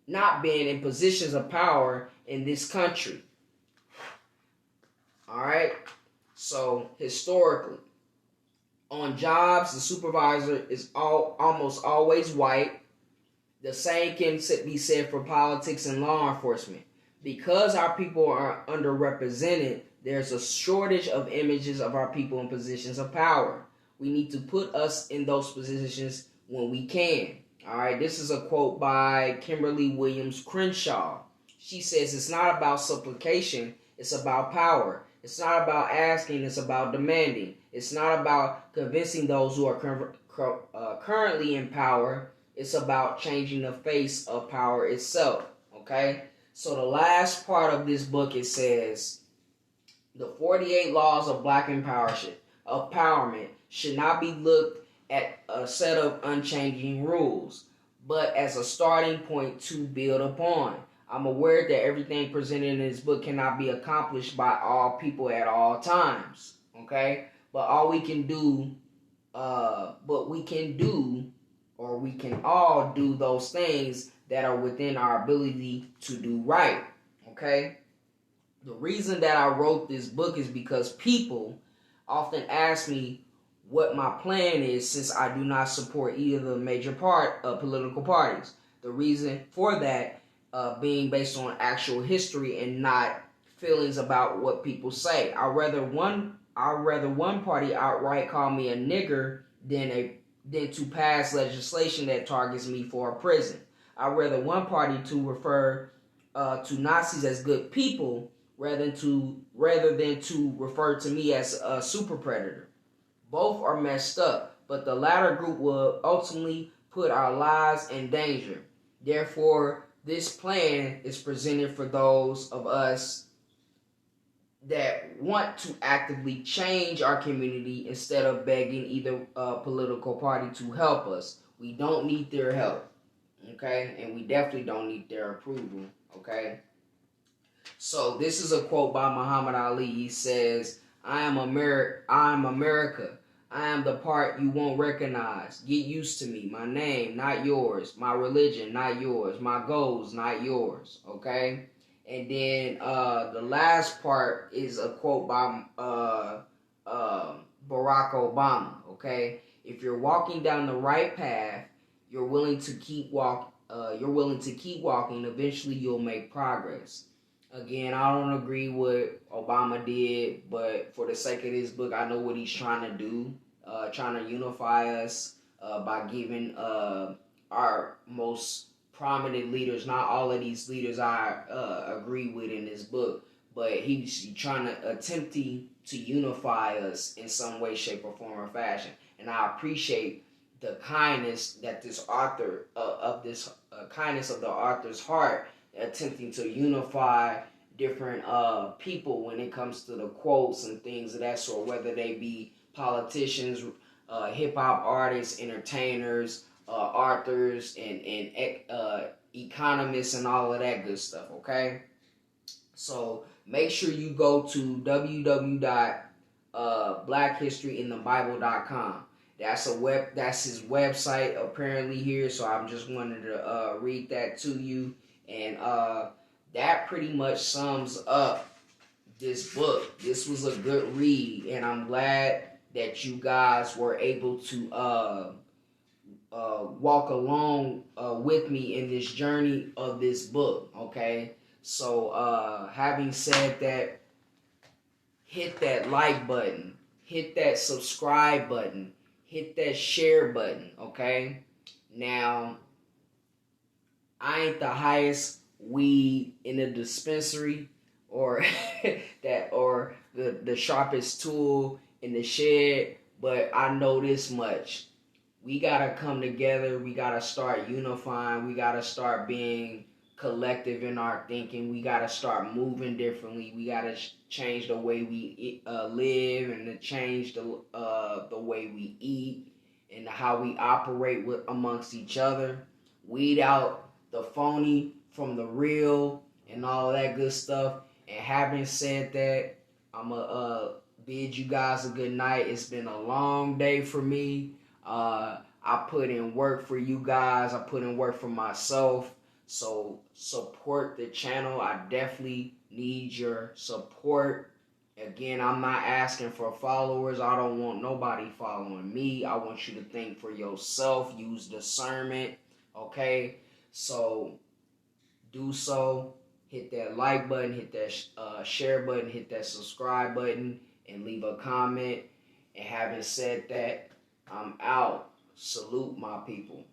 in positions of power in this country. All right? So, historically, on jobs, the supervisor is almost always white. The same can be said for politics and law enforcement. Because our people are underrepresented, there's a shortage of images of our people in positions of power. We need to put us in those positions when we can. All right, this is a quote by Kimberly Williams Crenshaw. She says, "It's not about supplication, it's about power. It's not about asking, it's about demanding. It's not about convincing those who are currently in power. It's about changing the face of power itself." Okay? So the last part of this book, it says, the 48 laws of black empowerment should not be looked at a set of unchanging rules, but as a starting point to build upon. I'm aware that everything presented in this book cannot be accomplished by all people at all times, okay? But we can all do those things that are within our ability to do right, okay? The reason that I wrote this book is because people often ask me what my plan is, since I do not support either of the major political parties. The reason for that being based on actual history and not feelings about what people say. I'd rather one party outright call me a nigger than to pass legislation that targets me for a prison. I'd rather one party to refer to Nazis as good people rather than to refer to me as a super predator. Both are messed up, but the latter group will ultimately put our lives in danger. Therefore, this plan is presented for those of us that want to actively change our community instead of begging either political party to help us. We don't need their help, okay? And we definitely don't need their approval, okay? So this is a quote by Muhammad Ali. He says, I am America. I am the part you won't recognize. Get used to me. My name, not yours. My religion, not yours. My goals, not yours. Okay? And then the last part is a quote by Barack Obama. Okay? If you're walking down the right path, you're willing to keep walking. Eventually, you'll make progress. Again, I don't agree with what Obama did, but for the sake of this book, I know what he's trying to do. Trying to unify us by giving our most prominent leaders, not all of these leaders I agree with in this book, but he's attempting to unify us in some way, shape, or form or fashion. And I appreciate the kindness that this author of this kindness of the author's heart, attempting to unify different people when it comes to the quotes and things of that sort, whether they be politicians, hip hop artists, entertainers, authors, and economists, and all of that good stuff. Okay, so make sure you go to www.blackhistoryinthebible.com. That's his website apparently here. So I'm just wanted to read that to you, and that pretty much sums up this book. This was a good read, and I'm glad that you guys were able to walk along with me in this journey of this book. Okay, so having said that, hit that like button, hit that subscribe button, hit that share button. Okay, now I ain't the highest weed in the dispensary, or the sharpest tool in the shed, but I know this much. We gotta come together. We gotta start unifying. We gotta start being collective in our thinking. We gotta start moving differently. We gotta change the way we live, and to change the way we eat, and how we operate amongst each other. Weed out the phony from the real and all that good stuff. And having said that, I'ma bid you guys a good night. It's been a long day for me. I put in work for you guys. I put in work for myself. So support the channel. I definitely need your support. Again, I'm not asking for followers. I don't want nobody following me. I want you to think for yourself. Use discernment. Okay? So do so. Hit that like button. Hit that share button. Hit that subscribe button. And leave a comment. And having said that, I'm out. Salute my people.